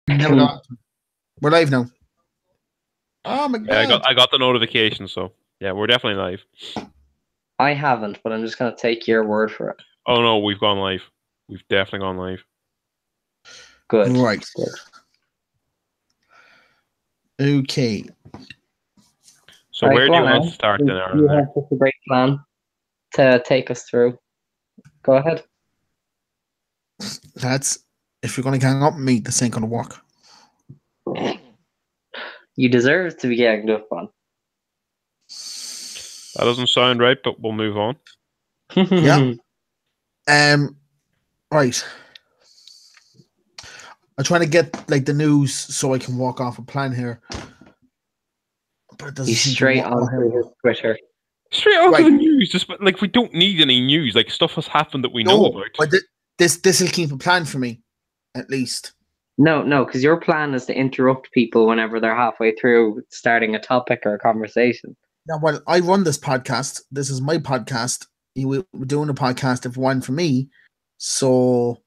Never got. We're live now. Oh my god! Yeah, I got the notification, so yeah, we're definitely live. I haven't, but I'm just gonna take your word for it. Oh no, we've gone live. We've definitely gone live. Good. Right. Good. Okay. So where do you want to start then, Aaron? You have such a great plan to take us through. Go ahead. That's if you're going to gang up with me, this ain't going to work. You deserve to be ganged up on. That doesn't sound right, but we'll move on. Yeah. Right. I'm trying to get like the news so I can walk off a plan here. But it doesn't He's seem to straight work on his Twitter. Straight on Right. to the news. Just like we don't need any news. Like stuff has happened that we know about. But this will keep a plan for me, at least. No, because your plan is to interrupt people whenever they're halfway through starting a topic or a conversation. Now, well, I run this podcast. This is my podcast. We're doing a podcast if one for me. So,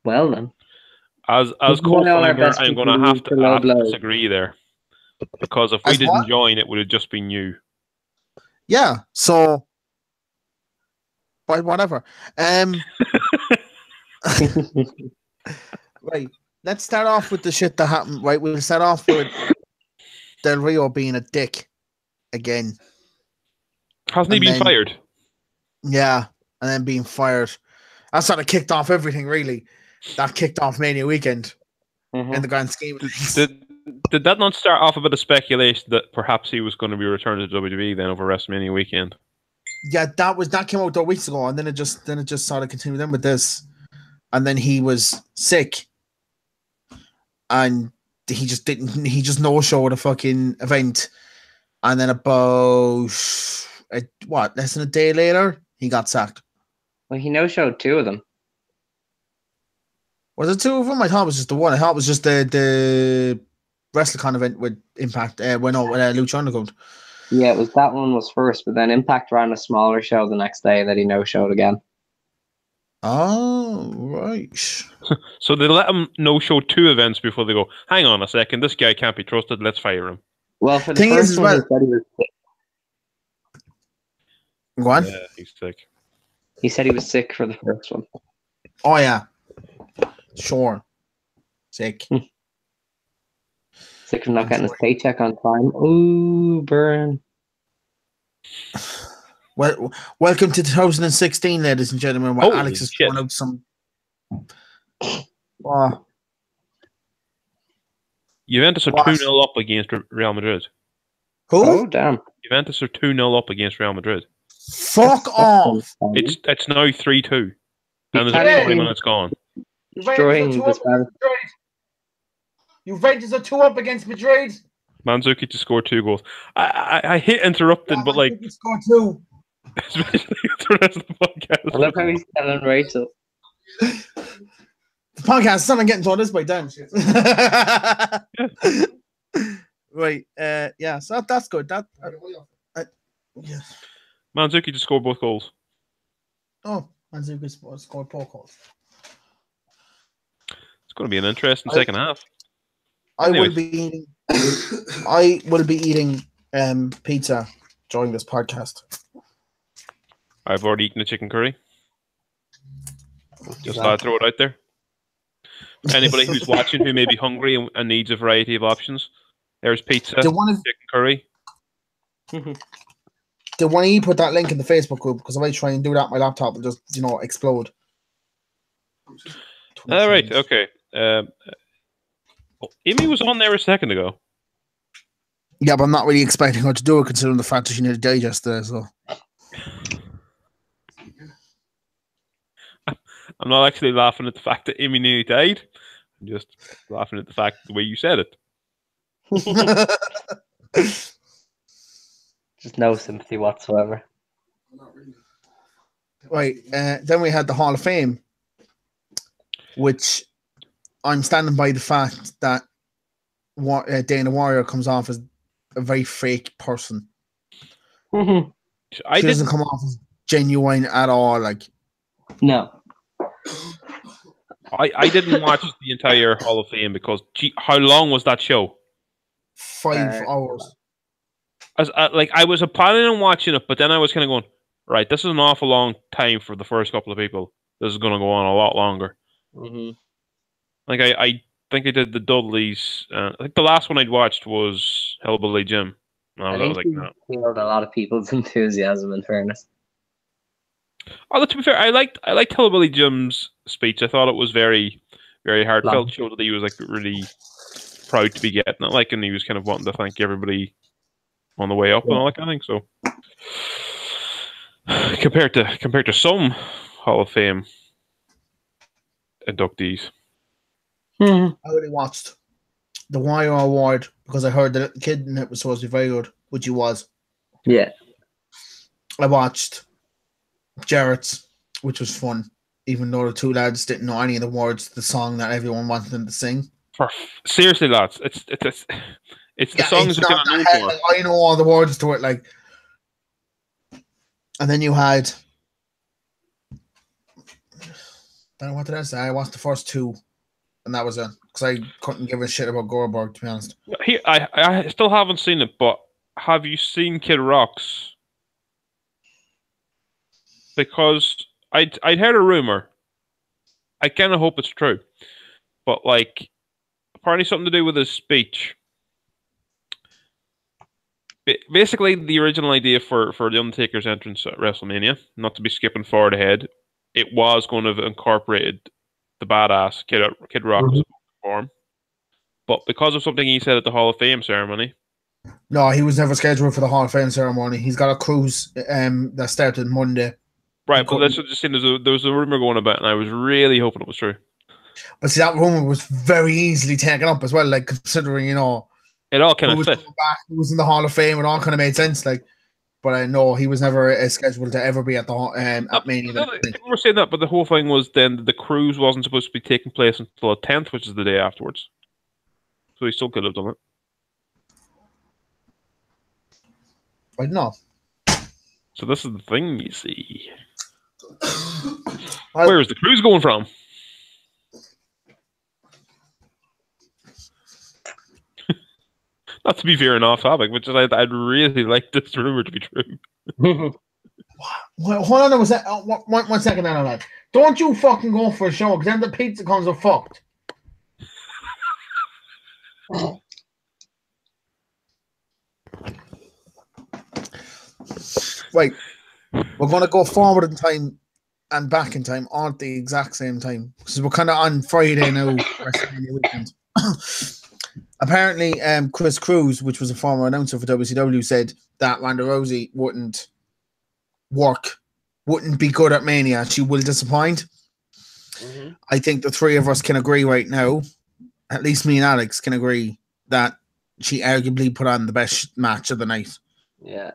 Well then. As co-founder, I'm going to have to disagree there. Because if we didn't join, it would have just been you. Yeah, so... But whatever. Right, let's start off with the shit that happened. Right, we'll start off with Del Rio being a dick again. Hasn't he been fired? Yeah, and then being fired. That sort of kicked off everything, really. That kicked off Mania weekend in the grand scheme of things. Did that not start off a bit of speculation that perhaps he was going to be returned to WWE then over WrestleMania weekend? Yeah, that came out 2 weeks ago, and then it just sort of continued in with this, and then he was sick, and he just no-showed a fucking event, and then about less than a day later he got sacked. Well, he no-showed 2 of them. Was it 2 of them? I thought it was just the one. I thought it was just the WrestleCon event with Impact. With Lucha Underground. Yeah, it was that one was first, but then Impact ran a smaller show the next day that he no-showed again. Oh, right. So they let him no-show 2 events before they go, hang on a second, this guy can't be trusted, let's fire him. Well, for the first one, he said he was sick. Go on. Yeah, he's sick. He said he was sick for the first one. Oh, yeah. Sure. Sick. Sick of not getting his paycheck on time. Ooh, burn. Well, welcome to 2016, ladies and gentlemen, where Alex is throwing out some... Juventus are 2-0 up against Real Madrid. Who? Oh, damn. Juventus are 2-0 up against Real Madrid. Fuck off! It's now 3-2. And there's a 20 minutes gone. Juventus are 2 up against Madrid. Mandzukic to score 2 goals. I hate interrupting, but like... score 2. Especially the rest of the podcast. I love how he's telling Rachel. The podcast is not getting told this by Dan. Right. Yeah, so that's good. Yeah. Mandzukic to score both goals. Oh, Mandzukic scored 4 goals. It's going to be an interesting second half. I will be eating pizza during this podcast. I've already eaten a chicken curry. Just thought I'd throw it out there. Anybody who's watching who may be hungry and needs a variety of options, there's pizza, chicken curry. Did one of you put that link in the Facebook group? Because if I try and do that, my laptop will just, explode. All right, okay. Amy was on there a second ago. Yeah, but I'm not really expecting her to do it, considering the fact that she nearly died yesterday. So I'm not actually laughing at the fact that Amy nearly died. I'm just laughing at the fact the way you said it. Just no sympathy whatsoever. Right, then we had the Hall of Fame, which I'm standing by the fact that Dana Warrior comes off as a very fake person. She doesn't come off as genuine at all. Like, no. I didn't watch the entire Hall of Fame because how long was that show? 5 hours. I was planning on watching it, but then I was kind of going, right, this is an awful long time for the first couple of people. This is going to go on a lot longer. Mm-hmm. Like I think I did the Dudleys. I think the last one I'd watched was Hillbilly Jim. I think no. Killed a lot of people's enthusiasm. In fairness. Oh, to be fair, I liked Hillbilly Jim's speech. I thought it was very, very heartfelt. Showed that he was like really proud to be getting it, like, and he was kind of wanting to thank everybody on the way up and all that kind of thing. So compared to some Hall of Fame inductees, I already watched the Wire Award because I heard that the kid in it was supposed to be very good, which he was. Yeah, I watched Jarrett's, which was fun, even though the two lads didn't know any of the words to the song that everyone wanted them to sing. Seriously, lads, it's the songs that known for. Like, I know all the words to it, like. And then you had. Then what did I say? I watched the first two, and that was it. Because I couldn't give a shit about Goldberg, to be honest. I still haven't seen it, but have you seen Kid Rock's? Because I'd heard a rumor. I kind of hope it's true, but like apparently something to do with his speech. Basically, the original idea for the Undertaker's entrance at WrestleMania, not to be skipping forward ahead, it was going to have incorporated the badass Kid Rock form, but because of something he said at the Hall of Fame ceremony. No, he was never scheduled for the Hall of Fame ceremony. He's got a cruise that started Monday. Right, but that's just saying there was a rumor going about, and I was really hoping it was true. But see, that rumor was very easily taken up as well, like considering, it all kind of fit. He was in the Hall of Fame, it all kind of made sense, like. But I know he was never scheduled to ever be at the at main event. People were saying that, but the whole thing was then the cruise wasn't supposed to be taking place until the 10th, which is the day afterwards. So he still could have done it. I don't know. So this is the thing, you see. Where is the cruise going from? Not to be veering off topic, but just I'd really like this rumor to be true. Well, hold on one second now, lad. Don't you fucking go for a show, because then the pizza comes are fucked. Right. We're going to go forward in time and back in time all at the exact same time. Because we're kind of on Friday now, WrestleMania weekend. Apparently, Chris Cruz, which was a former announcer for WCW, said that Ronda Rousey wouldn't be good at Mania. She will disappoint. Mm-hmm. I think the three of us can agree right now, at least me and Alex can agree, that she arguably put on the best match of the night. Yeah.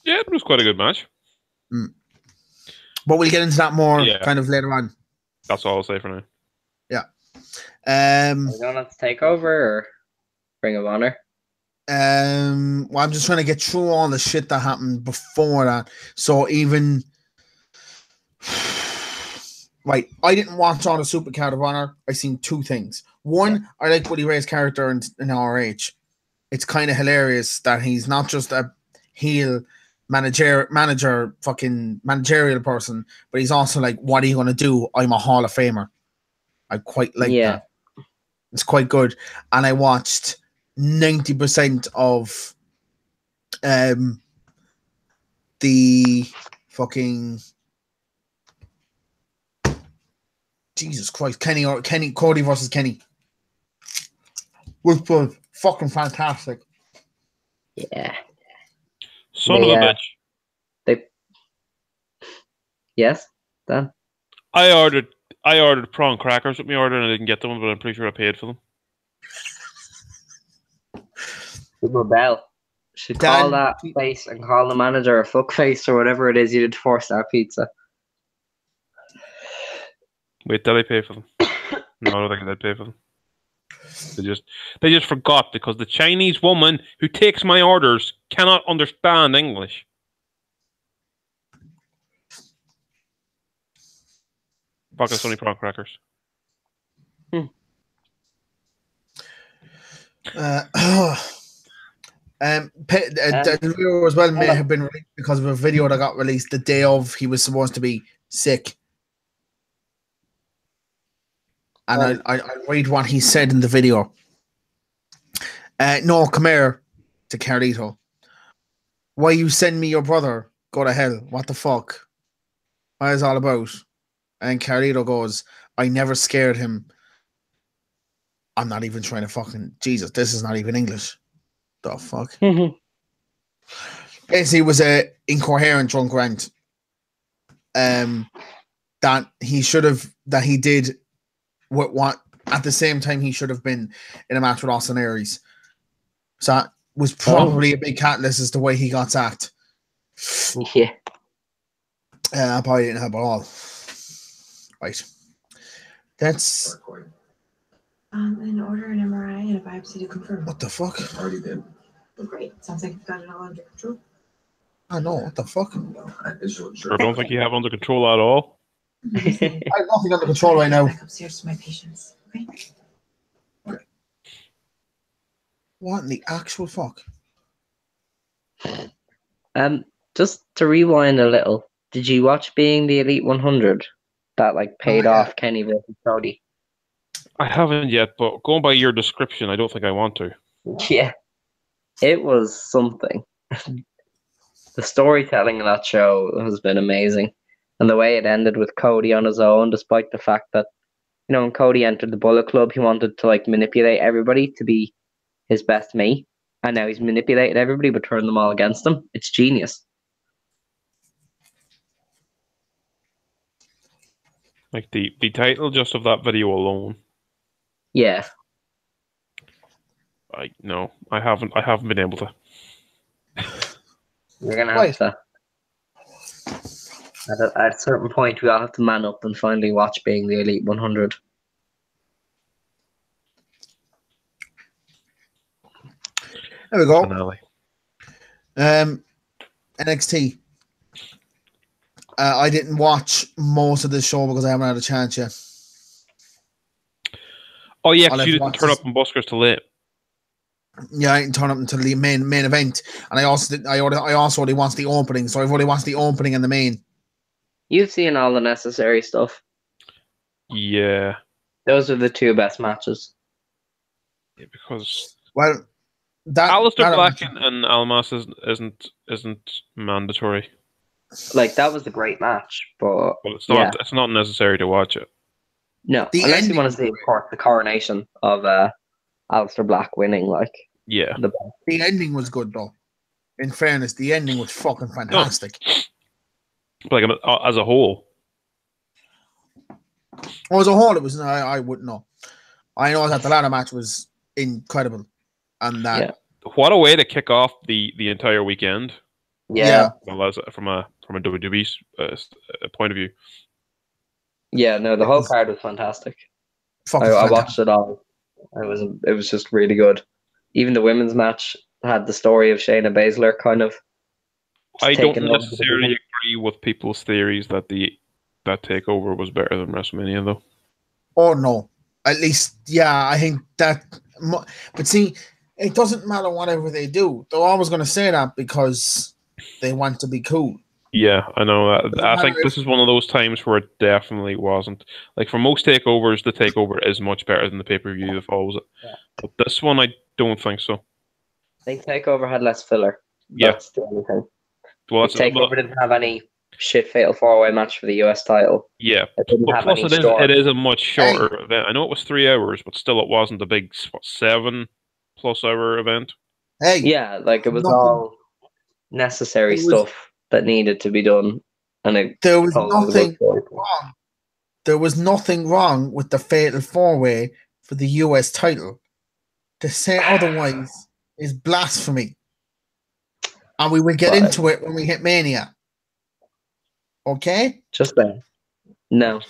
Yeah, it was quite a good match. But we'll get into that more kind of later on. That's all I'll say for now. Yeah. Are we going to take over or Ring of Honor? Well, I'm just trying to get through all the shit that happened before that. So even right, I didn't watch all the Supercard of Honor. I seen two things. One, I like Buddy Ray's character in ROH. It's kind of hilarious that he's not just a heel managerial person, but he's also like, what are you going to do? I'm a Hall of Famer. I quite like that. It's quite good. And I watched 90% of the fucking Jesus Christ, Cody versus Kenny. Which was fucking fantastic. Yeah. Son of a bitch. Yes, Dan. I ordered prawn crackers with my order and I didn't get them, but I'm pretty sure I paid for them. Bell should call that place and call the manager a fuckface or whatever it is you did to 4-star pizza. Wait, did I pay for them? No, I don't think I did pay for them. They just forgot because the Chinese woman who takes my orders cannot understand English. Vodka Sunny Prawn crackers. The video as well may have been released because of a video that got released the day of he was supposed to be sick. And I read what he said in the video. No, come here to Carlito. Why you send me your brother? Go to hell. What the fuck? What is it all about? And Carlito goes, I never scared him. I'm not even trying to fucking... Jesus, this is not even English. The fuck? Basically, it was a incoherent drunk rant. That he should have... That he did what at the same time he should have been in a match with Austin Aries. So that was probably a big catalyst as to why he got sacked. Yeah. I probably didn't help at all. Right. That's... And order an MRI and a biopsy to confirm. What the fuck? Already did. Oh, great. Sounds like you've got it all under control. I know. What the fuck? I don't think you have under control at all. I have nothing under control right now. Back upstairs to my patients. Okay. What in the actual fuck? Just to rewind a little, did you watch Being the Elite 100? That paid off Kenny versus Cody. I haven't yet, but going by your description, I don't think I want to. Yeah, it was something. The storytelling in that show has been amazing. And the way it ended with Cody on his own, despite the fact that, when Cody entered the Bullet Club, he wanted to manipulate everybody to be his best mate. And now he's manipulated everybody but turned them all against him. It's genius. The title just of that video alone. Yeah. I haven't been able to. You're gonna have to. At a certain point, we all have to man up and finally watch Being the Elite 100. There we go. Finale. NXT. I didn't watch most of this show because I haven't had a chance yet. Oh yeah, because you didn't turn up on Buskers till late. Yeah, I didn't turn up until the main event, and I also only watched the opening, so I've only watched the opening and the main. You've seen all the necessary stuff. Yeah. Those are the two best matches. Yeah, because Aleister Black and Almas isn't mandatory. That was a great match, but it's not. Yeah. It's not necessary to watch it. No, unless you want to see, of course, the coronation of Aleister Black winning. Yeah, the ending was good though. In fairness, the ending was fucking fantastic. No. As a whole. Well, as a whole, it was. I wouldn't know. I know that the ladder match was incredible, and that. Yeah. What a way to kick off the entire weekend. Yeah. Well, from a WWE point of view. Yeah, no, the whole card was fantastic. I watched it all. It was just really good. Even the women's match had the story of Shayna Baszler kind of. I don't necessarily agree with people's theories that that takeover was better than WrestleMania, though. Oh no, at least I think that. But see, it doesn't matter whatever they do. They're always going to say that because they want to be cool. Yeah, I know. I think this is one of those times where it definitely wasn't. For most takeovers, the takeover is much better than the pay-per-view that follows it. Yeah. But this one, I don't think so. I think takeover had less filler. Yeah. That's the only thing. Well, takeover didn't have any shit fatal 4-way match for the US title. Yeah. Plus, it is a much shorter event. I know it was 3 hours, but still, it wasn't a big 7+ hour event. Hey. Yeah, it was all necessary stuff that needed to be done, and there was nothing wrong. There was nothing wrong with the fatal 4-way for the US title. To say otherwise is blasphemy, and we will get into it when we hit Mania. Okay? Just then. No.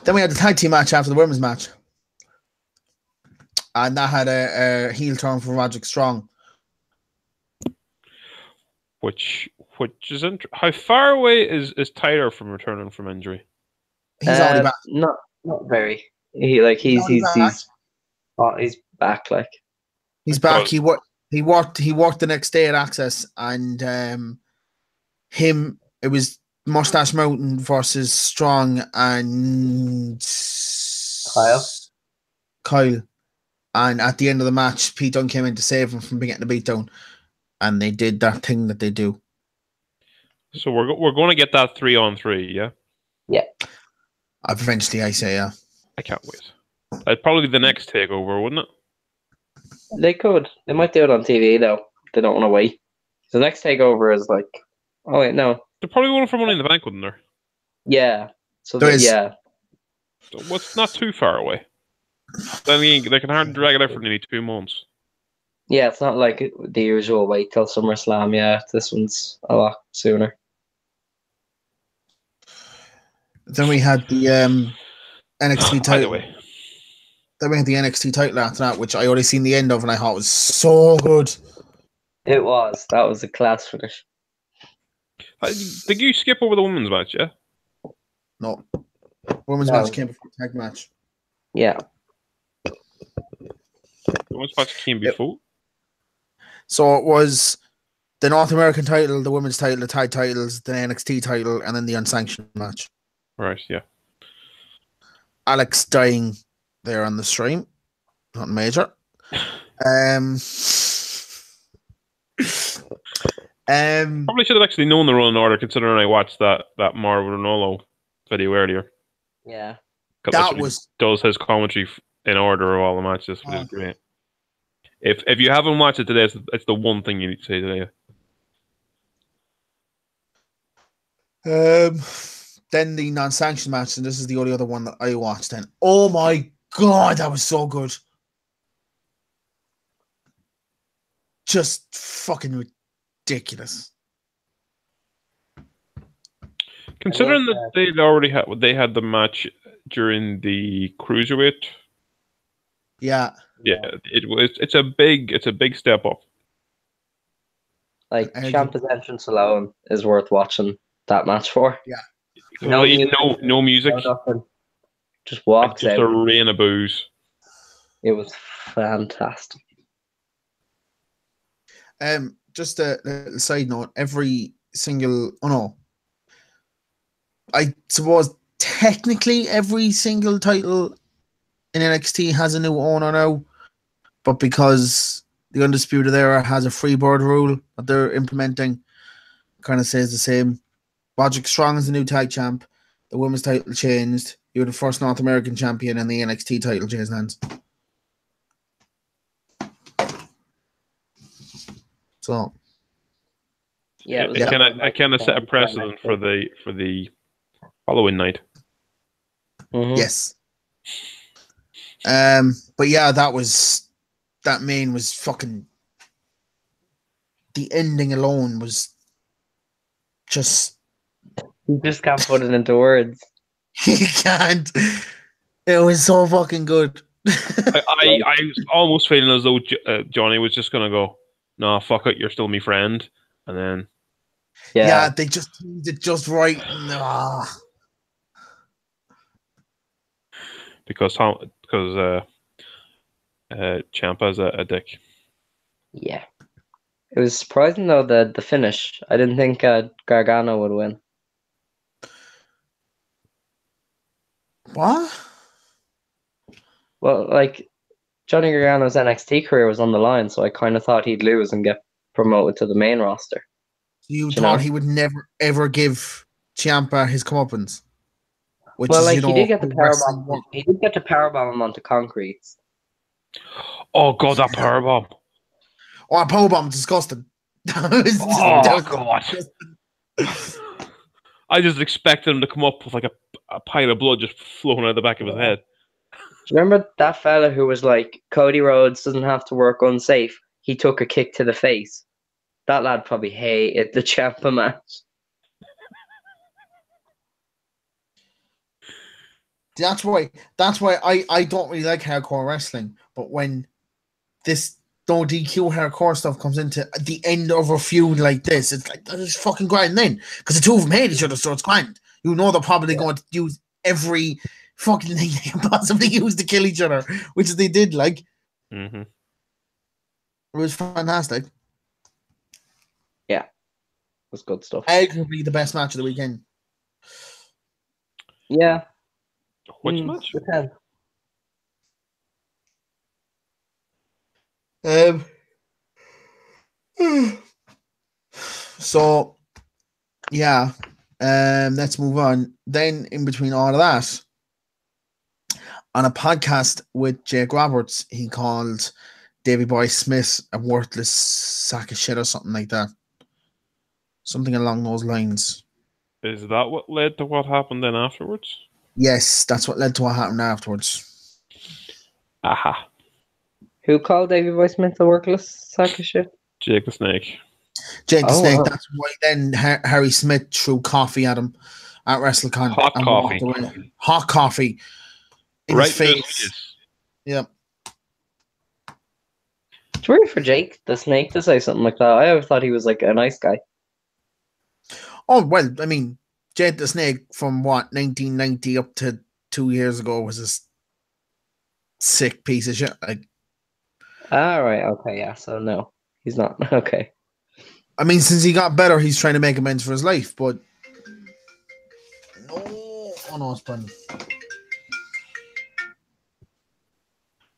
Then we had the tag team match after the women's match, and that had a heel turn for Roderick Strong. Which which is how far away is Tyler from returning from injury? He's already back. Not very. He's back. Like He's back. He worked the next day at Access, and it was Mustache Mountain versus Strong and Kyle. And at the end of the match, Pete Dunne came in to save him from getting the beatdown, and they did that thing that they do. So we're going to get that 3-on-3, yeah. Yeah. Eventually, I say, yeah. I can't wait. That'd probably be the next takeover, wouldn't it? They could. They might do it on TV though. They don't want to wait. The next takeover is like, oh wait, no. They're probably going for Money in the Bank, wouldn't there? Yeah. So So what's not too far away. Then again, they can hardly drag it out for nearly 2 months. Yeah, it's not like the usual wait till SummerSlam. Yeah, this one's a lot sooner. Then we had the NXT title. Then we had the NXT title after that, which I already seen the end of, and I thought was so good. It was. That was a class finish. Did you skip over the women's match? Yeah. No, women's match came before tag match. Yeah. The women's match came before. So it was the North American title, the women's title, the tag titles, the NXT title, and then the unsanctioned match. Right, yeah. Alex dying there on the stream. Not major. Probably should have actually known the run order considering I watched that Mauro Ranallo video earlier. Yeah. That does his commentary in order of all the matches, which is great. If you haven't watched it today, it's the one thing you need to say today. Then the non-sanctioned match, and this is the only other one that I watched. And oh my god, that was so good! Just fucking ridiculous. Considering that they'd already had the match during the cruiserweight. Yeah. Yeah, it's a big step up. Like Ciampa's entrance alone is worth watching that match for. Yeah. No music. Just walks just out. a rain of booze. It was fantastic. Just a little side note, I suppose technically every single title in NXT has a new owner now, but because the Undisputed Era has a freebird rule that they're implementing, kind of says the same. Roderick Strong is the new tag champ. The women's title changed. You were the first North American champion, and the NXT title changed hands. So, yeah, I kind of set a precedent for the following night. Mm-hmm. Yes. But yeah, that main was fucking. The ending alone was just. You just can't put it into words. You can't. It was so fucking good. I was almost feeling as though Johnny was just gonna go, "No, fuck it, you're still my friend," and then. Yeah, they just did just right. Because Ciampa's a dick. Yeah. It was surprising though the finish. I didn't think Gargano would win. What? Well, like Johnny Gargano's NXT career was on the line, so I kind of thought he'd lose and get promoted to the main roster. You thought he would never ever give Ciampa his comeuppance? He did get the powerbomb. He did get to powerbomb him onto concrete. Oh god, that powerbomb! Oh, that powerbomb, disgusting. God! I just expected him to come up with like a pile of blood just flowing out of the back of his head. Remember that fella who was like, Cody Rhodes doesn't have to work unsafe? He took a kick to the face. That lad probably hated the Ciampa match. That's why I don't really like hardcore wrestling. But when this no DQ hardcore stuff comes into the end of a feud like this, it's like it's fucking grand then, because the two of them hate each other, so it's grand. You know they're probably going to use every fucking thing they can possibly use to kill each other, which they did. Like, Mm-hmm. it was fantastic. Yeah, it was good stuff. Arguably the best match of the weekend. Yeah. Which match? Depends. So, yeah, let's move on. Then, in between all of that, on a podcast with Jake Roberts, he called Davey Boy Smith a worthless sack of shit or something like that. Something along those lines. Is that what led to what happened then afterwards? Yes, that's what led to what happened afterwards. Aha. Who called Davey Boy Smith a worthless sack of shit? Jake the Snake. Jake the Oh, Snake, wow. that's why then Harry Smith threw coffee at him at WrestleCon. Hot and coffee. walked away. Hot coffee. In Right his in his face. face. Yep. It's weird for Jake the Snake to say something like that. I always thought he was like a nice guy. Oh, well, I mean, Jake the Snake from what, 1990 up to 2 years ago was a sick piece of shit. Like, Ah, right. Okay, yeah. So, no, he's not. Okay. I mean, since he got better, he's trying to make amends for his life, but no. Oh, no, it's Brendan.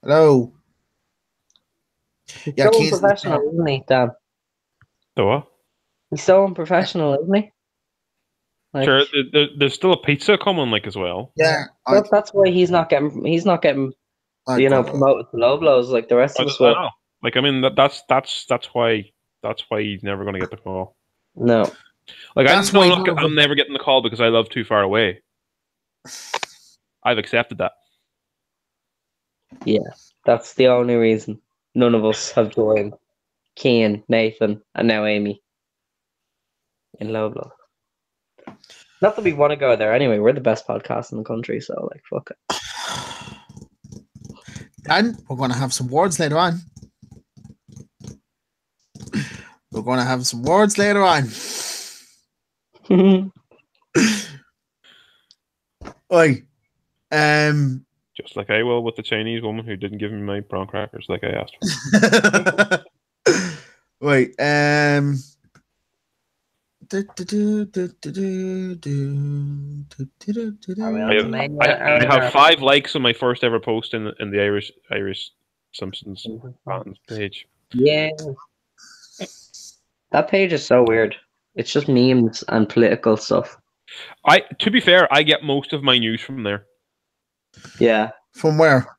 Hello. He's Yeah, so Keith's- unprofessional, isn't he, Dan? The what? He's so unprofessional, isn't he? Like, Sure, there's still a pizza coming, like, as well. Yeah. that's why he's not getting promoted to low blows like the rest I, of us I will. know. Like, I mean, that's why he's never going to get the call. No. Like, That's why I'm never getting the call because I live too far away. I've accepted that. Yeah. That's the only reason none of us have joined Cian, Nathan, and now Amy in low blow. Not that we want to go there anyway. We're the best podcast in the country, so like fuck it. And we're going to have some words later on. We're going to have some words later on. Oi. Just like I will with the Chinese woman who didn't give me my prawn crackers like I asked for. Wait, I have 5 likes on my first ever post in the Irish Simpsons fans page. Yeah. That page is so weird. It's just memes and political stuff. To be fair, I get most of my news from there. Yeah. From where?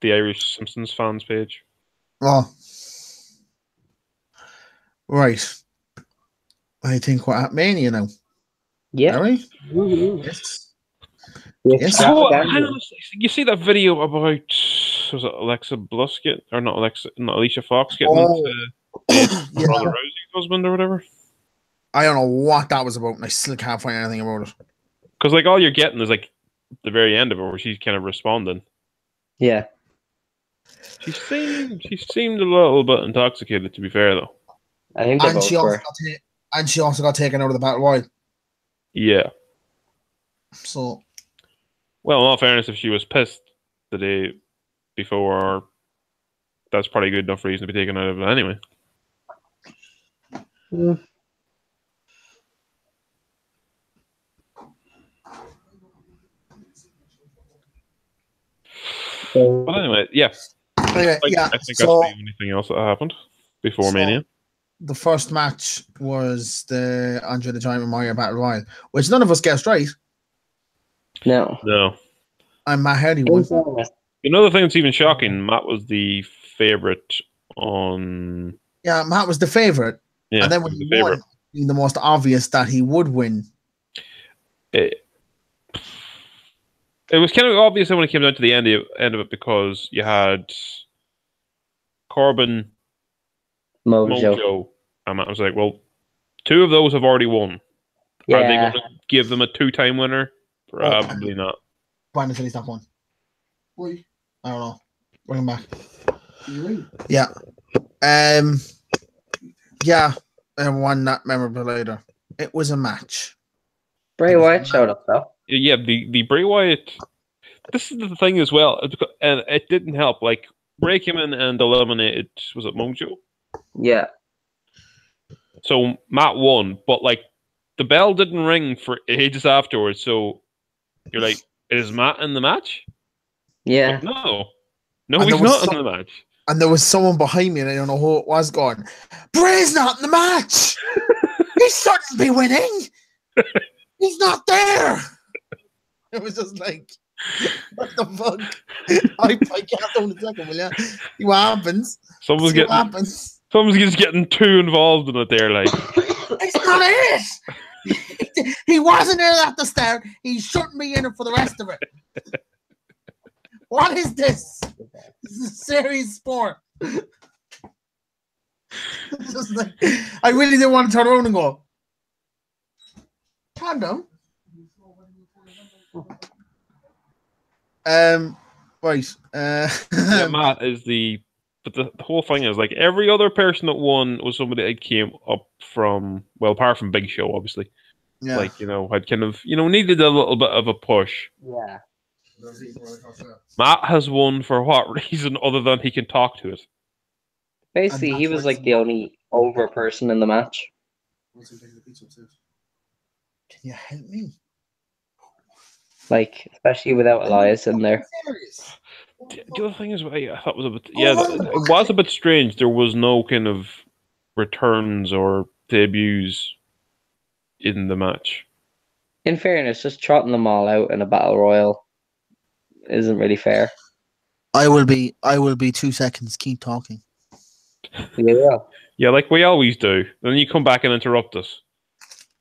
The Irish Simpsons fans page. Oh. Right. I think we're at Mania now. Yeah. Are we? Yes. Yes. Oh, hang on, you see that video about was it Alexa Bliss not Alicia Fox getting Yeah. Ronda Rousey's husband or whatever? I don't know what that was about, and I still can't find anything about it. Because like all you're getting is like the very end of it where she's kind of responding. Yeah. She seemed a little bit intoxicated, to be fair though. I think they And both she also were. got taken out of the battle royal. Yeah. So Well, in all fairness, if she was pissed the day before, that's probably good enough reason to be taken out of it anyway. Mm. But anyway, yeah. anyway, I think that's the only thing else that happened before Mania. The first match was the Andre the Giant Memorial Battle Royal, which none of us guessed right. No. No. And Matt Hardy won. Another thing that's even shocking, Matt was the favourite on... Yeah, Matt was the favourite. Yeah, and then when he won, being the most obvious that he would win. It was kind of obvious when it came down to the end of it because you had Corbin, Mojo, and I was like, well, 2 of those have already won. Yeah. Are they going to give them a 2-time winner? Probably not. Brandon said he's not won. Why? I don't know. Bring him back. Yeah. Yeah. And one not memorable later. It was a match. Bray Wyatt showed up though. Yeah, the Bray Wyatt. This is the thing as well, and it didn't help. Like Bray came in and eliminated. Was it Mojo? Yeah. So Matt won, but like the bell didn't ring for ages afterwards. So you're like, is Matt in the match? Yeah. But no, he's not in the match. And there was someone behind me, and I don't know who it was, going, Bray's not in the match. He shouldn't be winning. He's not there. It was just like, what the fuck? I can't hold a second, will you? See what happens. Someone's just getting too involved in it there, like. It's not it. He wasn't in it at the start. He shouldn't be in it for the rest of it. What is this? This is a serious sport. Just like, I really didn't want to turn around and go, calm down. Right. Yeah, Matt is but the whole thing is like every other person that won was somebody that came up from, well, apart from Big Show, obviously. Yeah. Like, had kind of, needed a little bit of a push. Yeah. Matt has won for what reason other than he can talk to it? Basically, he was like the only over person in the match. Can you help me? Like, especially without Elias in there. The other thing is, I thought was a bit, it was a bit strange. There was no kind of returns or debuts in the match. In fairness, just trotting them all out in a battle royal isn't really fair. I will be 2 seconds. Keep talking. Yeah. Yeah, like we always do. Then you come back and interrupt us.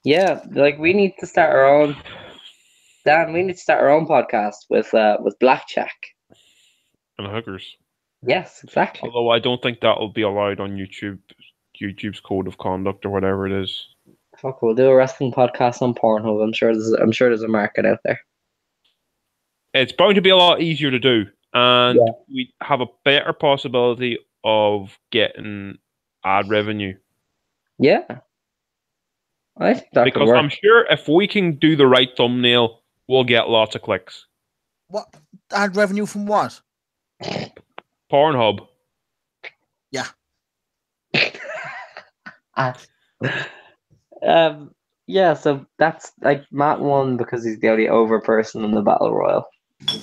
Yeah, like we need to start our own. Dan, we need to start our own podcast with Blackjack and hookers. Yes, exactly. Although I don't think that'll be allowed on YouTube's code of conduct or whatever it is. Fuck, we'll do a wrestling podcast on Pornhub. I'm sure there's a market out there. It's bound to be a lot easier to do, and we have a better possibility of getting ad revenue. Yeah, I think that because could work. I'm sure if we can do the right thumbnail, we'll get lots of clicks. What ad revenue from what? Pornhub. Yeah. Yeah, so that's like Matt won because he's the only over person in the battle royal.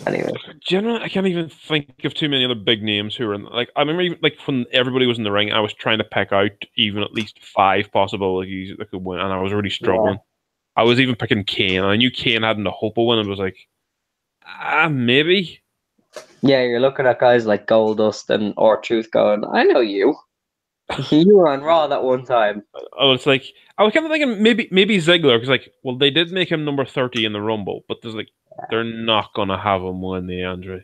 Anyway, generally, I can't even think of too many other big names who were in. Like, I remember, even, like when everybody was in the ring, I was trying to pick out even at least 5 possibilities that could win, and I was really struggling. Yeah. I was even picking Kane, and I knew Kane hadn't a hope of winning. I was like, maybe. Yeah, you're looking at guys like Goldust and R-Truth going, I know you. You were on Raw that one time. Oh, it's like I was kind of thinking maybe Ziggler, because like, well, they did make him number 30 in the Rumble, but there's like they're not gonna have him win the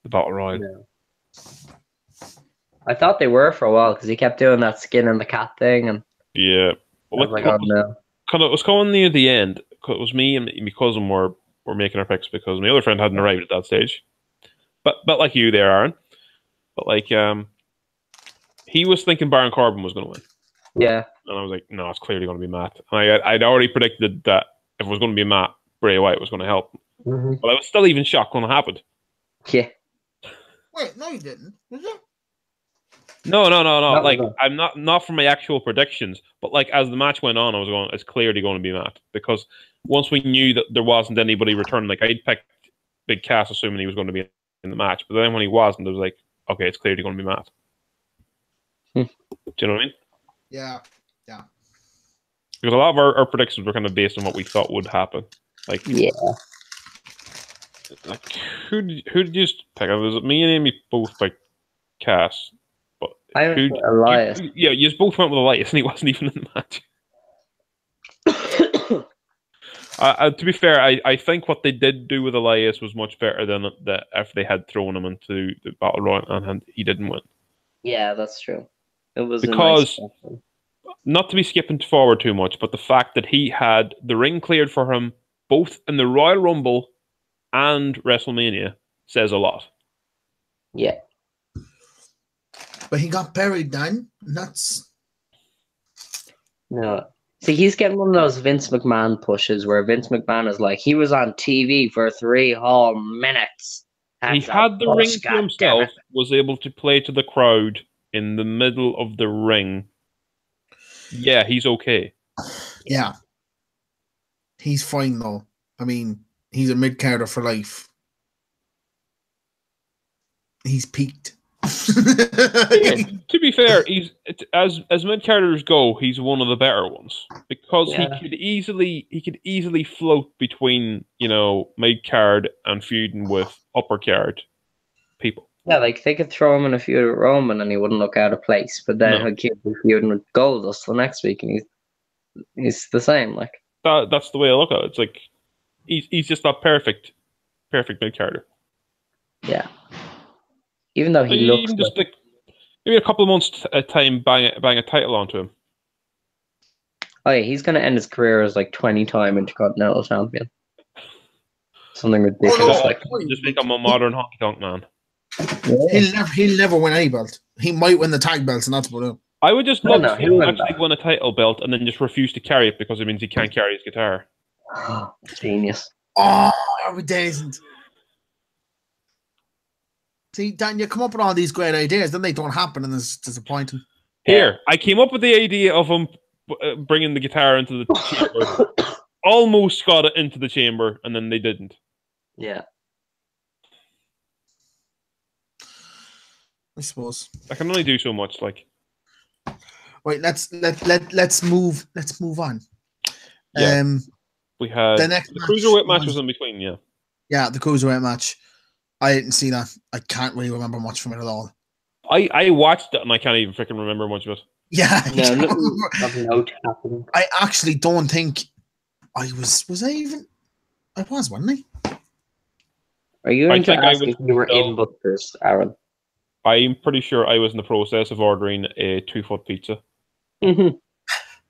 Battle Royal. Yeah. I thought they were for a while because he kept doing that skin and the cat thing, and yeah, well, like, it was coming near the end. It was me and my cousin were making our picks because my other friend hadn't arrived at that stage. But like you there, Aaron. But like he was thinking Baron Corbin was going to win. Yeah. And I was like, no, it's clearly going to be Matt. And I'd already predicted that if it was going to be Matt, Bray Wyatt was going to help. Mm-hmm. But I was still even shocked when it happened. Yeah. Wait, no, you didn't. Did you? No. Like, I'm not from my actual predictions, but like as the match went on, I was going, it's clearly going to be Matt, because once we knew that there wasn't anybody returning, like I'd picked Big Cass assuming he was going to be in the match, but then when he wasn't, it was like, okay, it's clearly going to be Matt. Do you know what I mean? Yeah. Because a lot of our predictions were kind of based on what we thought would happen. Like, yeah. Like, who did you pick? Was it me and Amy both picked Cass? But I went with Elias. You both went with Elias, and he wasn't even in the match. To be fair, I think what they did do with Elias was much better than if they had thrown him into the Battle Royal and he didn't win. Yeah, that's true. It was because, not to be skipping forward too much, but the fact that he had the ring cleared for him both in the Royal Rumble and WrestleMania says a lot. Yeah. But he got buried, Dan. And that's... No. See, he's getting one of those Vince McMahon pushes where Vince McMahon is like, he was on TV for 3 whole minutes. He That's a had the ring push, to goddammit. himself, was able to play to the crowd in the middle of the ring. Yeah, he's okay. Yeah. He's fine, though. I mean, he's a mid-carder for life. He's peaked. Yeah, to be fair, as mid carders go, he's one of the better ones because he could easily float between mid card and feuding with upper card people. Yeah, like they could throw him in a feud with Roman and he wouldn't look out of place, but then he'd keep feuding with Goldust the next week and he's the same. Like that's the way I look at it. It's like he's just that perfect mid carder. Yeah. Even though he looks just like maybe a couple of months at a time, bang a title onto him. Oh yeah, he's gonna end his career as like 20-time Intercontinental Champion. Something ridiculous like just become a modern honky tonk man. Yeah. He'll never win any belt. He might win the tag belts, and that's about it. I would just love to actually win a title belt and then just refuse to carry it because it means he can't carry his guitar. Genius. Oh, that would decent. See, Dan, you come up with all these great ideas, then they don't happen, and it's disappointing. Here, I came up with the idea of him bringing the guitar into the chamber. Almost got it into the chamber, and then they didn't. Yeah. I suppose I can only do so much. Like, right, let's move on. Yeah. We had the next cruiserweight match was in between. Yeah, the cruiserweight match. I didn't see that. I can't really remember much from it at all. I watched it and I can't even freaking remember much of it. Yeah, happening. I actually don't think I was. Was I even? I was, wasn't I? Are you going to ask if you were in Butcher's, Aaron? I'm pretty sure I was in the process of ordering a 2-foot pizza. Mm-hmm.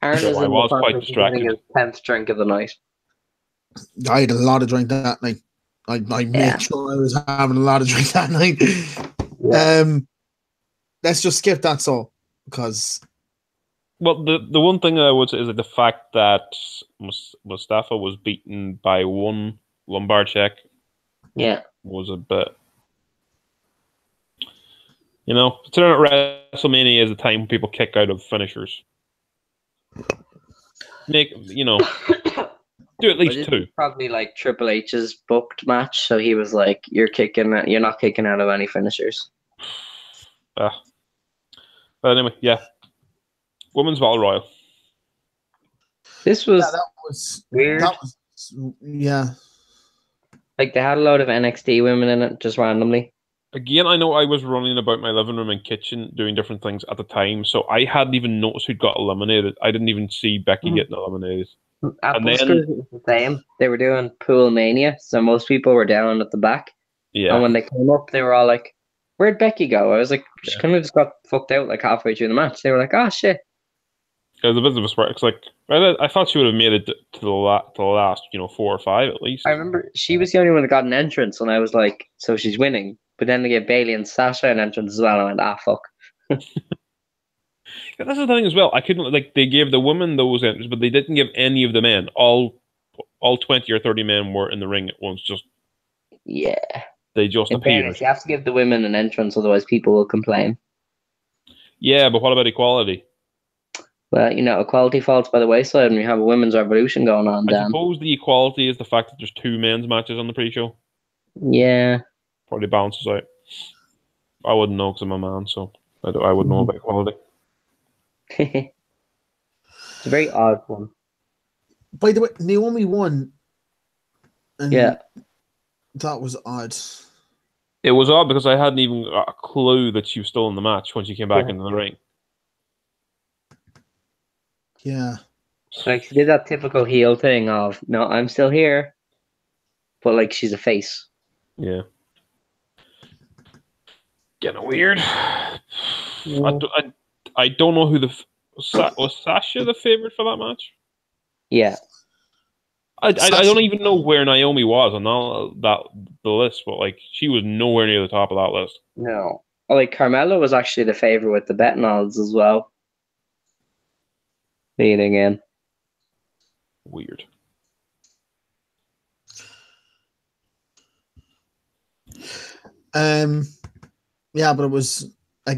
Aaron So I was quite distracted. His 10th drink of the night. I had a lot of drink that night. I made sure I was having a lot of drink that night. Yeah. Let's just skip that, so because. Well, the one thing I would say is that the fact that Mustafa was beaten by one lumbar check. Yeah. Was a bit. Considering WrestleMania is a time when people kick out of finishers. Do at least 2. Probably like Triple H's booked match, so he was like, you're not kicking out of any finishers. But anyway, yeah. Women's Battle Royal. This was that was weird. Yeah. Like they had a load of NXT women in it just randomly. Again, I know I was running about my living room and kitchen doing different things at the time, so I hadn't even noticed who'd got eliminated. I didn't even see Becky getting eliminated. At Buskers, it was the same. They were doing Pool Mania, so most people were down at the back. Yeah. And when they came up, they were all like, "Where'd Becky go?" I was like, "She kind of just got fucked out like halfway through the match." They were like, "Oh shit." It was a bit of a spark. It's like I thought she would have made it to the last, 4 or 5 at least. I remember she was the only one that got an entrance, and I was like, "So she's winning." But then they gave Bailey and Sasha an entrance as well, and I went, fuck. Yeah, that's the thing as well. I couldn't they gave the women those entrances, but they didn't give any of the men. All 20 or 30 men were in the ring at once. They just appeared. You have to give the women an entrance, otherwise people will complain. Yeah, but what about equality? Well, equality falls by the wayside when you have a women's revolution going on. I suppose the equality is the fact that there's 2 men's matches on the pre-show. Yeah. Probably balances out. I wouldn't know because I'm a man, so I wouldn't know about equality. It's a very odd one. By the way, Naomi won. Yeah. That was odd. It was odd because I hadn't even got a clue that she was still in the match when she came back into the ring. Yeah. Like, she did that typical heel thing of, no, I'm still here. But, like, she's a face. Yeah. Getting weird. Yeah. I don't know who was Sasha the favorite for that match? Yeah. I don't even know where Naomi was on the list, but like she was nowhere near the top of that list. No. like Carmelo was actually the favorite with the betting odds as well. Leading in. Weird. Yeah, but it was a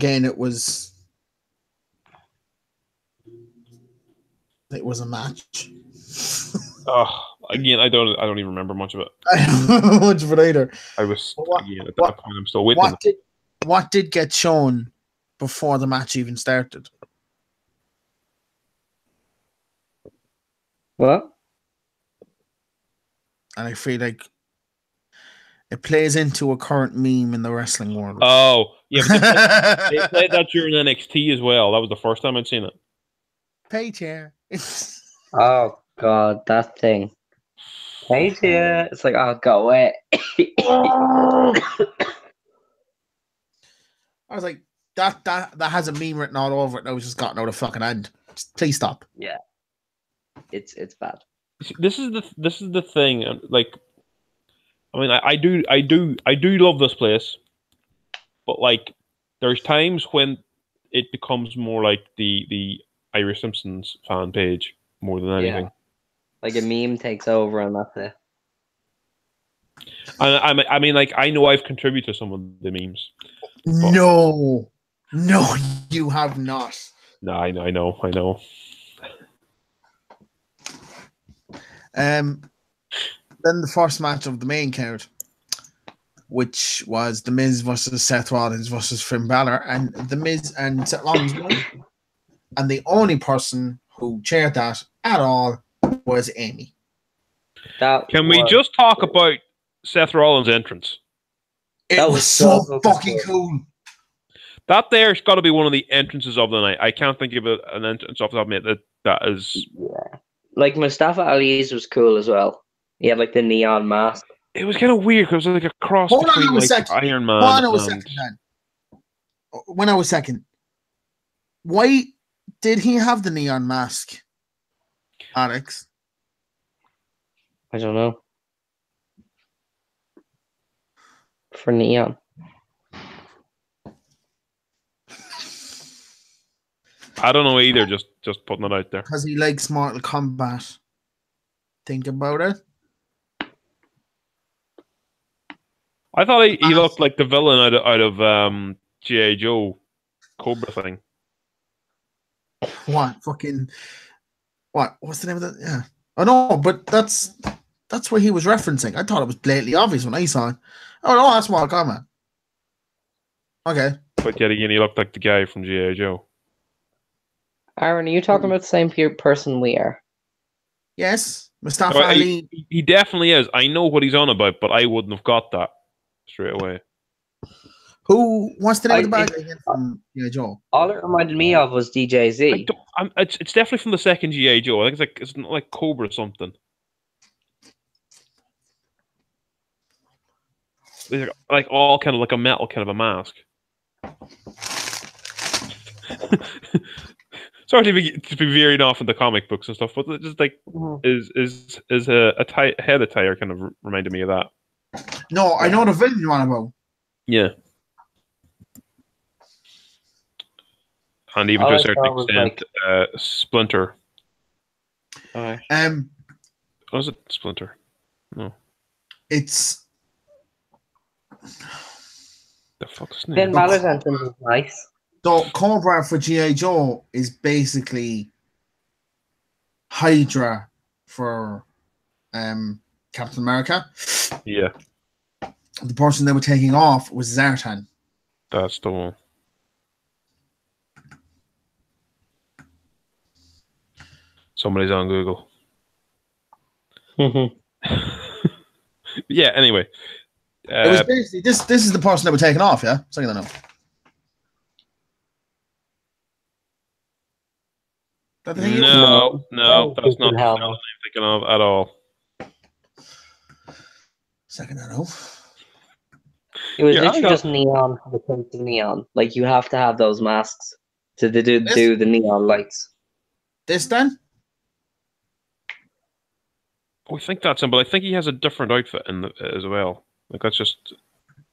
match. Oh, again, I don't even remember much of it. I don't remember much of it either. I was again at that what- point. I'm still waiting. What did get shown before the match even started? What? And I feel like it plays into a current meme in the wrestling world. Oh, yeah, but they played that during NXT as well. That was the first time I'd seen it. Pay chair. Oh god, that thing. Hey, yeah. It's like, oh, go away. I was like, that has a meme written all over it. And I was just gotten out of fucking hand. Just, please stop. Yeah, it's bad. This is the thing. Like, I mean, I do love this place, but like, there's times when it becomes more like the Irish Simpsons fan page more than anything. Yeah. Like a meme takes over, and that's it. I mean, like, I know I've contributed to some of the memes. No, you have not. No, I know. Then the first match of the main card, which was The Miz versus Seth Rollins versus Finn Balor, and The Miz and Seth Rollins won. And the only person who cheered that at all was Amy. Can we just talk about Seth Rollins' entrance? It was so fucking cool. That there's got to be one of the entrances of the night. I can't think of an entrance off the top of my head that is. Yeah. Like Mustafa Ali's was cool as well. He had like the neon mask. It was kind of weird because it was like a cross between like Iron Man. Hold on a second, then. When I was second, why did he have the neon mask, Alex? I don't know. For neon. I don't know either. Just putting it out there. Because he likes Mortal Kombat. Think about it. I thought he looked like the villain out of G.I. Joe Cobra thing. What fucking what? What's the name of that? Yeah, I know, but that's what he was referencing. I thought it was blatantly obvious when I saw it. Oh no, that's Mortal Kombat. Okay, but yet again, he looked like the guy from G.I. Joe. Aaron, are you talking about the same person we are? Yes, Mustafa Ali. He definitely is. I know what he's on about, but I wouldn't have got that straight away. What's the name of the bad guy again from G.I. Joe? All it reminded me of was DJZ. It's definitely from the second G.I. Joe. I think it's not like Cobra or something. It's like all kind of like a metal kind of a mask. Sorry to be veering off in the comic books and stuff, but it just like is a head attire kind of reminded me of that. No, I know the villain you're on about. Yeah. And even to a certain extent, Splinter. Was it Splinter? No. It's the fuck's his name? Finn Balor's entrance is nice. So Cobra for G.I. Joe is basically Hydra for Captain America. Yeah. The person they were taking off was Zartan. That's the one. Somebody's on Google. Yeah, anyway. It was basically this is the person that were taken off, yeah? So I don't know. No, that's not the fellow I'm thinking of at all. Second, I know. It was literally just neon for the sake of neon. Like you have to have those masks to do the neon lights. This then? I think that's him, but I think he has a different outfit as well. Like that's just.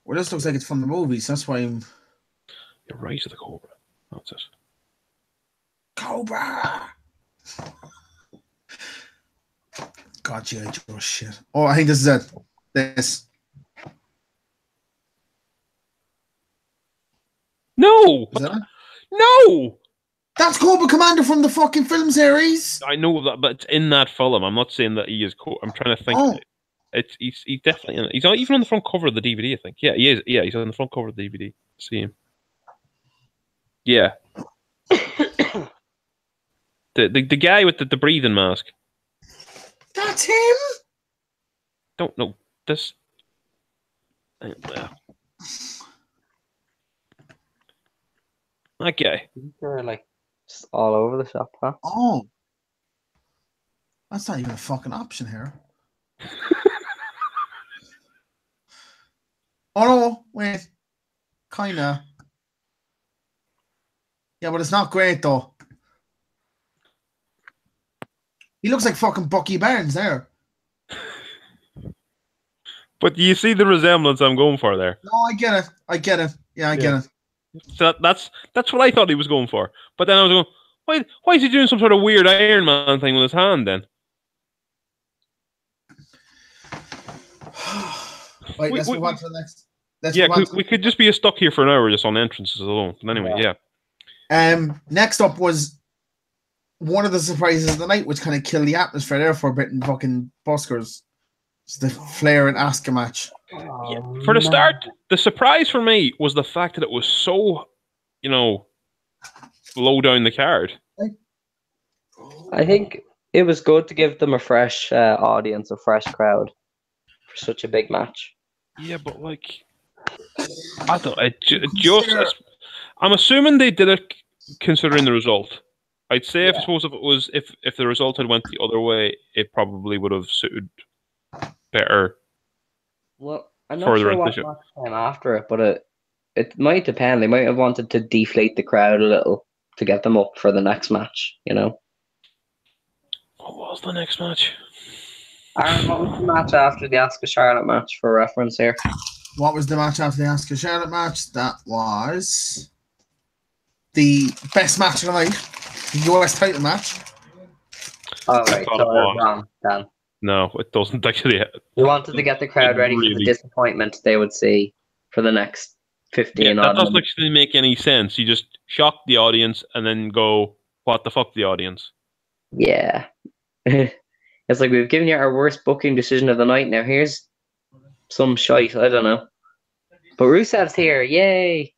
Well, this looks like it's from the movies. That's why I'm. Yeah, Rise of the Cobra. That's it. Cobra. God, G.I. Joe shit. Oh, I think this is it. This. No! Is that it? No! That's Cobra Commander from the fucking film series. I know that, but it's in that film. I'm not saying that he is. I'm trying to think. Oh. He's definitely in it. He's not even on the front cover of the DVD, I think. Yeah, he is. Yeah, he's on the front cover of the DVD. See him. Yeah. the guy with the breathing mask. That's him. Don't know this. That guy. They're like just all over the shop, huh? Oh. That's not even a fucking option here. Oh no, wait. Kinda. Yeah, but it's not great though. He looks like fucking Bucky Barnes there. But you see the resemblance I'm going for there. No, I get it. I get it. Yeah, I get it. So that's what I thought he was going for. But then I was going, why is he doing some sort of weird Iron Man thing with his hand then? Right, let's move on to the next. We could just be stuck here for an hour just on entrances alone. But anyway, yeah. Next up was one of the surprises of the night, which kind of killed the atmosphere there for a bit in fucking Buskers. It's the Flair and Asuka match. Yeah. For the start, the surprise for me was the fact that it was so, low down the card. I think it was good to give them a fresh audience, a fresh crowd for such a big match. Yeah, but I thought I'm assuming they did it considering the result. I'd say if the result had went the other way, it probably would have suited better. Well, I'm not sure what match came after it, but it might depend. They might have wanted to deflate the crowd a little to get them up for the next match, What was the next match? Aaron, what was the match after the Asuka Charlotte match for reference here? What was the match after the Asuka Charlotte match? That was the best match of the night, the US title match. Oh, right. So wrong, Dan. No, it doesn't actually. We wanted to get the crowd ready for the disappointment they would see for the next 15 that doesn't actually make any sense. You just shock the audience and then go, what the fuck, the audience? Yeah. It's like we've given you our worst booking decision of the night. Now here's some shite. I don't know. But Rusev's here. Yay.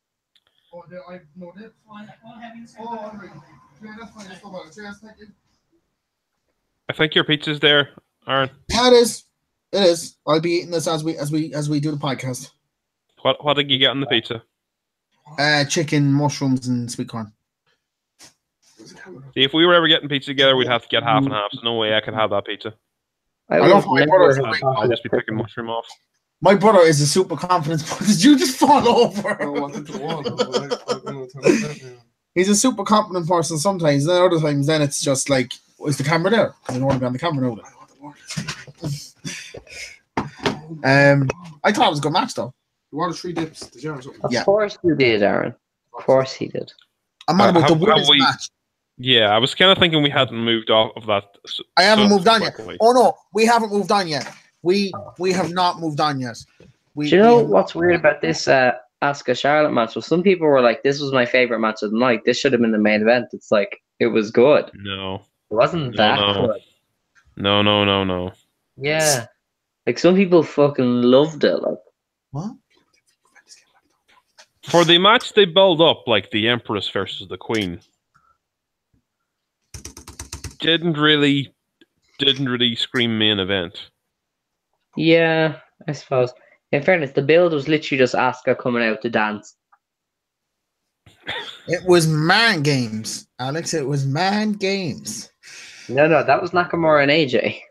I think your pizza's there, Aaron. Yeah, it is. It is. I'll be eating this as we do the podcast. What did you get on the pizza? Chicken, mushrooms, and sweet corn. See, if we were ever getting pizza together, we'd have to get half and half. So no way I could have that pizza. I'll just be picking mushroom off. My brother is a super confidence. Did you just fall over? He's a super confident person sometimes. Then other times, then it's just like, is the camera there? I don't want to be on the camera now. I thought it was a good match though. You wanted 3 dips? Did you have something? Of course you did, Aaron. Of course he did. I'm mad about the women's match. Yeah, I was kind of thinking we hadn't moved off of that. I haven't moved on yet. Oh no, we haven't moved on yet. We have not moved on yet. Do you know what's weird about this Asuka Charlotte match? Well, some people were like, "This was my favorite match of the night. This should have been the main event." It's like it was good. No, it wasn't that good. No. Yeah, like some people fucking loved it. Like what? For the match, they build up like the Empress versus the Queen. Didn't really scream main event. Yeah, I suppose. In fairness, the build was literally just Asuka coming out to dance. It was man games, Alex. It was man games. No, that was Nakamura and AJ.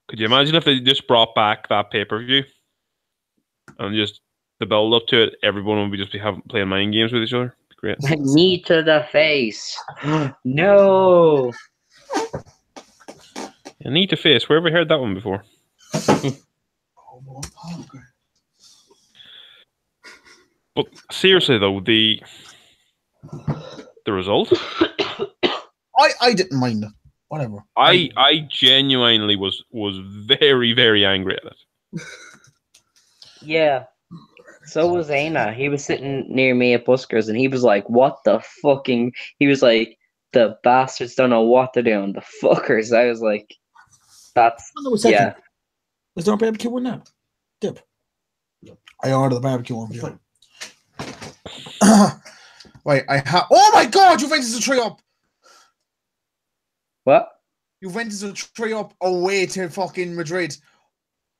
Could you imagine if they just brought back that pay-per-view and just the build up to it? Everyone would be playing mind games with each other. Great. Knee to the face. No. A knee to face. Where have we heard that one before? But seriously though, the result, I didn't mind it. Whatever. I genuinely was very, very angry at it. Yeah. So was Aina. He was sitting near me at Buskers, and he was like, "What the fucking?" He was like, "The bastards don't know what they're doing. The fuckers." I was like, "That's yeah." Is there a barbecue one now? Dip. I ordered the barbecue one. Wait, I have. Oh my god! Juventus a 3-up. What? Juventus a 3-up away to fucking Madrid.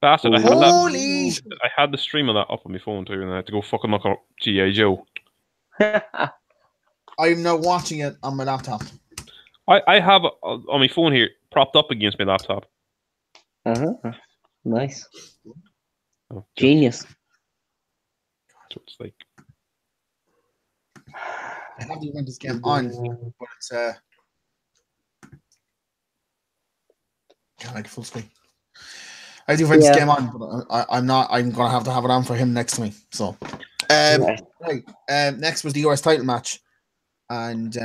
Bastard! Holy! I had the stream of that up on my phone too, and I had to go fucking look up G.I. Joe. I'm now watching it on my laptop. I have it on my phone here, propped up against my laptop. Nice. Oh, Genius. So it's like I have the Juventus game on, but it's can't make it full screen. I have the Juventus game on, but I'm not. I'm gonna have to have it on for him next to me. So, right. Next was the US title match, and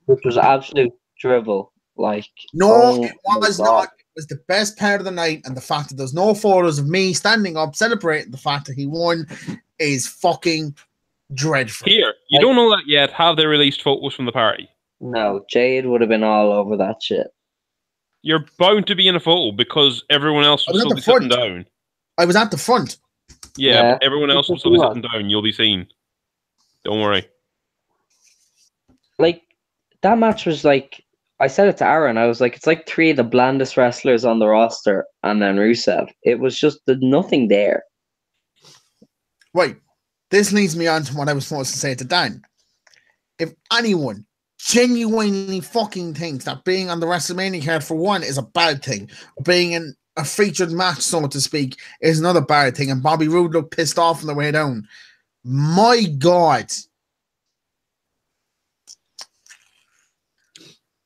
which was absolute drivel. Like, no, it was not. It was the best part of the night, and the fact that there's no photos of me standing up celebrating the fact that he won is fucking dreadful. Here, you don't know that yet. Have they released photos from the party? No, Jade would have been all over that shit. You're bound to be in a photo because everyone else will still be sitting down. I was at the front. Yeah, but everyone else will still be sitting down. You'll be seen. Don't worry. Like, that match was like, I said it to Aaron, I was like, it's like 3 of the blandest wrestlers on the roster and then Rusev. It was just nothing there. Right. This leads me on to what I was supposed to say to Dan. If anyone genuinely fucking thinks that being on the WrestleMania card for one is a bad thing, being in a featured match, so to speak, is another bad thing, and Bobby Roode looked pissed off on the way down, my God.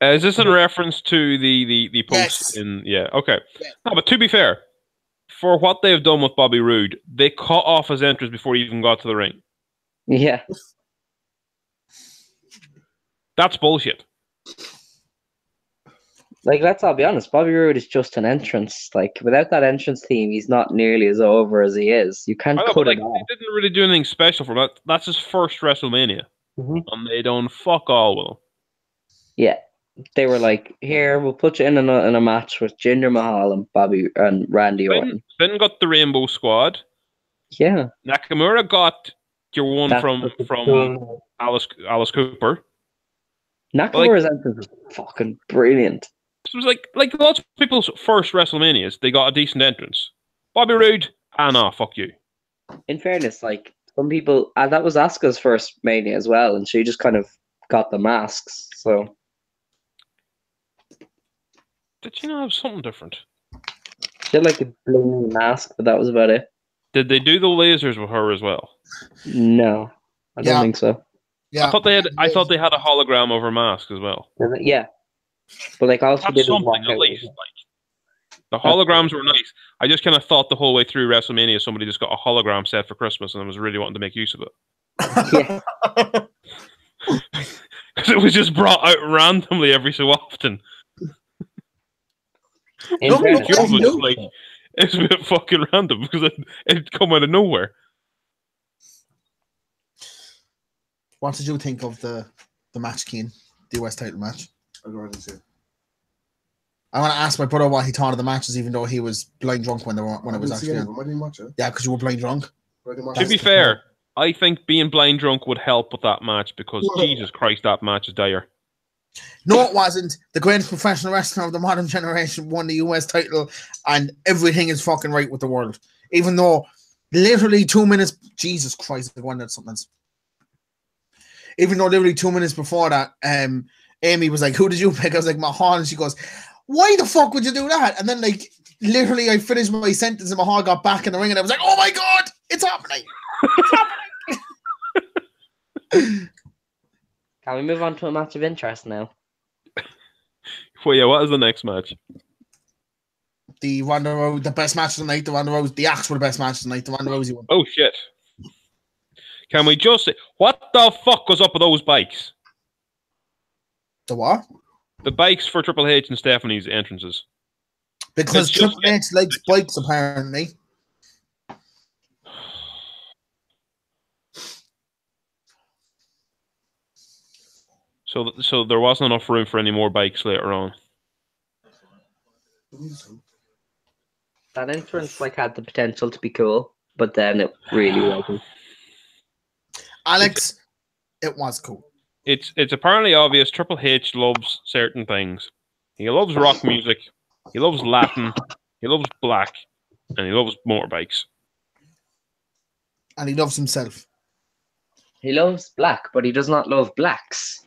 Is this in reference to the Yes. post in? Yeah, okay. No, but to be fair, for what they've done with Bobby Roode, they cut off his entrance before he even got to the ring. Yeah. That's bullshit. Like, let's all be honest, Bobby Roode is just an entrance. Like, without that entrance theme, he's not nearly as over as he is. You can't cut it off. They didn't really do anything special for him. That's his first WrestleMania. And they done fuck all with him. Yeah. They were like, here, we'll put you in a match with Jinder Mahal and Bobby and Randy Orton. Finn got the Rainbow Squad. Yeah. Nakamura got your one from Alice Cooper. Nakamura's entrance was fucking brilliant. It was like lots of people's first WrestleManias, they got a decent entrance. Bobby Roode, no, fuck you. In fairness, like, some people, that was Asuka's first Mania as well, and she just kind of got the masks, so. Did she not have something different? She had like a blue mask, but that was about it. Did they do the lasers with her as well? No, I don't think so. Yeah, I thought they had a hologram of her mask as well. Yeah, but like also That's did something at least. Like, the holograms were nice. I just kind of thought the whole way through WrestleMania somebody just got a hologram set for Christmas and I was really wanting to make use of it. Yeah, because it was just brought out randomly every so often. It's a bit fucking random because it come out of nowhere. What did you think of the match, Keane? The US title match? I don't really see it. I want to ask my brother what he thought of the matches, even though he was blind drunk when it was actually on. I didn't watch it. Yeah, because you were blind drunk. To be fair, I think being blind drunk would help with that match because Jesus Christ, that match is dire. No, it wasn't. The greatest professional wrestler of the modern generation won the US title, and everything is fucking right with the world. Even though literally 2 minutes, Jesus Christ, I wondered something else. Even though literally 2 minutes before that, Amy was like, "Who did you pick?" I was like, "Mahal," and she goes, "Why the fuck would you do that?" And then, like, literally, I finished my sentence, and Mahal got back in the ring, and I was like, "Oh my God, it's happening! It's happening!" Can we move on to a match of interest now? Well, yeah, what is the next match? The Ronda Rousey, the best match of the night. The Ronda Rousey, the actual best match of the night. The Ronda Rousey one. Oh shit! Can we just say, what the fuck goes up with those bikes? The what? The bikes for Triple H and Stephanie's entrances. Because Triple H likes bikes, apparently. So there wasn't enough room for any more bikes later on. That entrance had the potential to be cool, but then it really wasn't. Alex, it was cool. It's apparently obvious Triple H loves certain things. He loves rock music, he loves Latin, he loves black, and he loves motorbikes. And he loves himself. He loves black, but he does not love blacks.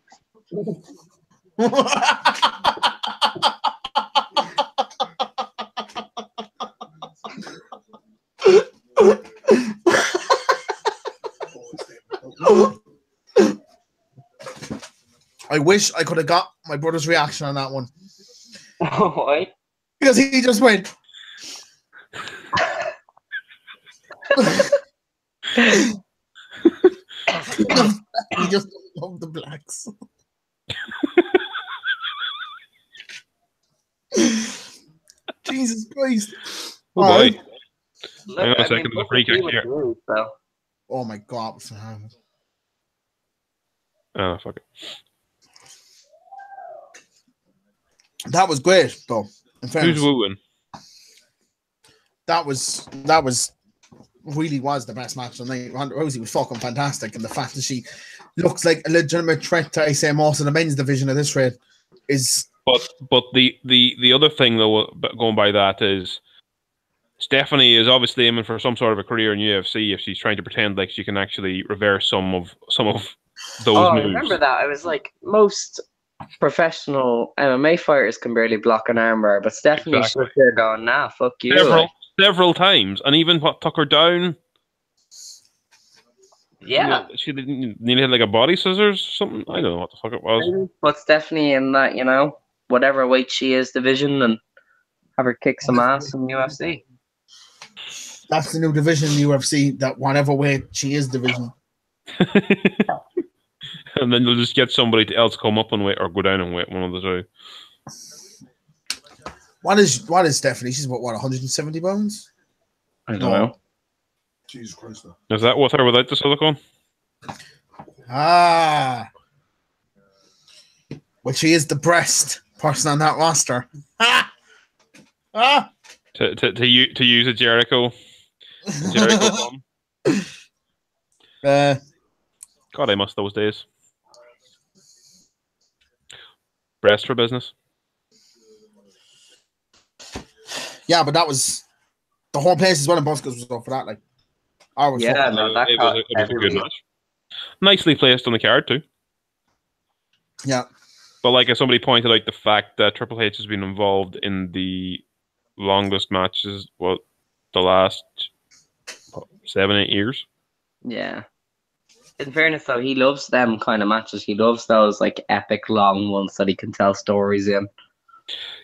I wish I could have got my brother's reaction on that one. Why? Because he just went. He just loved the blacks. Jesus Christ. Oh boy. Look, Hang on a second, the free kick here. Oh my God. Oh, fuck it. That was great, though. In fairness. Who's wooing? That was really was the best match of the night. Ronda Rousey was fucking fantastic, and the fact that she looks like a legitimate threat to, I say, most of the men's division of this rate is. But the other thing though, going by that, is Stephanie is obviously aiming for some sort of a career in UFC if she's trying to pretend like she can actually reverse some of those moves. I remember that. I was like, most professional MMA fighters can barely block an armbar, but Stephanie's Exactly. there going, nah, fuck you. Several times, and even took her down. Yeah. She nearly had like a body scissors or something. I don't know what the fuck it was. Put Stephanie in that, whatever weight she is division and have her kick some ass in UFC. That's the new division in UFC, that whatever weight she is division. And then you'll just get somebody else come up and weight or go down and weight, one of the two. What is Stephanie? She's what 170 pounds? I don't know. Jesus Christ. Is that with her without the silicone? Ah. Well, she is the breast person on that roster. Ah. Ah. To use a Jericho bomb. God, I miss those days. Breast for business. Yeah, but that was the whole place is one of Buskers was up for that. Like, I was Yeah, fucking- no, that It was a good everybody- match. Nicely placed on the card too. yeah. But like as somebody pointed out, the fact that Triple H has been involved in the longest matches, the last 7-8 years. Yeah. In fairness, though, he loves them kind of matches. He loves those epic long ones that he can tell stories in.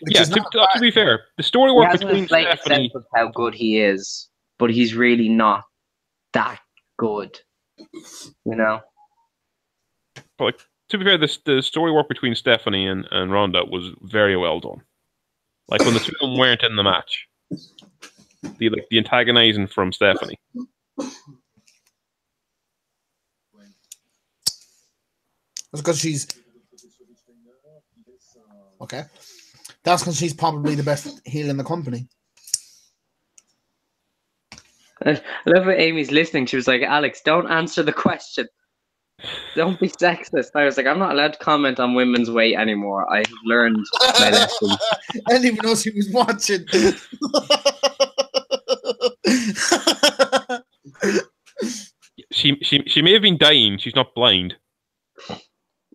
Which Yeah, is to not be fair, the story He work has an between inflated Stephanie. sense of how good he is, but he's really not that good. But like, to be fair, the story work between Stephanie and Ronda was very well done. Like when the two of them weren't in the match, the antagonizing from Stephanie. That's because she's okay. That's because she's probably the best heel in the company. I love when Amy's listening. She was like, Alex, don't answer the question. Don't be sexist. I was like, I'm not allowed to comment on women's weight anymore. I have learned my lesson. I didn't even know she was watching. She may have been dying. She's not blind.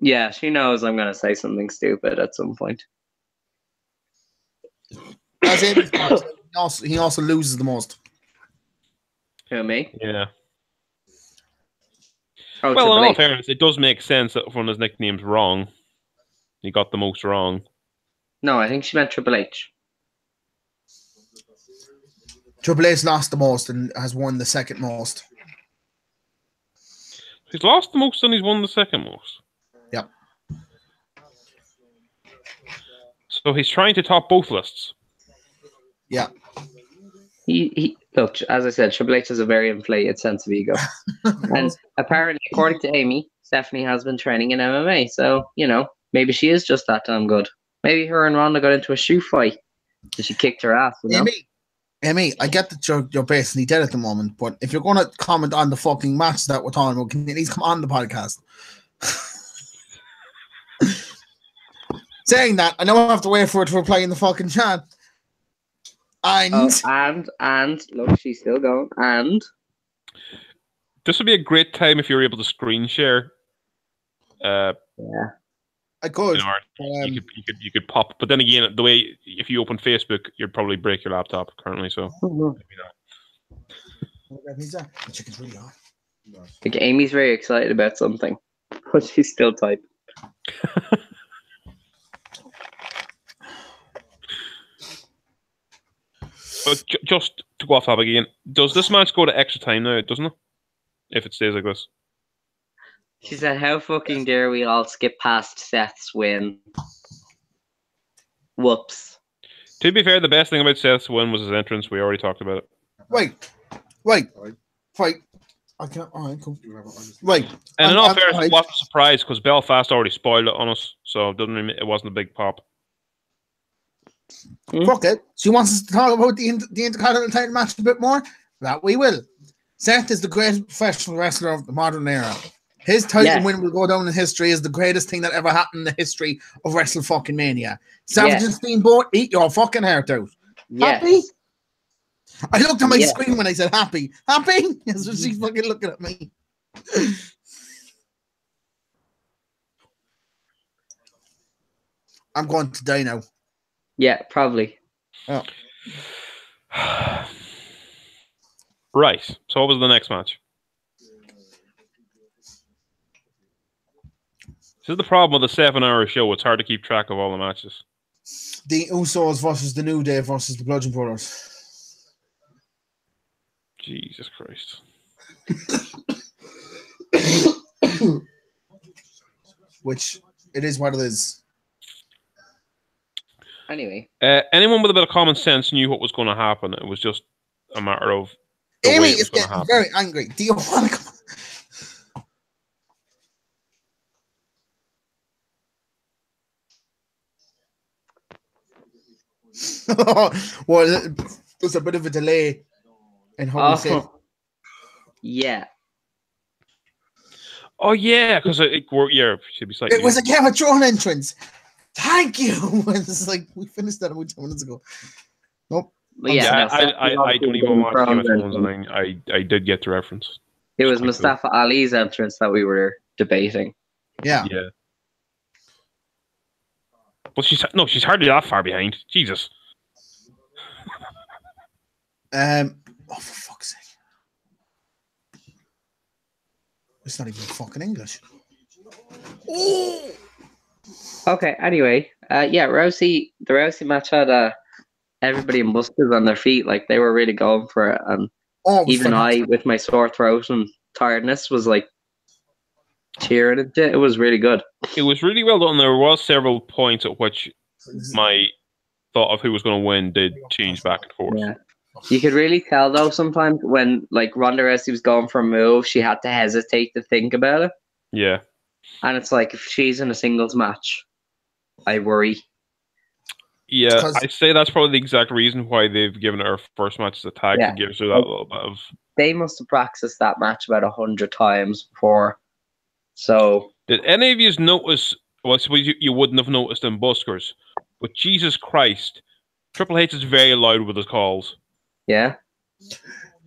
Yeah, she knows I'm going to say something stupid at some point. As Amy's he also loses the most. Who, me? Yeah. Oh, Well, in Triple all H. fairness, it does make sense that one of his nicknames wrong. He got the most wrong. No, I think she meant Triple H. Triple H lost the most and has won the second most. He's lost the most and he's won the second most. Yep. So he's trying to top both lists. Yeah. He look, as I said, Triple H has a very inflated sense of ego. And apparently, according to Amy, Stephanie has been training in MMA. So, maybe she is just that damn good. Maybe her and Ronda got into a shoe fight and she kicked her ass, Amy, I get that you're basically dead at the moment, but if you're going to comment on the fucking match that we're talking about, can you at least come on the podcast? Saying that, I know I have to wait for it to reply in the fucking chat. And look, she's still going. And this would be a great time if you were able to screen share. yeah, I could. You could pop, but then again, the way if you open Facebook, you'd probably break your laptop currently. So maybe not. The chicken's really hot. I think Amy's very excited about something, but she's still typing. But just to go off topic again, does this match go to extra time now? Doesn't it? If it stays like this. She said, "How fucking dare we all skip past Seth's win?" Whoops. To be fair, the best thing about Seth's win was his entrance. We already talked about it. Wait. I can't. All right, cool. Wait. And in all fairness, it wasn't a surprise because Belfast already spoiled it on us, so it wasn't a big pop. Fuck it. She wants us to talk about the Intercontinental title match a bit more. That we will. Seth is the greatest professional wrestler of the modern era. His title win will go down in history as the greatest thing that ever happened in the history of Wrestle fucking Mania. Savage and Steamboat, eat your fucking heart out. Yes. Happy? I looked at my screen when I said happy. Happy? That's what she's fucking looking at me. I'm going to die now. Yeah, probably. Oh. Right. So what was the next match? This is the problem with a 7-hour show. It's hard to keep track of all the matches. The Usos versus the New Day versus the Bludgeon Brothers. Jesus Christ. Which, it is what it is. Anyway. Anyone with a bit of common sense knew what was going to happen. It was just a matter of Amy is getting very angry. Do you want to come? Well, there's a bit of a delay in how we say. Yeah. Oh yeah, because it should be slightly. It was a Game of Thrones entrance. Thank you. It's like we finished that about 2 minutes ago. Nope. Yeah, I don't even watch Game of Thrones, and I did get the reference. It was Mustafa Ali's entrance that we were debating. Yeah. Yeah. Well, she's hardly that far behind. Jesus. Oh, for fuck's sake! It's not even fucking English. Oh. Okay. Anyway, the Rousey match had everybody in busters on their feet, like they were really going for it, and even I, with my sore throat and tiredness, was like cheering it. It was really good. It was really well done. There was several points at which my thought of who was going to win did change back and forth. Yeah. You could really tell though sometimes when like Ronda Rousey was going for a move, she had to hesitate to think about it. Yeah. And it's like if she's in a singles match, I worry. Yeah, I say that's probably the exact reason why they've given her first match as a tag to give her that little bit of. They must have practiced that match about 100 times before. So did any of you notice? Well, I suppose you wouldn't have noticed in buskers, but Jesus Christ, Triple H is very loud with his calls. Yeah.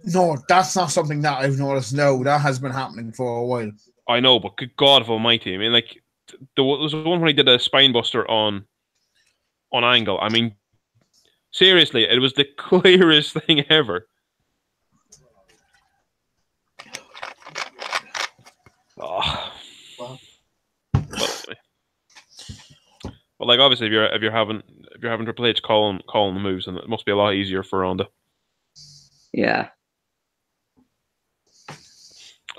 No, that's not something that I've noticed. No, that has been happening for a while. I know, but good God Almighty! I mean, like there was one when he did a spine buster on Angle. I mean, seriously, it was the clearest thing ever. Oh. But like, obviously, if you're having Triple H calling the moves, and it must be a lot easier for Ronda. Yeah.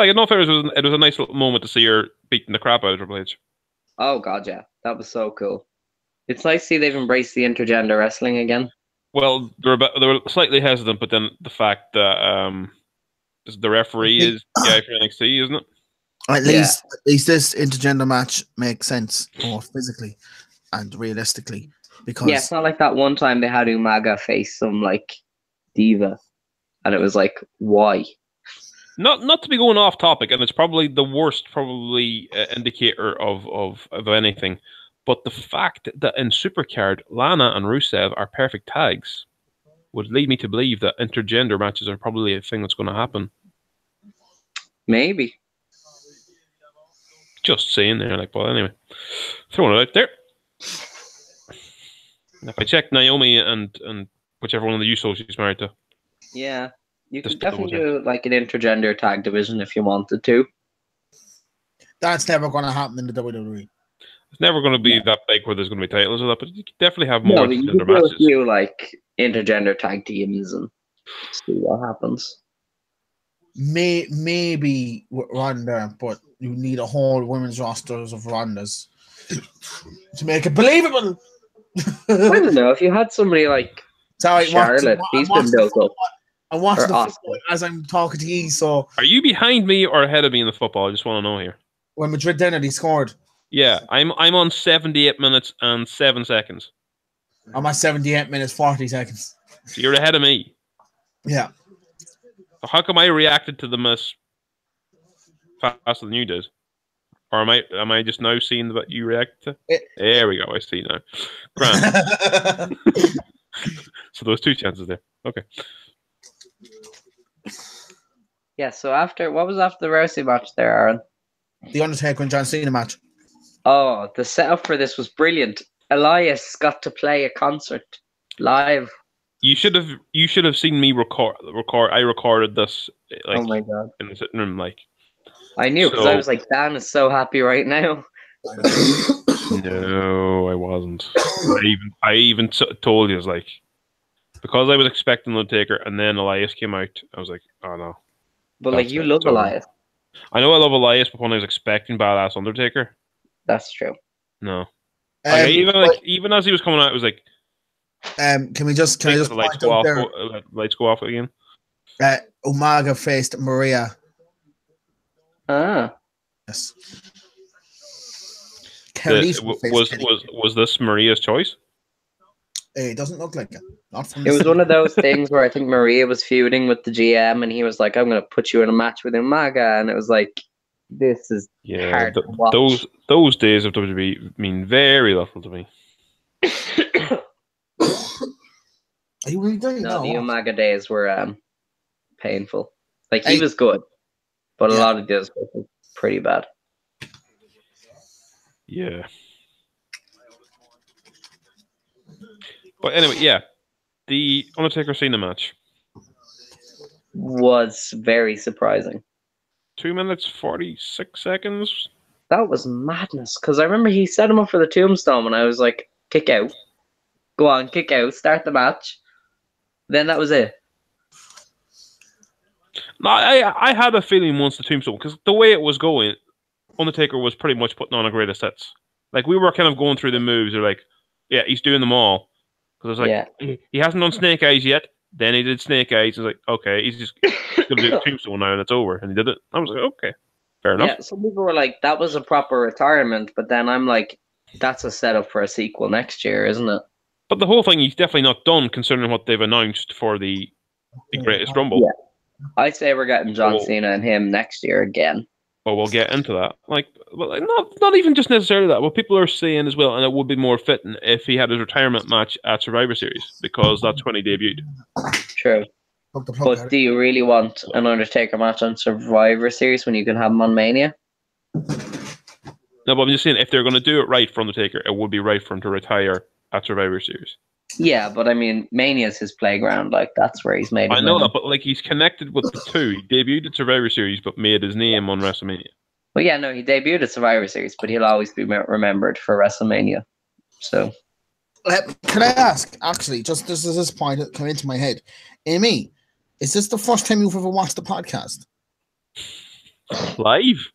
in all fairness, it was a nice little moment to see her beating the crap out of Triple H. Oh god, yeah, that was so cool. It's nice to see they've embraced the intergender wrestling again. Well, they were slightly hesitant, but then the fact that the referee is the guy from NXT, isn't it? At least this intergender match makes sense more physically and realistically, because it's not like that one time they had Umaga face some like diva, and it was like, why? Not to be going off topic, and it's probably the worst indicator of anything, but the fact that in Supercard, Lana and Rusev are perfect tags would lead me to believe that intergender matches are probably a thing that's going to happen. Maybe. Just saying there, but anyway, throwing it out there. If I check Naomi and whichever one of the Usos she's married to. Yeah. You could definitely do like an intergender tag division if you wanted to. That's never going to happen in the WWE. It's never going to be that big where there's going to be titles or that, but you could definitely have more intergender matches. You do like intergender tag teams and see what happens. Maybe with Ronda, but you need a whole women's rosters of Rondas to make it believable. I don't know, if you had somebody like Charlotte, he's been built up. I'm watching the football as I'm talking to you, so... Are you behind me or ahead of me in the football? I just want to know here. When Madrid did it, he scored. Yeah, I'm on 78 minutes and 7 seconds. I'm at 78 minutes, 40 seconds. So you're ahead of me. Yeah. So how come I reacted to them as faster than you did? Or am I just now seeing what you reacted to? There we go, I see now. Grand. So those two chances there. Okay. Yeah, so what was after the Rousey match there, Aaron? The Undertaker and John Cena match. Oh, the setup for this was brilliant. Elias got to play a concert live. You should have seen me record. I recorded this. Oh my god! In the sitting room, I knew because I was like, Dan is so happy right now. No, I wasn't. I even told you, because I was expecting Undertaker, and then Elias came out. I was like, oh no. But you love Elias. I know I love Elias, but when I was expecting badass Undertaker, that's true. No, even as he was coming out, it was like, can I just the lights go off? Lights go off again. Umaga faced Maria. Ah, yes. Was this Maria's choice? It doesn't look like it. It was one of those things where I think Maria was feuding with the GM, and he was like, "I'm going to put you in a match with Umaga," and it was like, "This is hard to watch." Those days of WWE mean very little to me. Are you really doing No, the Umaga days were painful. He was good, but a lot of days were pretty bad. Yeah. But anyway, yeah, the Undertaker Cena match was very surprising. 2 minutes 46 seconds. That was madness because I remember he set him up for the tombstone, and I was like, "Kick out, go on, kick out, start the match." Then that was it. No, I had a feeling once the tombstone, because the way it was going, Undertaker was pretty much putting on a greatest hits. We were kind of going through the moves. They're like, yeah, he's doing them all. Because I was like, he hasn't done Snake Eyes yet. Then he did Snake Eyes. I was like, okay, he's just going to do the tombstone now and it's over. And he did it. I was like, okay, fair enough. Yeah, some people were like, that was a proper retirement. But then I'm like, that's a setup for a sequel next year, isn't it? But the whole thing, he's definitely not done considering what they've announced for the Greatest Rumble. Yeah. I'd say we're getting John Cena and him next year again. Oh, we'll get into that. Not even just necessarily that. What people are saying as well, and it would be more fitting if he had his retirement match at Survivor Series, because that's when he debuted. True. But do you really want an Undertaker match on Survivor Series when you can have him on Mania? No, but I'm just saying, if they're going to do it right for Undertaker, it would be right for him to retire at Survivor Series. Yeah, but I mean, Mania's his playground. That's where he's made. I know that, but he's connected with the two. He debuted at Survivor Series, but made his name on WrestleMania. Well, yeah, no, he debuted at Survivor Series, but he'll always be remembered for WrestleMania. So, can I ask? Actually, just this point that came into my head, Amy, is this the first time you've ever watched the podcast? live.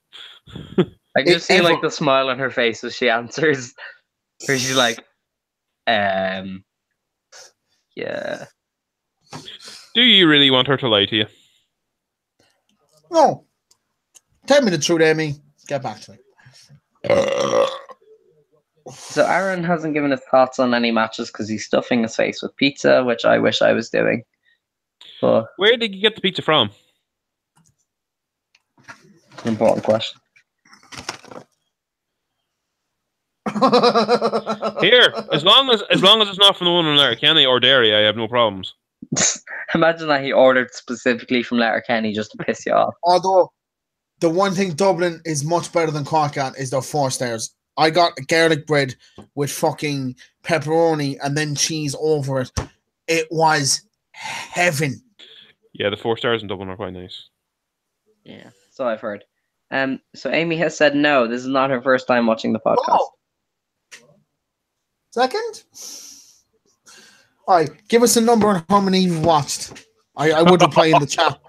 I can just see like the smile on her face as she answers. Where she's like, yeah. Do you really want her to lie to you? No. Tell me the truth, Amy. Get back to me. So Aaron hasn't given his thoughts on any matches because he's stuffing his face with pizza, which I wish I was doing. But where did you get the pizza from? Important question. Here, as long as it's not from the one in Letterkenny or Derry, I have no problems. Imagine that he ordered specifically from Letterkenny just to piss you off. Although the one thing Dublin is much better than Cork at is their 4 stars. I got a garlic bread with fucking pepperoni and then cheese over it. It was heaven. Yeah, the 4 stars in Dublin are quite nice. Yeah, so I've heard. So Amy has said no. This is not her first time watching the podcast. Oh. Second? All right, give us a number on how many you've watched. I would reply in the chat.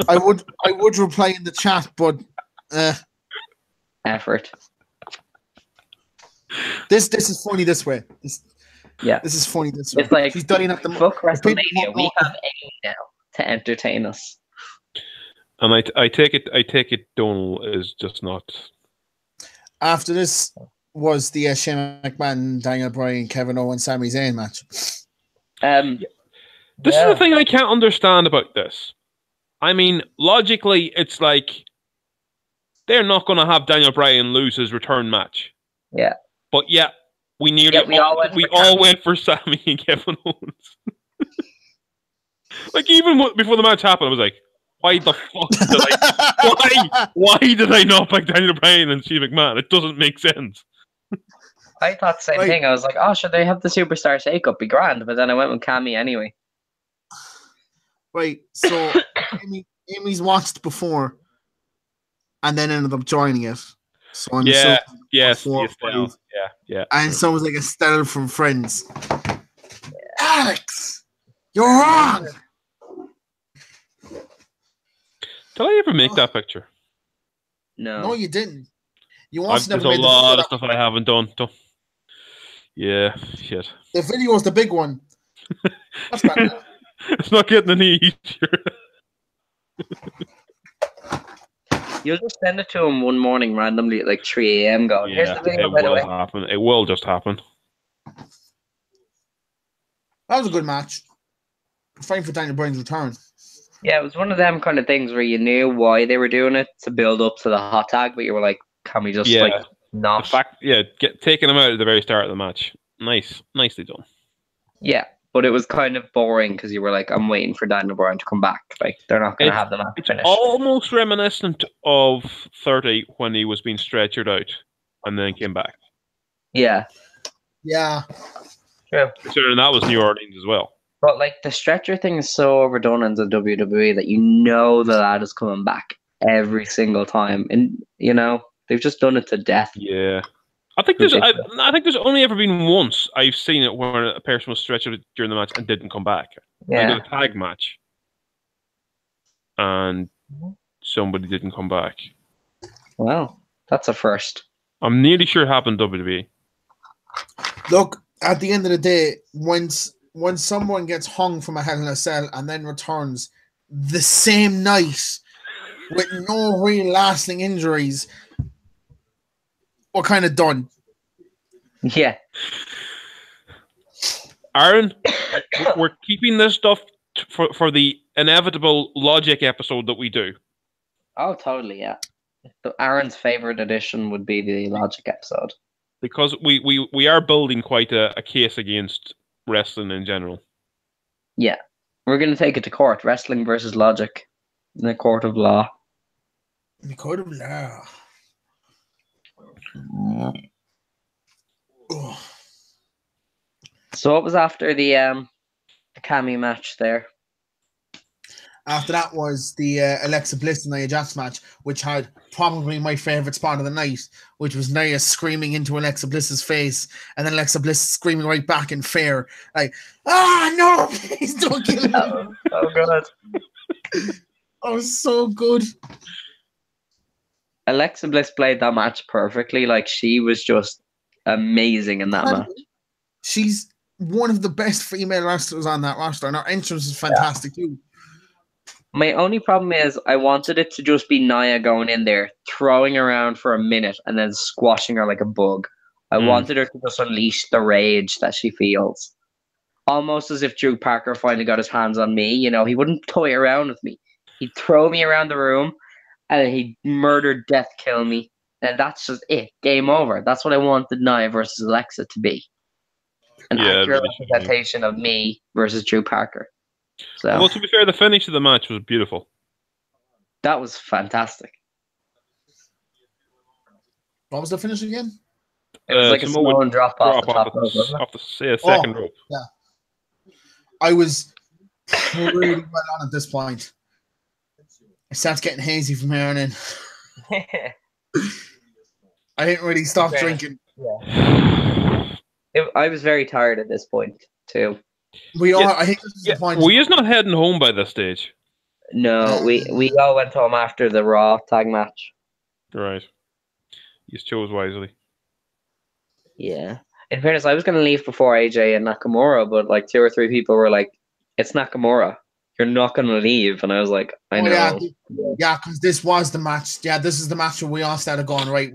I would reply in the chat, but effort. This is funny this way. This is funny this way. It's like she's dying at the fuck WrestleMania. We have Amy now to entertain us. And I take it Donal is just not. After this was the Shane McMahon, Daniel Bryan, Kevin Owens, Sami Zayn match. This is the thing I can't understand about this. I mean, logically, it's like they're not going to have Daniel Bryan lose his return match. Yeah. But yeah, we all went for Sami and Kevin Owens. Like even before the match happened, I was like, why the fuck did why did I not pick Daniel Bryan and Steve McMahon? It doesn't make sense. I thought the same thing. I was like, oh, should they have the Superstar shake-up? Be grand. But then I went with Cammy anyway. Right, so Amy's watched before and then ended up joining it. So I'm yeah. And so it was like Estelle from Friends. Alex, you're wrong. Did I ever make that picture? No, you didn't. There's a lot of stuff I haven't done. Yeah, shit. The video was the big one. That's bad. It's not getting any easier. You'll just send it to him one morning randomly at like 3 a.m. going, here's the video, by the way. It will just happen. That was a good match. Fine for Daniel Bryan's return. Yeah, it was one of them kind of things where you knew why they were doing it to build up to the hot tag, but you were like, can we just like not? The fact, taking him out at the very start of the match. Nicely done. Yeah, but it was kind of boring because you were like, I'm waiting for Daniel Bryan to come back. Like, they're not going to have the match It's finished. almost reminiscent of 30 when he was being stretchered out and then came back. Yeah. Yeah. True. Considering that was New Orleans as well. But like the stretcher thing is so overdone in the WWE that you know the lad is coming back every single time, and you know they've just done it to death. Yeah, I think there's only ever been once I've seen it where a person was stretched out during the match and didn't come back. Yeah, like a tag match, and somebody didn't come back. Well, that's a first. I'm nearly sure it happened in WWE. Look, at the end of the day, when someone gets hung from a Hell in a Cell and then returns the same night with no real lasting injuries, we're kind of done. Yeah. Aaron, we're keeping this stuff for the inevitable Logic episode that we do. Oh, totally, yeah. Aaron's favorite edition would be the Logic episode. Because we are building quite a case against wrestling in general. Yeah. We're going to take it to court. Wrestling versus Logic in the court of law. In the court of law. So what was after the Cammy match there? After that was the Alexa Bliss and Nia Jax match, which had probably my favorite spot of the night, which was Nia screaming into Alexa Bliss's face, and then Alexa Bliss screaming right back in fear, like, no, please don't kill him. Oh, God. Oh, so good. Alexa Bliss played that match perfectly. Like, she was just amazing in that match. She's one of the best female wrestlers on that roster, and her entrance is fantastic too. My only problem is I wanted it to just be Nia going in there, throwing around for a minute, and then squashing her like a bug. I wanted her to just unleash the rage that she feels. Almost as if Drew Parker finally got his hands on me. You know, he wouldn't toy around with me. He'd throw me around the room, and then he'd murder, death kill me. And that's just it. Game over. That's what I wanted Nia versus Alexa to be. An accurate representation of me versus Drew Parker. So, well, to be fair, the finish of the match was beautiful. That was fantastic. What was the finish again? It was like a Samoan drop off the top rope, off the second rope. Yeah. I was pretty well on at this point. It starts getting hazy from here on in. I didn't really stop drinking. Yeah. I was very tired at this point, too. I think this is the point. Were you not heading home by this stage? No, we all went home after the Raw tag match. Right. You chose wisely. Yeah. In fairness, I was going to leave before AJ and Nakamura, but like 2 or 3 people were like, "It's Nakamura. You're not going to leave." And I was like, "I know." Yeah, because this was the match. Yeah, this is the match where we all started going, right,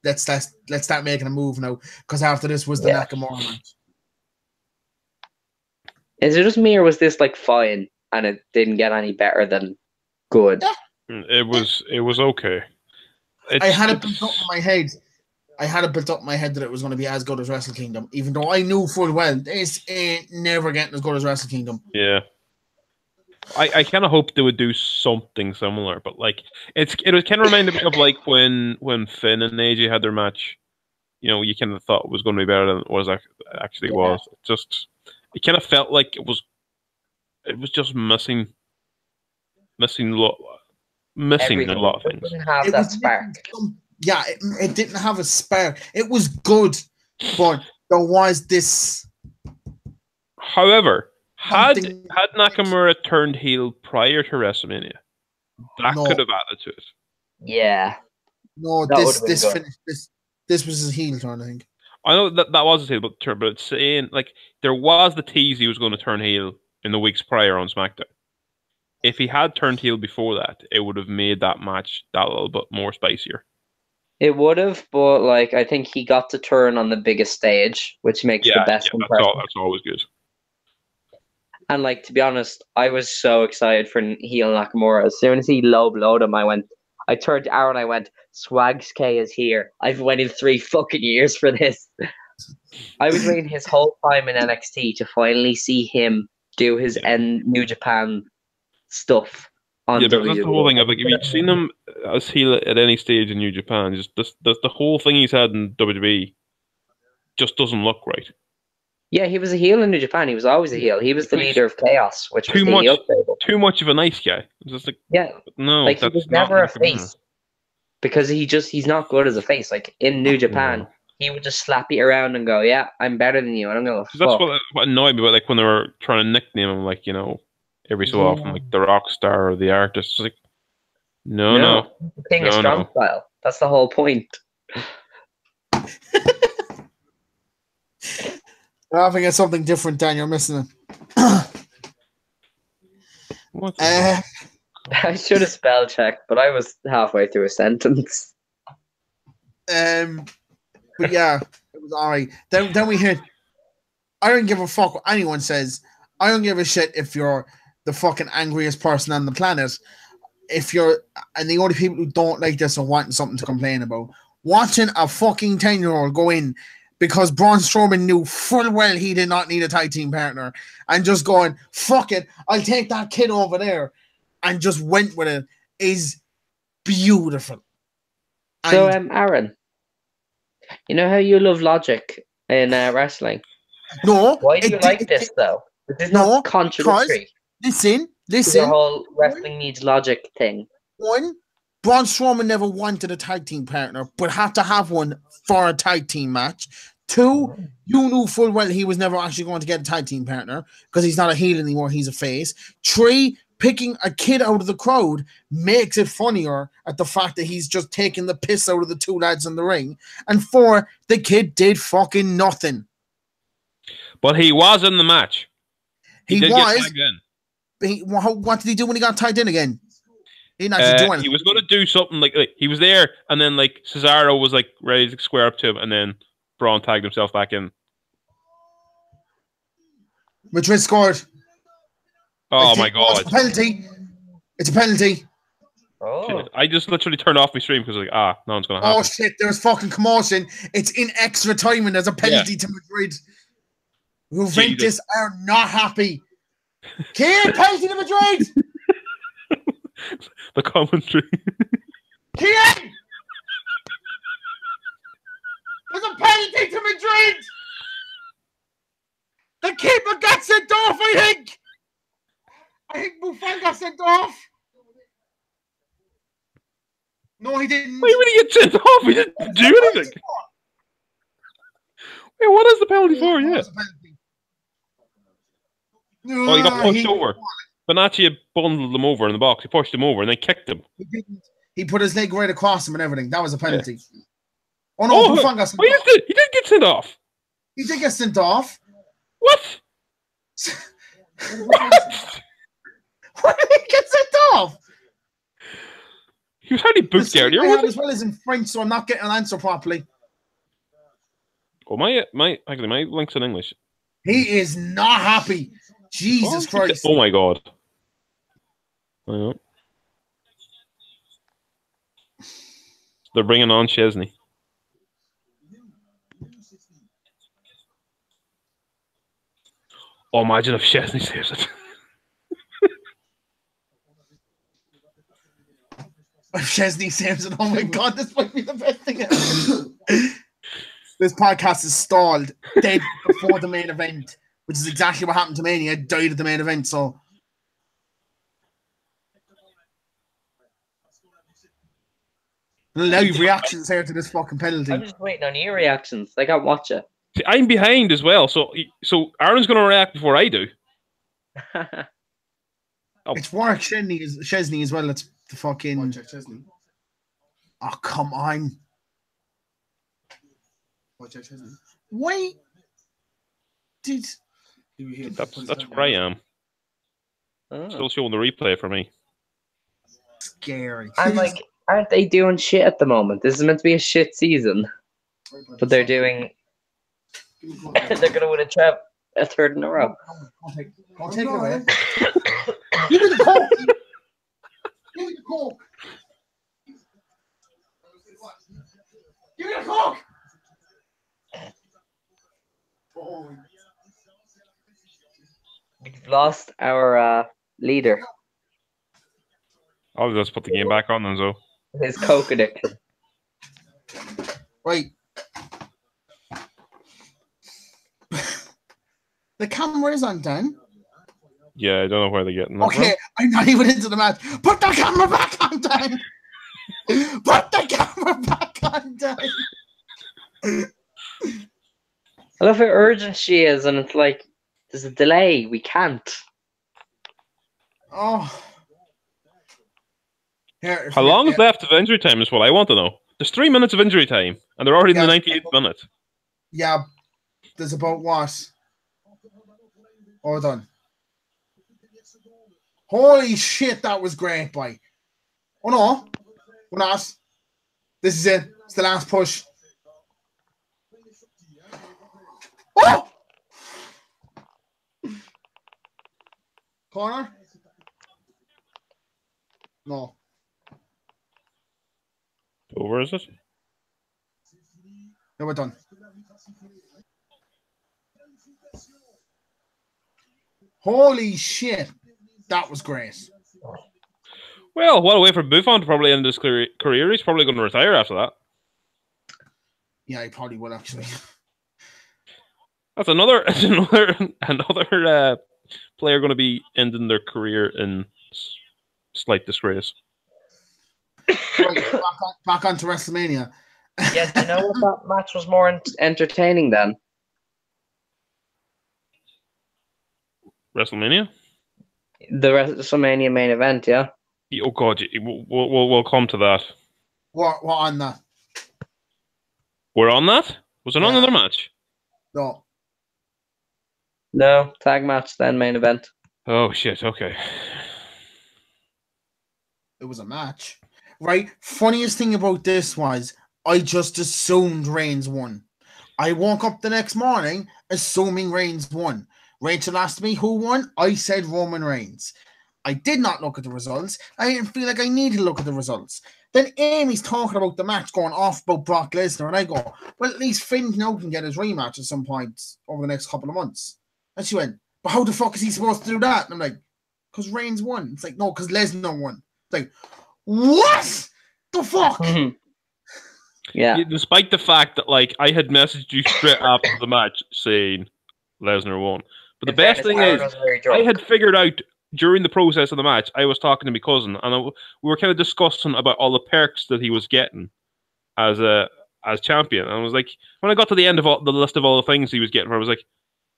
let's start making a move now. Because after this was the Nakamura match. Is it just me, or was this like fine and it didn't get any better than good? Yeah. It was okay. I had it built up in my head. That it was going to be as good as Wrestle Kingdom, even though I knew full well this ain't never getting as good as Wrestle Kingdom. Yeah. I kind of hoped they would do something similar, but like it was kind of reminded me of like when Finn and AJ had their match. You know, you kind of thought it was going to be better than it was actually was. It kind of felt like it was just missing a lot of things. It didn't have that spark. Yeah, it didn't have a spark. It was good, but there was this. However, had Nakamura turned heel prior to WrestleMania, that could have added to it. Yeah. No, this was his heel turn, I think. I know that was his heel, but it's saying like there was the tease he was going to turn heel in the weeks prior on SmackDown. If he had turned heel before that, it would have made that match that little bit more spicier. It would have, but like I think he got to turn on the biggest stage, which makes the best impression. That's always good. And like, to be honest, I was so excited for heel Nakamura. As soon as he low blowed him, I turned to Aaron, I went, Swags K is here. I've waited 3 fucking years for this. I was waiting his whole time in NXT to finally see him do his New Japan stuff on WWE. That's the whole thing. Like, if you'd seen him as heel at any stage in New Japan, just the whole thing he's had in WWE just doesn't look right. Yeah, he was a heel in New Japan. He was always a heel. He was the leader of Chaos, which was the heel stable. Too much of a nice guy. Just like, no, like he was never a face because he's not good as a face. Like in New Japan, he would just slap you around and go, "Yeah, I'm better than you," and I'm gonna. That's what annoyed me. But like when they were trying to nickname him, like every so often, like the rock star or the artist, it's like, no. The King of Strong Style. That's the whole point. Laughing at something different, Dan. You're missing it. What? I should have spell checked, but I was halfway through a sentence. But yeah, it was alright. Then we hit. I don't give a fuck what anyone says. I don't give a shit if you're the fucking angriest person on the planet. And the only people who don't like this are wanting something to complain about. Watching a fucking 10-year-old go in because Braun Strowman knew full well he did not need a tag team partner, and just going, fuck it, I'll take that kid over there, and just went with it, is beautiful. So, Aaron, you know how you love logic in wrestling? No. Why do you like this, though? This is not contradictory. Listen. The whole wrestling needs logic thing. One, Braun Strowman never wanted a tag team partner, but had to have one for a tag team match. 2, you knew full well he was never actually going to get a tag team partner because he's not a heel anymore, he's a face. 3, picking a kid out of the crowd makes it funnier at the fact that he's just taking the piss out of the two lads in the ring. And 4, the kid did fucking nothing. But he was in the match. He did was. Get tagged in. What did he do when he got tagged in again? He didn't actually do anything. He was going to do something like he was there, and then like Cesaro was like ready to square up to him, and then Braun tagged himself back in. Madrid scored. Oh my god! It's a penalty. It's a penalty. Oh, I just literally turned off my stream because like no one's going to happen. Oh shit! There's fucking commotion. It's in extra time, and there's a penalty to Madrid. Juventus are not happy. Kid, penalty to Madrid. The commentary. Kid, there's a penalty to Madrid. The keeper got sent off. I think Buffon got sent off. No, he didn't. Why would he get sent off? He didn't do anything. Wait, what is the penalty for? Yeah. Oh, he got pushed over. Bonacci bundled him over in the box. He pushed him over and then kicked him. He put his leg right across him and everything. That was a penalty. Yeah. Oh no, Buffon got sent off. He did get sent off. He did get sent off. What? What? Why did he get sent off? He was hardly booked there. As well as in French, so I'm not getting an answer properly. Oh my link's in English. He is not happy. Jesus Christ! Oh my god! They're bringing on Chesney. Oh, imagine if Chesney saves it. If Chesney saves it, oh my god, this might be the best thing ever. This podcast is stalled dead before the main event, which is exactly what happened to Mania. I died at the main event, so. Live reactions here to this fucking penalty. I'm just waiting on your reactions. I can't watch it. See, I'm behind as well, so Aaron's going to react before I do. It's Warwick Chesney as well. It's the fucking. Oh, come on. Why did. That's where I am. Oh. Still showing the replay for me. Scary. I'm like, aren't they doing shit at the moment? This is meant to be a shit season. But they're doing. They're going to win a third in a row. I'll take it away. Give me the coke. Give me the coke. Give me the coke. We've lost our leader. I'll just put the game back on then, so. His coke addiction. Right. The camera is on, Dan. Yeah, I don't know where they're getting that Okay, I'm not even into the match. Put the camera back on, Dan. Put the camera back on, Dan. I love how urgent she is, and it's like, there's a delay. We can't. Oh. Here, how long is left of injury time is what I want to know. There's 3 minutes of injury time, and they're already in the 98th minute. Yeah, there's about what? Hold on. Holy shit, that was great, boy. Oh no, we're not. This is it. It's the last push. Oh! Corner? No. Over, is it? No, we're done. Holy shit. That was great. Well, what a way for Buffon to probably end his career. He's probably going to retire after that. Yeah, he probably will, actually. That's another player going to be ending their career in slight disgrace. Right, back on to WrestleMania. Yes, you know what? That match was more entertaining then. WrestleMania? The WrestleMania main event, yeah. Oh God, we'll come to that. What on that? We're on that. Was it on another match? No. No, tag match, then main event. Oh shit. Okay. It was a match. Right? Funniest thing about this was I just assumed Reigns won. I woke up the next morning assuming Reigns won. Rachel asked me who won. I said Roman Reigns. I did not look at the results. I didn't feel like I needed to look at the results. Then Amy's talking about the match going off about Brock Lesnar, and I go, well, at least Finn now can get his rematch at some point over the next couple of months. And she went, but how the fuck is he supposed to do that? And I'm like, because Reigns won. It's like, no, because Lesnar won. It's like, what the fuck? Yeah. Despite the fact that like I had messaged you straight after the match saying Lesnar won, but the best thing is I had figured out during the process of the match. I was talking to my cousin, and we were kind of discussing about all the perks that he was getting as champion. And I was like, when I got to the end of the list of all the things he was getting, I was like,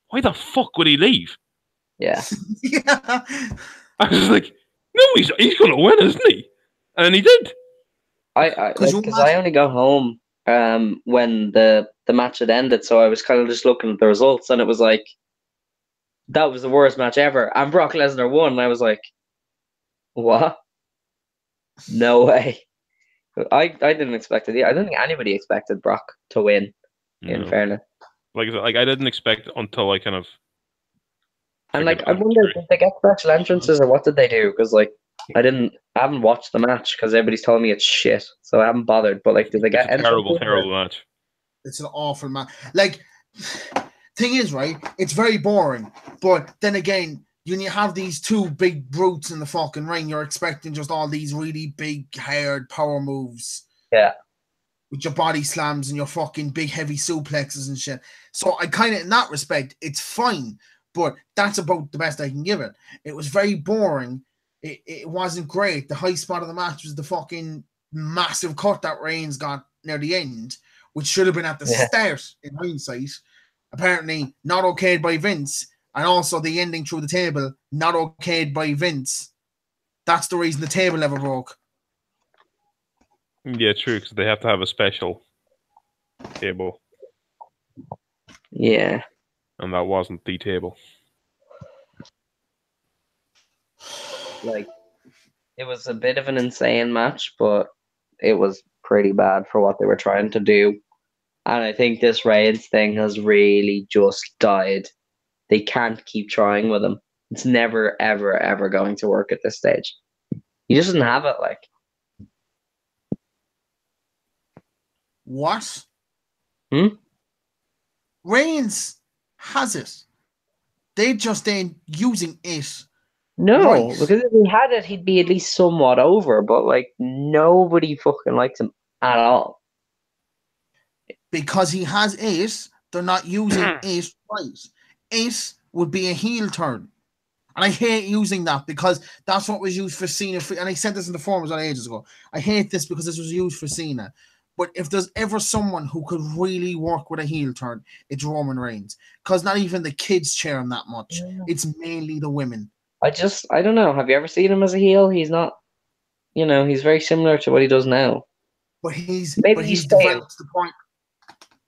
why the fuck would he leave? Yeah. Yeah. I was like, no, he's going to win, isn't he? And he did. Because I only got home when the match had ended, so I was kind of just looking at the results, and it was like that was the worst match ever. And Brock Lesnar won, and I was like, what? No way. I didn't expect it. I don't think anybody expected Brock to win. In fairness, like I didn't expect it until I kind of. And like I wonder, did they get special entrances or what did they do? Because like I haven't watched the match because everybody's telling me it's shit, so I haven't bothered. But like, did they get terrible match? It's an awful match. Like, thing is, right? It's very boring. But then again, when you have these two big brutes in the fucking ring, you're expecting just all these really big, hard power moves. Yeah. With your body slams and your fucking big, heavy suplexes and shit. So I kind of, in that respect, it's fine. But that's about the best I can give it. It was very boring. It wasn't great. The high spot of the match was the fucking massive cut that Reigns got near the end, which should have been at the start in hindsight. Apparently not okayed by Vince, and also the ending through the table not okayed by Vince. That's the reason the table never broke. Yeah, true, because they have to have a special table. Yeah. And that wasn't the table. Like, it was a bit of an insane match, but it was pretty bad for what they were trying to do. And I think this Reigns thing has really just died. They can't keep trying with him. It's never, ever, ever going to work at this stage. He just doesn't have it, like. What? Hmm? Reigns has it. They just ain't using it. No, right. Because if he had it, he'd be at least somewhat over. But, like, nobody fucking likes him at all. Because he has it, they're not using it right. It would be a heel turn. And I hate using that because that's what was used for Cena. And I said this in the forums on ages ago. I hate this because this was used for Cena. But if there's ever someone who could really work with a heel turn, it's Roman Reigns. Because not even the kids cheer him that much. Yeah. It's mainly the women. I don't know. Have you ever seen him as a heel? He's not, he's very similar to what he does now. But he's developed to the point.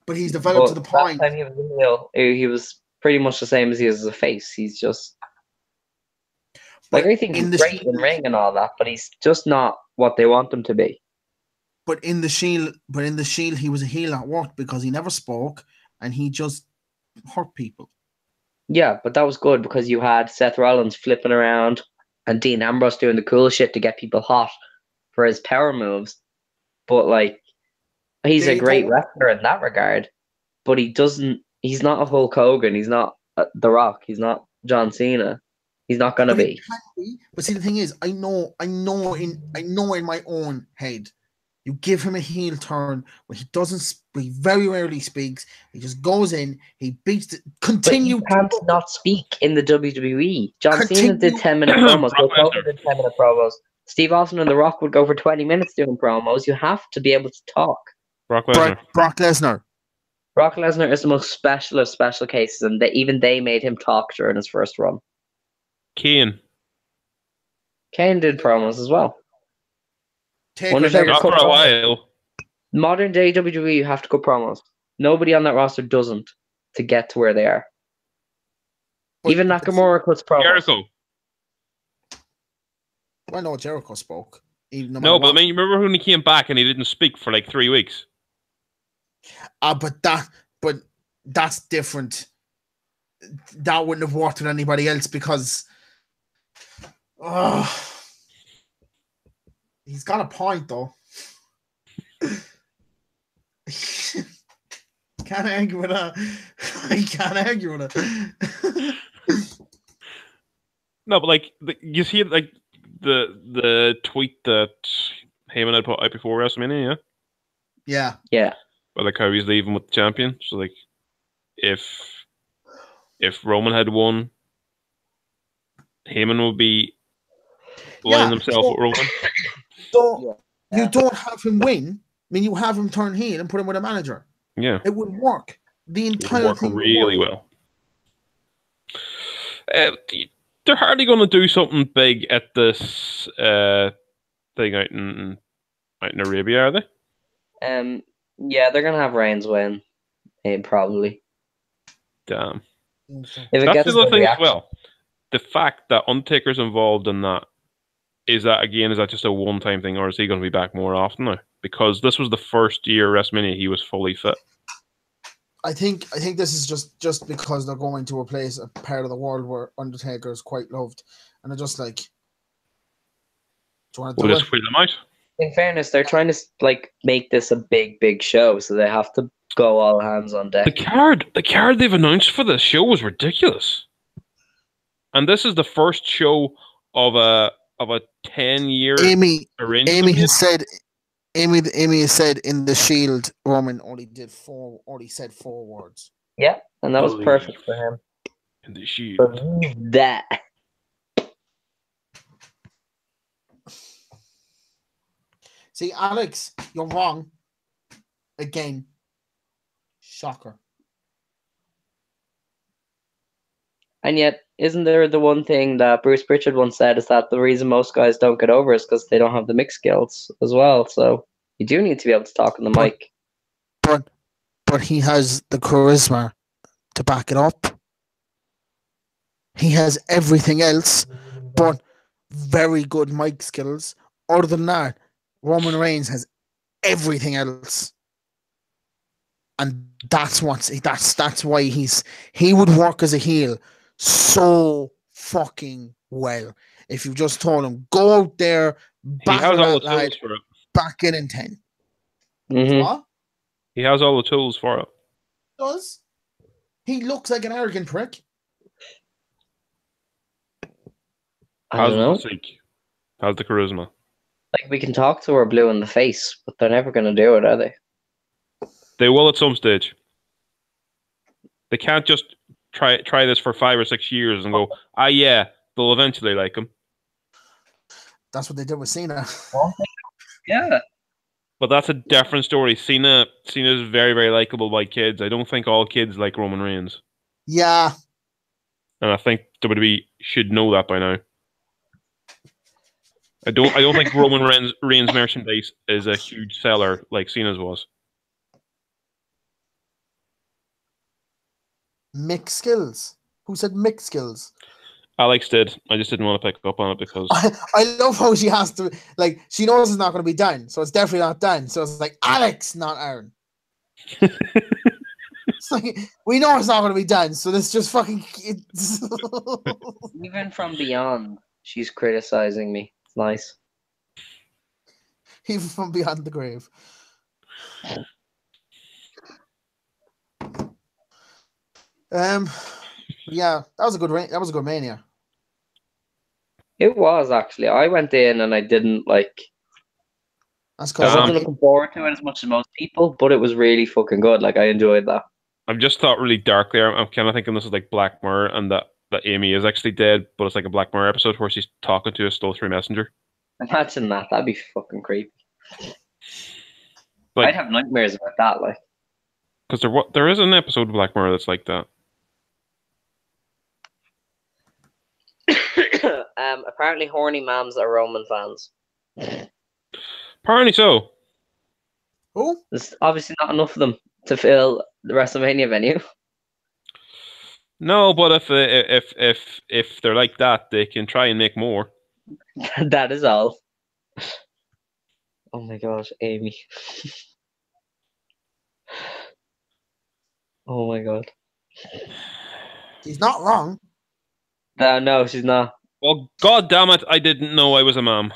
But he's developed to the point. Last time he was a heel, he was pretty much the same as he is as a face. He's just like, I think he's great in ring and all that, but he's just not what they want him to be. But in the Shield, he was a heel at work because he never spoke and he just hurt people. Yeah, but that was good because you had Seth Rollins flipping around and Dean Ambrose doing the cool shit to get people hot for his power moves. But like, he's a great wrestler in that regard, but he's not a Hulk Hogan. He's not The Rock. He's not John Cena. He's not going to be. But see, the thing is, I know in my own head, you give him a heel turn where he very rarely speaks. He just goes in, he beats it. Continue. But you can't not speak in the WWE. John Cena did 10-minute promos. Hulk Hogan did 10-minute promos. Steve Austin and The Rock would go for 20 minutes doing promos. You have to be able to talk. Brock Lesnar. Brock Lesnar is the most special of special cases, and even they made him talk during his first run. Kane. Kane did promos as well. Taker Undertaker never- Not for a while. Modern day WWE, you have to cut promos. Nobody on that roster doesn't to get to where they are. But- Even but- Nakamura cuts promos. Jericho. Well, no, Jericho spoke. Even no, No, matter but I what. mean, you remember when he came back and he didn't speak for like 3 weeks? But that's different. That wouldn't have worked with anybody else because he's got a point though. Can't argue with that. I can't argue with it. No, but like you see, like the tweet that Heyman had put out before WrestleMania, Yeah. Yeah. but like how he's leaving with the champion. So like, if Roman had won, Heyman would be lining himself with Roman. So Yeah. you don't have him win. I mean, you have him turn heel and put him with a manager. Yeah, It would work. The it would entire work thing would really work. well. They're hardly going to do something big at this thing out in Arabia, are they? Yeah, they're gonna have Reigns win. Probably. Damn. If it That's gets the other a thing as reaction. well. The fact that Undertaker's involved in that, is that just a one-time thing, or is he going to be back more often now? Because this was the first year WrestleMania he was fully fit. I think this is just because they're going to replace a part of the world where Undertaker is quite loved, and they're just like, do you want to We'll do just it? put them out. In fairness, they're trying to like make this a big show, so they have to go all hands on The deck. card they've announced for this show was ridiculous, and this is the first show of a 10-year Amy arrangement. Amy has said in the Shield, Roman only said 4 words. Yeah, and that was Believe. perfect for him. in the Shield. Believe that. See, Alex, you're wrong. Again. Shocker. And yet, isn't there the one thing that Bruce Pritchard once said is that the reason most guys don't get over is because they don't have the mix skills as well. So you do need to be able to talk on the mic. But he has the charisma to back it up. He has everything else, but very good mic skills. Other than that, Roman Reigns has everything else. And that's why he would work as a heel so fucking well. If you just told him, go out there, He back has it all out, the lad, tools for it. back it in 10. Mhm. What? He has all the tools for it. Does? He looks like an arrogant prick. I Has don't the know. physique. Has the charisma. Like, we can talk to her blue in the face, but they're never going to do it, are they? They will at some stage. They can't just try this for 5 or 6 years and go, yeah, they'll eventually like him. That's what they did with Cena. Yeah. But that's a different story. Cena is very, very likable by kids. I don't think all kids like Roman Reigns. Yeah. And I think WWE should know that by now. I don't think Roman Reigns merchandise is a huge seller like Cena's was. Mixed skills. Who said mixed skills? Alex did. I just didn't want to pick up on it because I love how she has to, like, she knows it's not going to be Dan, so it's definitely not Dan. So it's like, Alex, not Aaron. It's like, we know it's not going to be Dan, so this just fucking... Even from beyond, she's criticizing me. It's nice. Even from beyond the grave. Yeah, that was a good Mania. It was, actually. I went in and I didn't, like... That's I because wasn't looking forward to it as much as most people, but it was really fucking good. Like, I enjoyed that. I've just thought really dark there. I'm kind of thinking this is like Black Mirror and that Amy is actually dead, but it's like a Black Mirror episode where she's talking to a stole-through messenger. Imagine that. That'd be fucking creepy. Like, I'd have nightmares about that, like. because there is an episode of Black Mirror that's like that. Apparently, horny mams are Roman fans. Apparently so. Who? There's obviously not enough of them to fill the WrestleMania venue. No, but if they're like that, they can try and make more. That is all. Oh my gosh, Amy. Oh my god. He's not wrong. No, she's not. Well, god damn it, I didn't know I was a mom.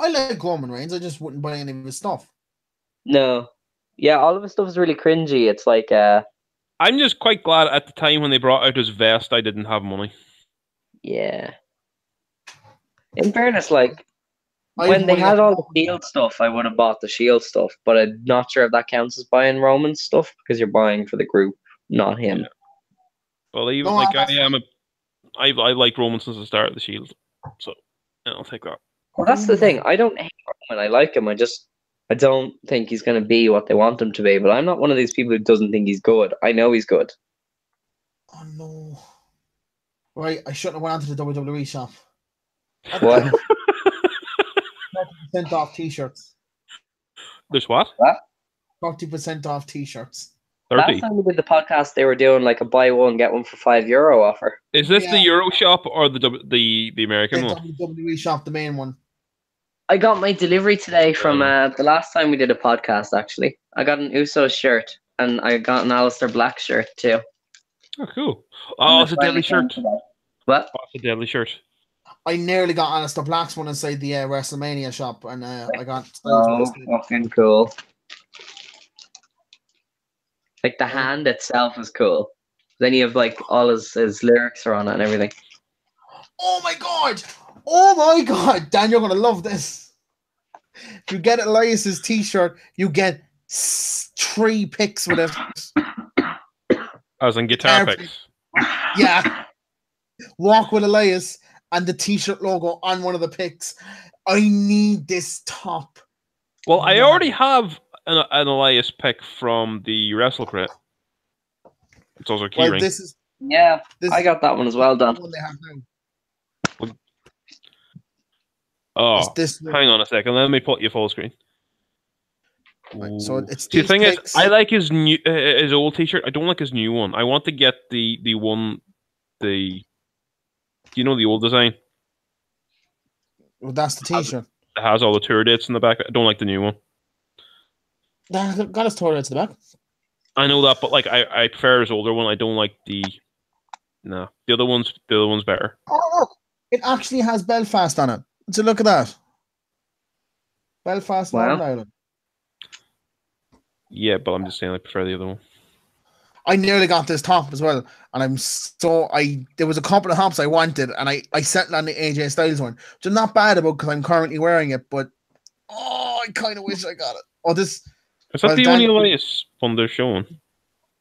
I like Roman Reigns. I just wouldn't buy any of his stuff. No. Yeah, all of his stuff is really cringy. It's like, I'm just quite glad at the time when they brought out his vest, I didn't have money. yeah. In fairness, like, I when they money had at- all the Shield stuff, I would have bought the Shield stuff, but I'm not sure if that counts as buying Roman stuff because you're buying for the group, not him. Yeah. Well, even No, like that's I like Roman since the start of the Shield, so I'll take that. Well, that's the thing. I don't hate Roman. I like him. I don't think he's going to be what they want him to be. But I'm not one of these people who doesn't think he's good. I know he's good. Oh no! Right, I shouldn't have went onto the WWE shop. What? 30% off T-shirts. There's what? 30% off T-shirts. 30. Last time we did the podcast, they were doing like a buy one get one for €5 offer. Is this the Yeah. Euro shop or the American The one? WWE shop, the main one. I got my delivery today from the last time we did a podcast. Actually, I got an Uso shirt and I got an Alistair Black shirt too. Oh, cool. Oh, it's a deadly shirt. What? Oh, it's a deadly shirt. I nearly got Alistair Black's one inside the WrestleMania shop, and I got. Oh, fucking cool! Like the hand itself is cool. Then you have like all his lyrics are on it and everything. Oh my god! Oh my god! Dan, you're gonna love this. If you get Elias's T-shirt, you get 3 picks with it. As in guitar Perfect. picks. Yeah. Walk with Elias and the T-shirt logo on one of the picks. I need this top. Well, I Yeah. already have an Elias pick from the Wrestle Crit. It's also a keyring. Well, this is Yeah, this I got that one as well, the Dan. one they have now. Oh, It's this one. hang on a second. Let me put you full screen. Right, so it's See, the these thing picks. is, I like his new his old T-shirt. I don't like his new one. I want to get the one do you know the old design? Well, that's the T-shirt. It has all the tour dates in the back. I don't like the new one. Got his tour to the back. I know that, but like I prefer his older one. I don't like the other one's better. Oh, look, it actually has Belfast on it. So look at that. Belfast, Wow. Northern Ireland. Yeah, but I'm just saying I prefer the other one. I nearly got this top as well, and there was a couple of hops I wanted, and I settled on the AJ Styles one, which I'm not bad about because I'm currently wearing it, but I kind of wish I got it. Oh, this Is that Well, the Dan- only Elias one they're showing?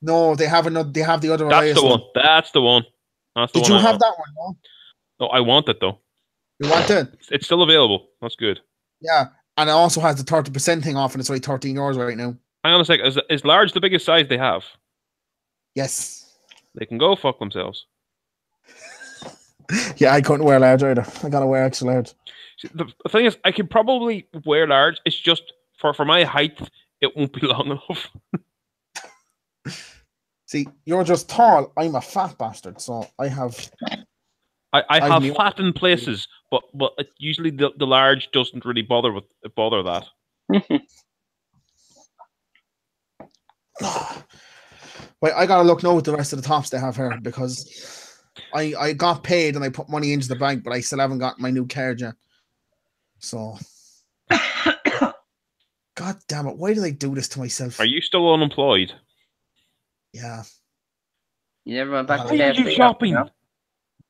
no, they have another. They have the other. That's Elias the one. That's the one. That's the Did one. you I have want. that one? No, No, I want it though. you want it? It's still available. That's good. Yeah, and it also has the 30% thing off, and it's only €13 right now. Hang on a sec. Is large the biggest size they have? Yes. They can go fuck themselves. Yeah, I couldn't wear large either. I gotta wear extra large. See, the thing is, I could probably wear large. It's just for my height, it won't be long enough. See, you're just tall. I'm a fat bastard, so I have. I have mean- fat in places, but usually the large doesn't really bother that. Wait, I gotta look now at the rest of the tops they have here because I got paid and I put money into the bank, but I still haven't got my new card yet. So, God damn it! Why did I do this to myself? Are you still unemployed? Yeah, You never went back to Why are you KFC, shopping? no?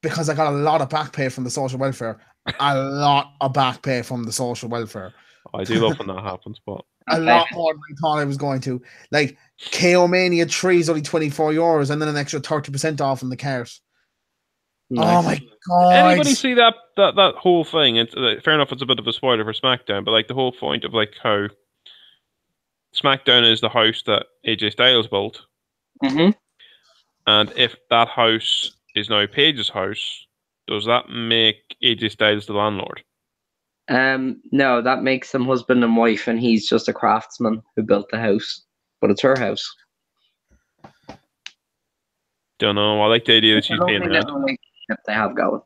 because I got a lot of back pay from the social welfare. A lot of back pay from the social welfare. I do love when that happens, but A lot more than I thought I was going to. Like KO Mania 3 is only €24, and then an extra 30% off on the cart. Oh my god! anybody see that whole thing? It's fair enough. It's a bit of a spoiler for SmackDown, but like the whole point of like how SmackDown is the house that AJ Styles built, Mm-hmm. and if that house is now Paige's house, does that make AJ Styles the landlord? No, that makes them husband and wife, and he's just a craftsman who built the house. But it's her house. Don't know. I like the idea that It's she's the paying only rent. little relationship they have going.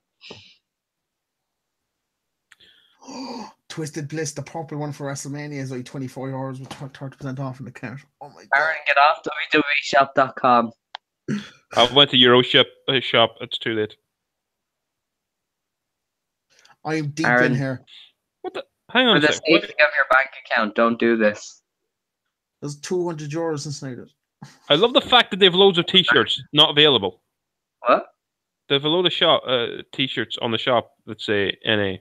Twisted Bliss, the purple one for WrestleMania is like 24 hours with 30% off in the cart. Oh my god. Aaron, get off WWEshop.com. I went to Euroshop shop. It's too late. I'm deep Aaron. in here. What the? Hang on For a the sec. safety of your bank account, don't do this. There's 200 euros inside it. I love the fact that they have loads of T-shirts not available. What? They have a load of T-shirts on the shop that say NA.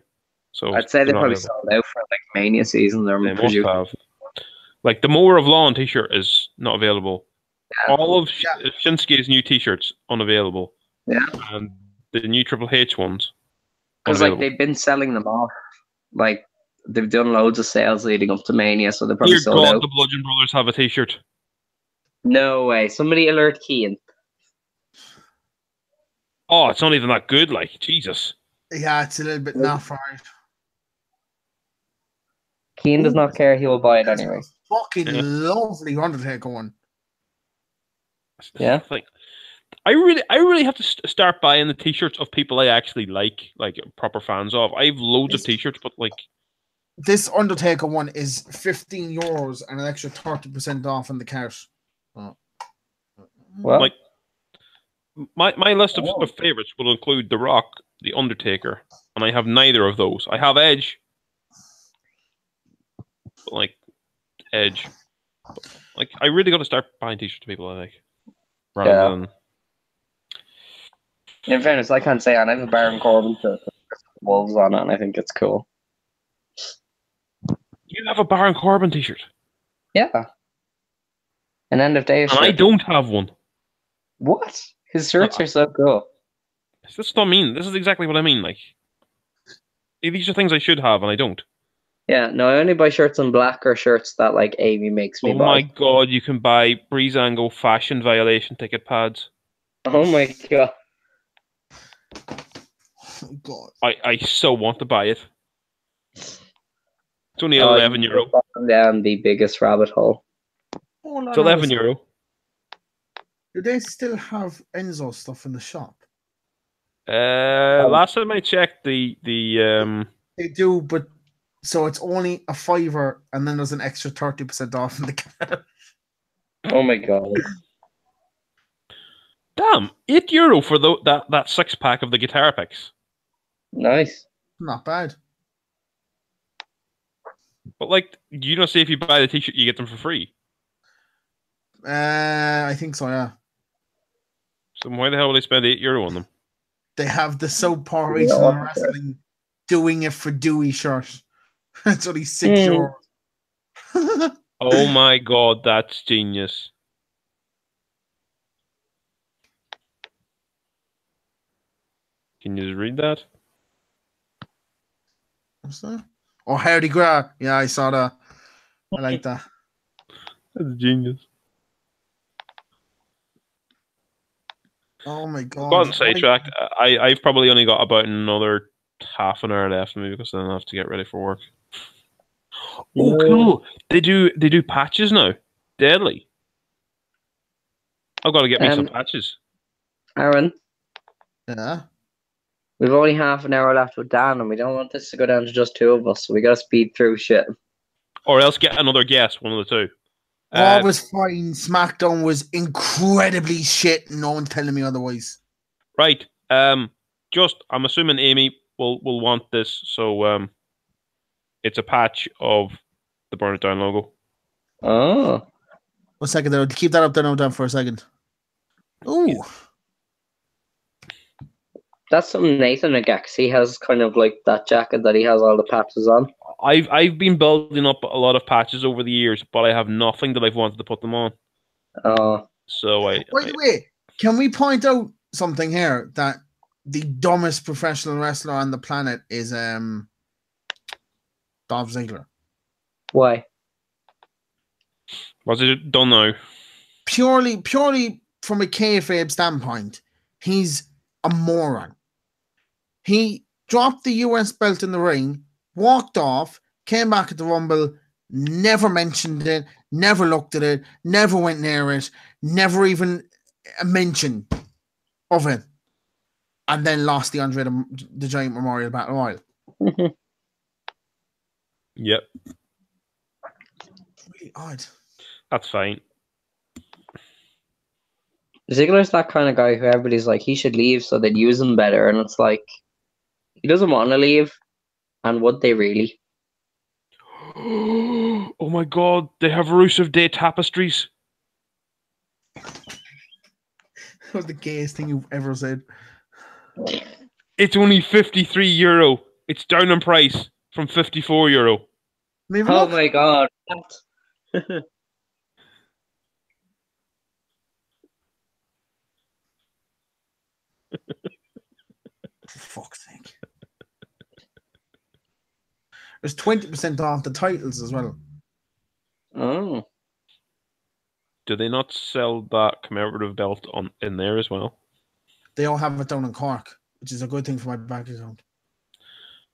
So I'd say they they're not probably available. sold out for like Mania season. They're They must producing. have. Like the Mower of Lawn T-shirt is not available. Yeah. All of Shinsuke's new T-shirts unavailable. Yeah. And the new Triple H ones. Because like unavailable. they've been selling them off. Like they've done loads of sales leading up to Mania, so they're probably Dear sold God, out. the Bludgeon Brothers have a T-shirt. No way. Somebody alert Keane. Oh, it's not even that good. Like Jesus. Yeah, it's a little bit naff, right? Keane does not care. He will buy it anyway. Fucking Yeah. lovely Undertaker one. Yeah. Like, I really have to start buying the T-shirts of people I actually like proper fans of. I have loads of T-shirts, but like This Undertaker one is 15 euros and an extra 30% off in the cart. Oh. Well, like my list of favorites will include The Rock, The Undertaker, and I have neither of those. I have Edge, but like Edge. But, like I really got to start buying T-shirts to people I like, rather than. in fairness, I can't say I have a Baron Corbin shirt with Wolves on it, and I think it's cool. You have a Baron Corbin T-shirt, Yeah. An end of days and shirt. I don't have one. What? His shirts are so cool. This is what I mean. This is exactly what I mean. Like these are things I should have, and I don't. Yeah, no, I only buy shirts in black or shirts that like Amy makes me Oh buy. my God! You can buy Breezango fashion violation ticket pads. Oh my god. Oh, God. I so want to buy it. It's only Oh, €11. you're falling down the biggest rabbit hole. Oh, It's €11. Do they still have Enzo stuff in the shop? Last time I checked, the They do, but so it's only a $5, and then there's an extra 30% off in the cart. Oh my god. damn €8 for that 6-pack of the guitar picks. Nice. Not bad. But like, you don't say if you buy the T-shirt, you get them for free. I think so, yeah. So why the hell would I spend €8 on them? They have the Southpaw Regional Wrestling Doing It for Dewey shirt. It's only €6. Oh my God, that's genius. Can you just read that? What's that? Oh, Hardy Gra. Yeah, I saw that. I like that. That's genius. Oh my God. Gone sidetracked. I've probably only got about another half an hour left, maybe, because then I have to get ready for work. Oh, cool! They do patches now. Deadly. I've got to get me some patches. Aaron, Yeah. we've only half an hour left with Dan, and we don't want this to go down to just two of us, so we gotta speed through shit. Or else get another guest, one of the two. Raw was fine. SmackDown was incredibly shit. No one's telling me otherwise. Right. I'm assuming Amy will want this, so it's a patch of the Burn It Down logo. Oh. 1 second there. Keep that up there now, Dan, for a second. Ooh. That's something Nathan would get, 'cause he has kind of like that jacket that he has all the patches on. I've been building up a lot of patches over the years, but I have nothing that I've wanted to put them on. Oh. So By the way, can we point out something here that the dumbest professional wrestler on the planet is Dolph Ziggler? Why? Was it done now? Purely from a kayfabe standpoint, he's a moron. He dropped the US belt in the ring, walked off, came back at the Rumble, never mentioned it, never looked at it, never went near it, never even a mention of it. And then lost the Andre the Giant Memorial Battle Royal. Yep. It's really odd. That's fine. Ziggler's that kind of guy who everybody's like, he should leave so they'd use him better. And it's like, he doesn't want to leave. And would they really? Oh my god, they have Rusev Day tapestries. That was the gayest thing you've ever said. It's only €53. It's down in price from €54. Maybe Oh look. my god. For fuck's sake. There's 20% off the titles as well. Oh. Do they not sell that commemorative belt in there as well? They all have it down in Cork, which is a good thing for my bank account.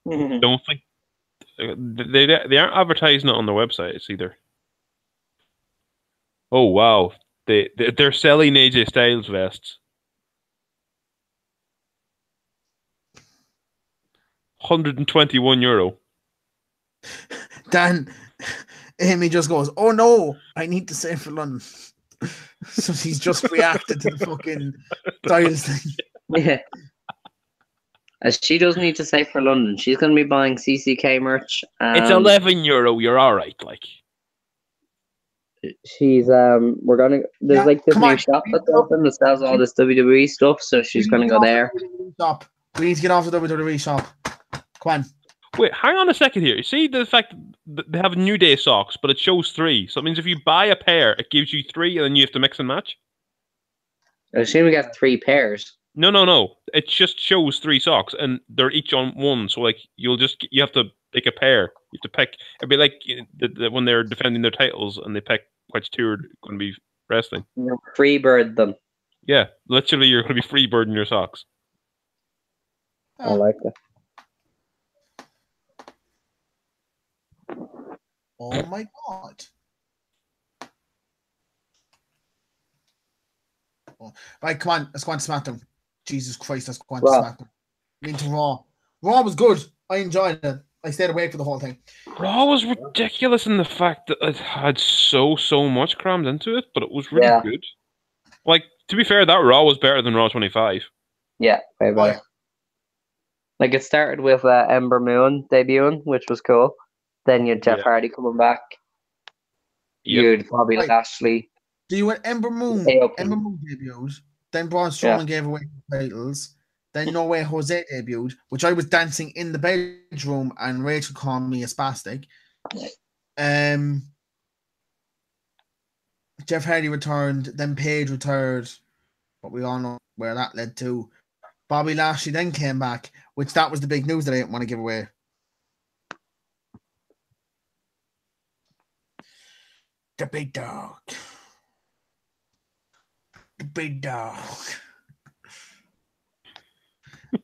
Don't think they aren't advertising it on their websites either. Oh wow, they're selling AJ Styles vests. €121. Dan, Amy just goes, "Oh no, I need to save for London." So she's just reacted to the fucking Styles thing. Yeah. As she does need to save for London. She's going to be buying CCK merch. It's €11. You're all right, like. She's we're gonna. There's Yeah, like this come new on. shop that's open that sells all this WWE stuff, so she's gonna go there. Shop. We need to get off the WWE shop. Come on. Wait, hang on a second here. You see the fact that they have New Day socks, but it shows 3. So it means if you buy a pair, it gives you 3, and then you have to mix and match. I assume we got 3 pairs. No. It just shows 3 socks, and they're each on one. So like you have to pick a pair. You have to pick. It'd be like when they're defending their titles and they pick which 2 are going to be wrestling. Freebird them. Yeah, literally, you're going to be freebirding your socks. I like it. Oh my god. Oh. Right, come on. Let's go on to SmackDown. Jesus Christ, let's go on to Raw. SmackDown. Into Raw. Raw was good. I enjoyed it. I stayed awake for the whole thing. Raw was ridiculous in the fact that it had so much crammed into it, but it was really good. Like, to be fair, that Raw was better than Raw 25. Yeah, way better. Like, it started with Ember Moon debuting, which was cool. Then you had Jeff Hardy coming back. Yep. You'd Bobby Right. Lashley. Do you want Ember Moon? Aoki. Ember Moon debuted. Then Braun Strowman gave away the titles. Then No Way Jose debuted, which I was dancing in the bedroom and Rachel called me a spastic. Jeff Hardy returned, then Paige retired, but we all know where that led to. Bobby Lashley then came back, which that was the big news that I didn't want to give away. The big dog. The big dog.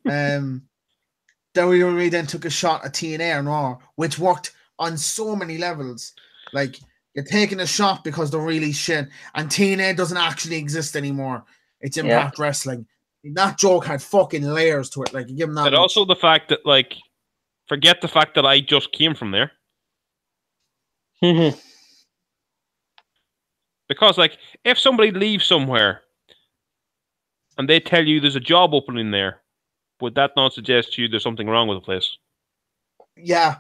WWE then took a shot at TNA and Raw, which worked on so many levels. Like, you're taking a shot because they're really shit, and TNA doesn't actually exist anymore. It's Impact Wrestling. That joke had fucking layers to it. Like, you give them that. But much. also the fact that, like, forget the fact that I just came from there. Because, like, if somebody leaves somewhere and they tell you there's a job opening there, would that not suggest to you there's something wrong with the place? Yeah.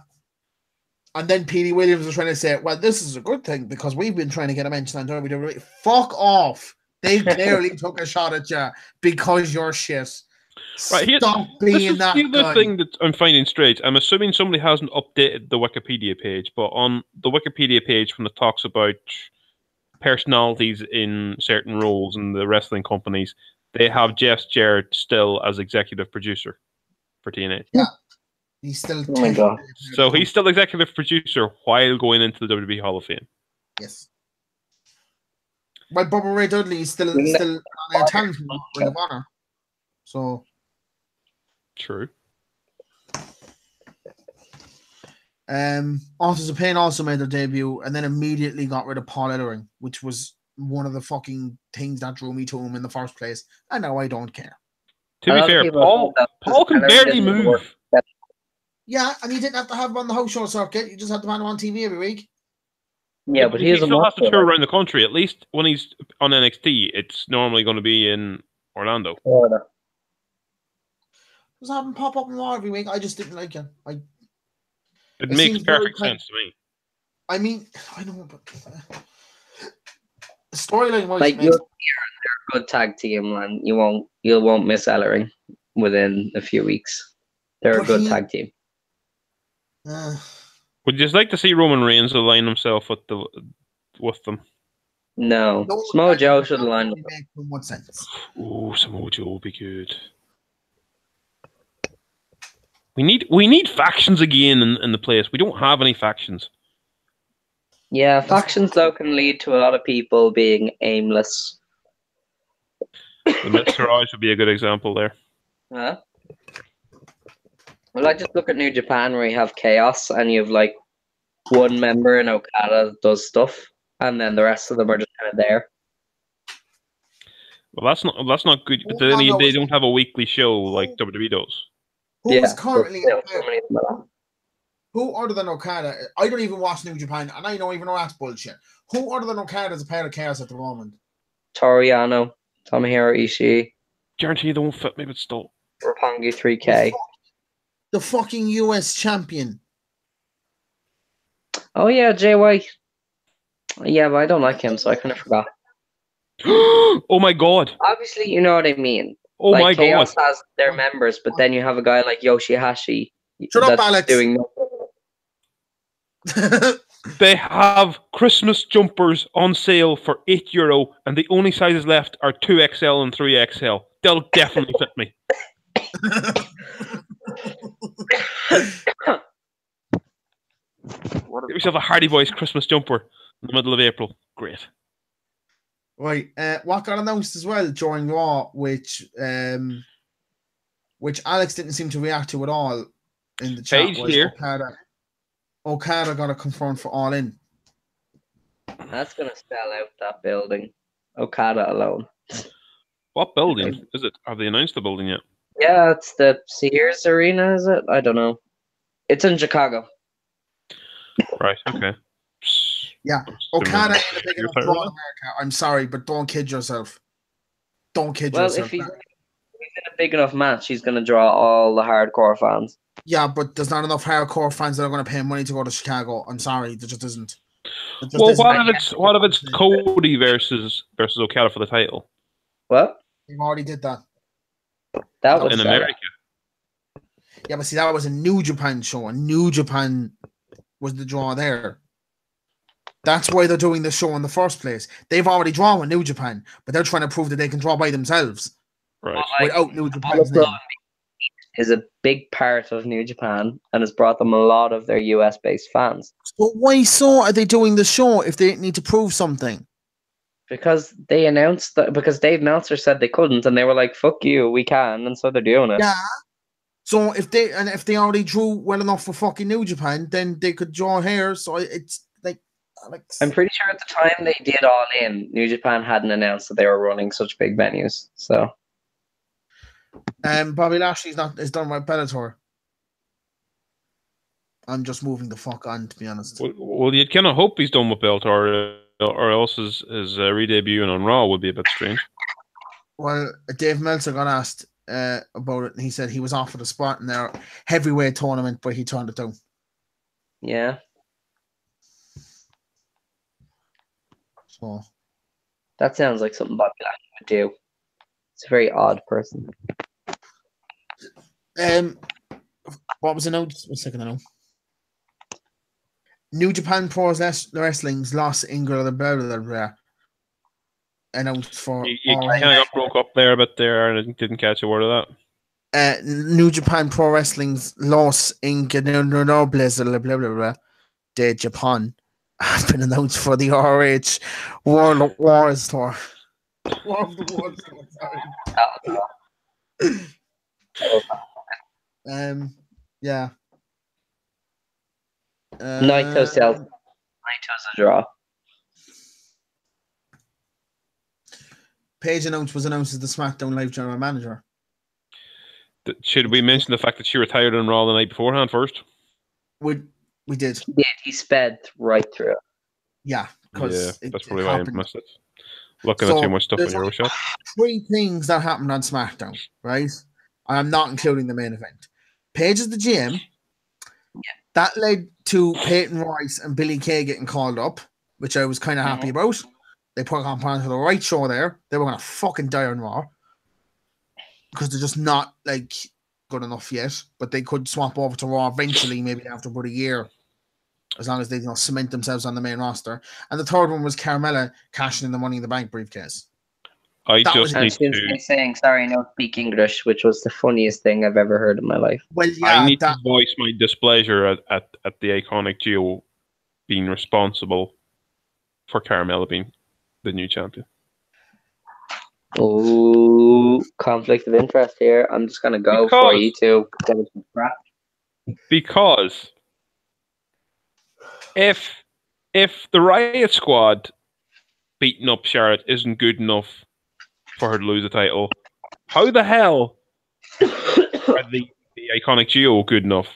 And then Petey Williams was trying to say, well, this is a good thing because we've been trying to get a mention on WWE. Fuck off. They clearly took a shot at you because you're shit. Right, Stop being that the other guy. thing that I'm finding strange. I'm assuming somebody hasn't updated the Wikipedia page, but on the Wikipedia page when it talks about personalities in certain roles in the wrestling companies, they have Jeff Jarrett still as executive producer for TNA. Yeah. He's still Oh my God. So he's still executive producer while going into the WWE Hall of Fame. Yes. Well, Bubba Ray Dudley is still on a talent Ring of Honor. So True. Authors of Pain also made their debut and then immediately got rid of Paul Ellering, which was one of the fucking things that drew me to him in the first place. And now I don't care. To be fair, Paul can barely move. Yeah, and you didn't have to have him on the house show circuit. You just had to have him on TV every week. Yeah, but he still has to tour around the country. At least when he's on NXT, it's normally going to be in Orlando. Florida. Just have him pop up in Raw every week. I just didn't like it. It makes perfect sense to me. I mean, I know, but storyline-wise, like they're a good tag team, and you won't miss Ellering within a few weeks. They're a good tag team. Would you just like to see Roman Reigns align himself with them? No, Samoa Joe should align with them. In what sense? Oh, Samoa Joe would be good. We need factions again in the place. We don't have any factions. Yeah, factions though can lead to a lot of people being aimless. The Mid-Suraj would be a good example there. Huh? Well, I just look at New Japan where you have Chaos and you have like one member in Okada does stuff, and then the rest of them are just kind of there. Well, that's not good. But then they don't have a weekly show like WWE does. Who is currently who other than Okada? I don't even watch New Japan, and I don't even know that's bullshit. Who other than Okada is a part of Chaos at the moment? Toriano, Tomohiro Ishii. Guarantee they won't fit me, but still. Roppongi 3K. The fucking US champion. Oh yeah, Jay White. Yeah, but I don't like him, so I kind of forgot. Oh my god. Obviously, you know what I mean. Oh like, my Chaos god. has their members, but then you have a guy like Yoshihashi. Shut up, Alex. Doing They have Christmas jumpers on sale for €8, and the only sizes left are 2XL and 3XL. They'll definitely fit me. Get yourself a Hardy Boys Christmas jumper in the middle of April. Great. Right. What got announced as well during Raw, which Alex didn't seem to react to at all in the chat, was here. Okada got a confirmed for All In. That's gonna sell out that building. Okada alone. What building is it? Have they announced the building yet? Yeah, it's the Sears Arena, is it? I don't know. It's in Chicago. Right, okay. Yeah, Okada ain't a big enough draw in America. I'm sorry, but don't kid yourself. Don't kid yourself. Well, if he's in a big enough match, he's going to draw all the hardcore fans. Yeah, but there's not enough hardcore fans that are going to pay money to go to Chicago. I'm sorry, there just isn't. Well, what if it's Cody versus Okada for the title? What? They already did that. That was in America. Yeah, but see, that was a New Japan show, and New Japan was the draw there. That's why they're doing the show in the first place. They've already drawn with New Japan, but they're trying to prove that they can draw by themselves. Right. Without New Japan's name. Is a big part of New Japan and has brought them a lot of their US-based fans. But why so are they doing the show if they need to prove something? Because they announced that, because Dave Meltzer said they couldn't, and they were like, "Fuck you, we can," and so they're doing it. Yeah. So if they already drew well enough for fucking New Japan, then they could draw here. So it's like Alex. I'm pretty sure at the time they did All In, New Japan hadn't announced that they were running such big venues. So, Bobby Lashley's is done by Bellator. I'm just moving the fuck on, to be honest. Well, you'd kind of hope he's done with Bellator, or else his re-debuting on Raw would be a bit strange. Well, Dave Meltzer got asked about it, and he said he was offered a spot in their heavyweight tournament, but he turned it down. Yeah. So that sounds like something Bobby Lashley would do. It's a very odd person. What was announced? 1 second, I know. New Japan Pro Wrestling's loss in announced for. You kind of got broke up there a bit there, and I didn't catch a word of that. New Japan Pro Wrestling's loss in de Japan has been announced for the RH World of Wars Tour. War of the Worlds Tour, sorry. Yeah. Naito sells. Naito's a draw. Paige was announced as the SmackDown Live General Manager. Should we mention the fact that she retired on Raw the night beforehand first? We did. Yeah, he sped right through it. Yeah, because that's probably why I missed it. Looking at too much stuff on Euroshop. 3 things that happened on SmackDown, right? And I'm not including the main event. Paige is the GM. Yeah. That led to Peyton Royce and Billy Kay getting called up, which I was kind of happy about. They put on the right show there. They were going to fucking die on Raw because they're just not like good enough yet. But they could swap over to Raw eventually, maybe after about a year, as long as they cement themselves on the main roster. And the third one was Carmella cashing in the Money in the Bank briefcase. I just need to saying sorry, no speak English, which was the funniest thing I've ever heard in my life. Well, yeah, I need to voice my displeasure at the iconic duo being responsible for Carmella being the new champion. Oh, conflict of interest here. I'm just gonna go for you two. Because if the Riot Squad beating up Charlotte isn't good enough for her to lose the title, how the hell are the iconic duo good enough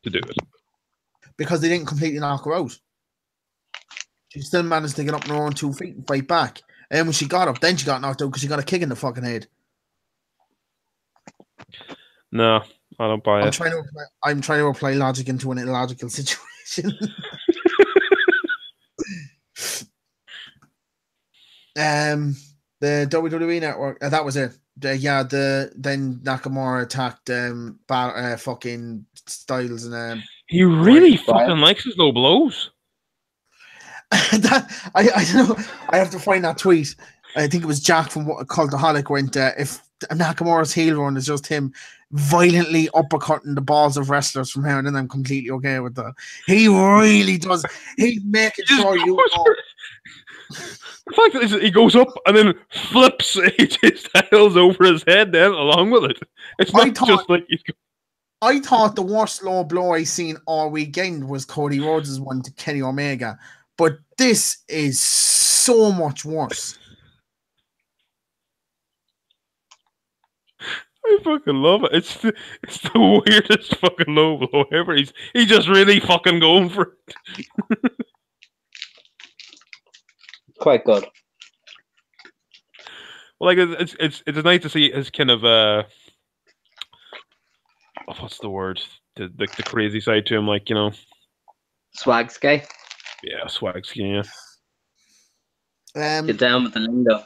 to do it? Because they didn't completely knock her out. She still managed to get up on her own 2 feet and fight back. And when she got up, then she got knocked out because she got a kick in the fucking head. No, I don't buy it. I'm trying to apply logic into an illogical situation. The WWE Network, that was it. Then Nakamura attacked fucking Styles and he really fucking likes his low blows. I don't know. I have to find that tweet. I think it was Jack from Cultaholic went, if Nakamura's heel run is just him violently uppercutting the balls of wrestlers from here, and then I'm completely okay with that. He really does. He's making sure you know. The fact that he goes up and then flips AJ Styles over his head then along with it. It's not just like he's going. I thought the worst low blow I seen all weekend was Cody Rhodes' one to Kenny Omega. But this is so much worse. I fucking love it. It's the weirdest fucking low blow ever. He's just really fucking going for it. Quite good. Well, like it's nice to see his kind of what's the word? The crazy side to him, like, you know, swag guy. Yeah, swag scheme. Yeah. Get down with the lingo.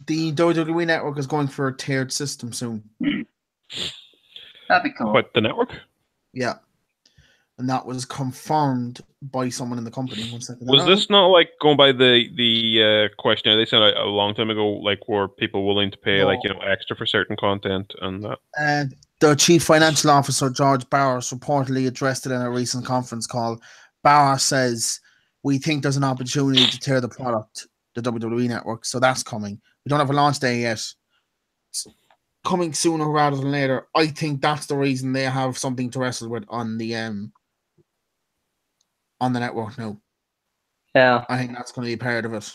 The WWE Network is going for a tiered system soon. That'd be cool. What, the network? Yeah. And that was confirmed by someone in the company. One second. Was this not like going by the questionnaire they sent out a long time ago, like were people willing to pay like, you know, extra for certain content and that? And the chief financial officer, George Barros, reportedly addressed it in a recent conference call. Barros says, we think there's an opportunity to tear the product, the WWE Network, so that's coming. We don't have a launch day yet. It's coming sooner rather than later. I think that's the reason they have something to wrestle with on the network now. Yeah. I think that's going to be part of it.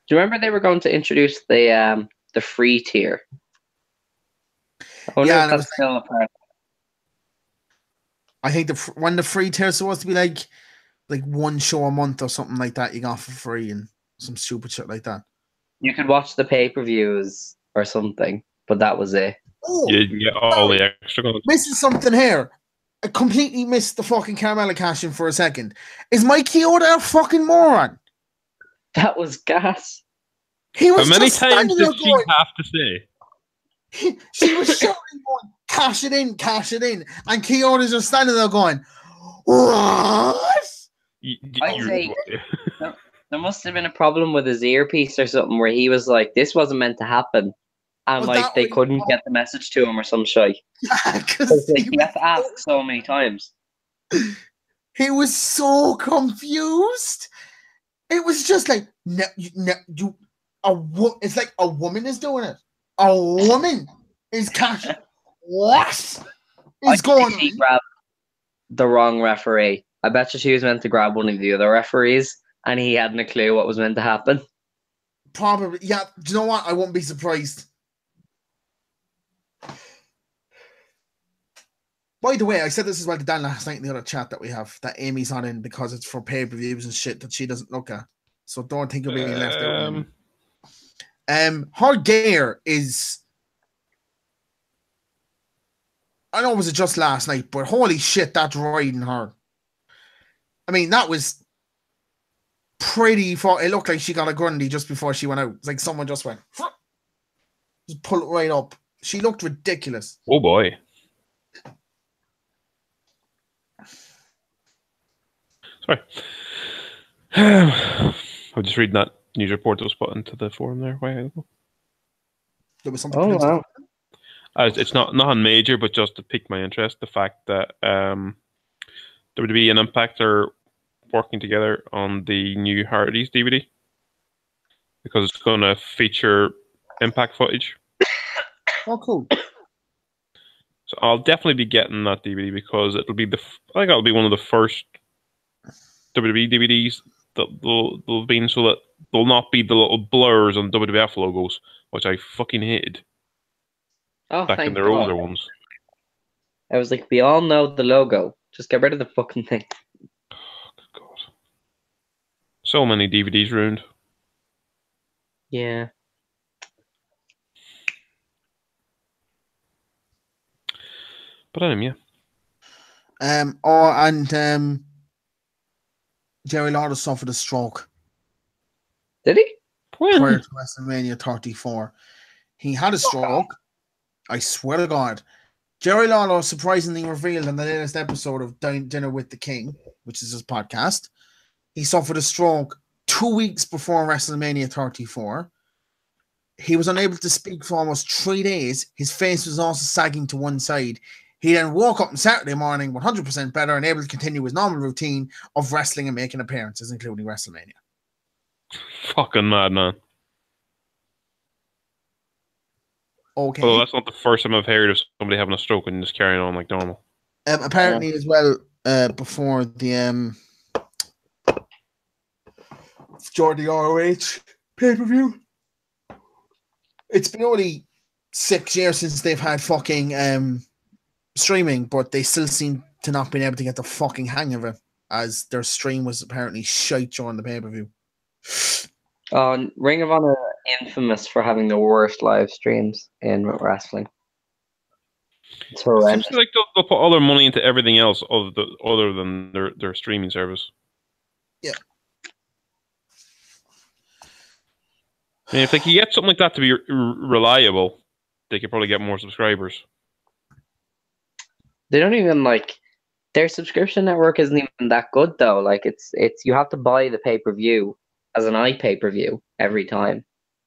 Do you remember they were going to introduce the free tier? I wonder if that's still a part. I think when the free tier is supposed to be like one show a month or something like that, you got for free and some stupid shit like that. You could watch the pay-per-views or something, but that was it. Oh, you can get all the extra content. Missing something here. I completely missed the fucking Carmella cash in for a second. Is Mike Chioda a fucking moron? That was gas. He was How many times did she have to say? She was shouting, going, cash it in. And Chioda's just standing there going, what? I'd say there must have been a problem with his earpiece or something where he was like, this wasn't meant to happen. And like they couldn't get the message to him or some shit. Yeah, because like, he had to ask so many times. He was so confused. It was just like, it's like a woman is doing it. A woman is catching. What is I going think she on? grabbed the wrong referee. I bet you she was meant to grab one of the other referees, and he hadn't a clue what was meant to happen. Probably, yeah. Do you know what? I won't be surprised. By the way, I said this as well to Dan last night in the other chat that we have, that Amy's not in because it's for pay-per-views and shit that she doesn't look at. So don't think you're being left out. Her gear is... I know it was just last night, but holy shit, that's riding her. I mean, that was pretty far. It looked like she got a Grundy just before she went out. It's like someone just went... Just pull it right up. She looked ridiculous. Oh, boy. Sorry. I was just reading that news report that was put into the forum there. Why? There was something. Oh, wow. It's not major, but just to pique my interest, the fact that WWE and Impact are working together on the new Hardys DVD because it's going to feature Impact footage. Oh, cool. So I'll definitely be getting that DVD because it'll be I think it'll be one of the first WWE DVDs that they'll be so that there'll not be the little blurs on WWF logos, which I fucking hated back in their older ones. I was like, we all know the logo. Just get rid of the fucking thing. Oh, good God. So many DVDs ruined. Yeah. But anyway, yeah. Jerry Lawler suffered a stroke. Did he? Prior to WrestleMania 34. He had a stroke. I swear to God. Jerry Lawler surprisingly revealed in the latest episode of Dinner with the King, which is his podcast, he suffered a stroke 2 weeks before WrestleMania 34. He was unable to speak for almost 3 days. His face was also sagging to one side. He then woke up on Saturday morning 100% better and able to continue his normal routine of wrestling and making appearances, including WrestleMania. Fucking mad, man. Okay. Well, that's not the first time I've heard of somebody having a stroke and just carrying on like normal. Apparently, as well, before the Jordy ROH pay-per-view, it's been only 6 years since they've had fucking streaming, but they still seem to not been able to get the fucking hang of it, as their stream was apparently shite during the pay-per-view. Ring of Honor are infamous for having the worst live streams in wrestling. It's horrendous. It seems like they'll put all their money into everything else other than their streaming service. Yeah. I mean, if they could get something like that to be reliable, they could probably get more subscribers. They don't even their subscription network isn't even that good though. Like it's you have to buy the pay-per-view as an iPay-per-view every time.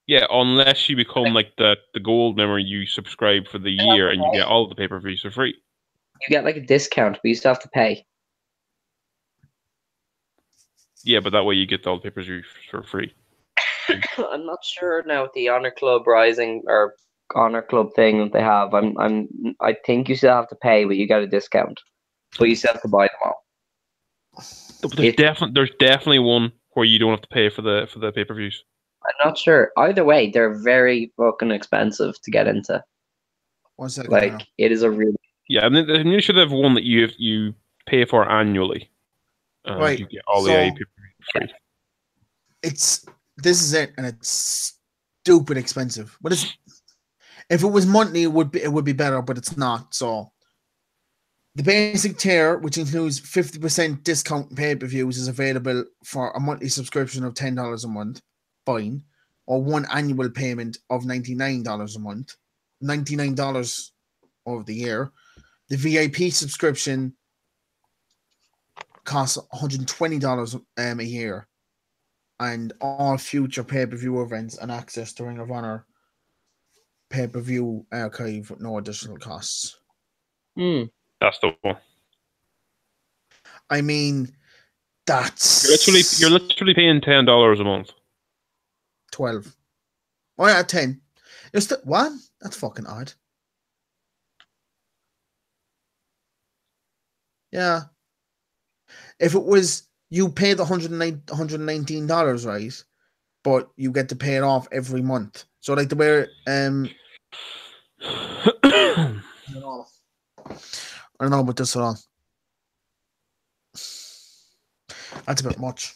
Yeah, unless you become like the gold member, you subscribe for the year and you get all the pay-per-views for free. You get like a discount, but you still have to pay. Yeah, but that way you get all the pay-per-views for free. I'm not sure now with the Honor Club Rising or Honor Club thing that they have. I think you still have to pay, but you get a discount. But you still have to buy them all. But there's definitely one where you don't have to pay for the pay-per-views. I'm not sure. Either way, they're very fucking expensive to get into. 1 second. Like it is a really Yeah, and then you should have one that you pay for annually. Right. You get all the pay-per-views for free. This is it, and it's stupid expensive. But if it was monthly, it would be better, but it's not. So the basic tier, which includes 50% discount pay-per-views, is available for a monthly subscription of $10 a month, fine, or one annual payment of $99 a month, $99 over the year. The VIP subscription costs $120 a year, and all future pay-per-view events and access to Ring of Honor pay-per-view archive with no additional costs. That's the one. I mean, that's you're literally paying $10 a month. 12. Oh yeah, 10. What? That's fucking odd. Yeah. If it was you pay the $119, right? But you get to pay it off every month. So like the way I don't know about this at all. That's a bit much.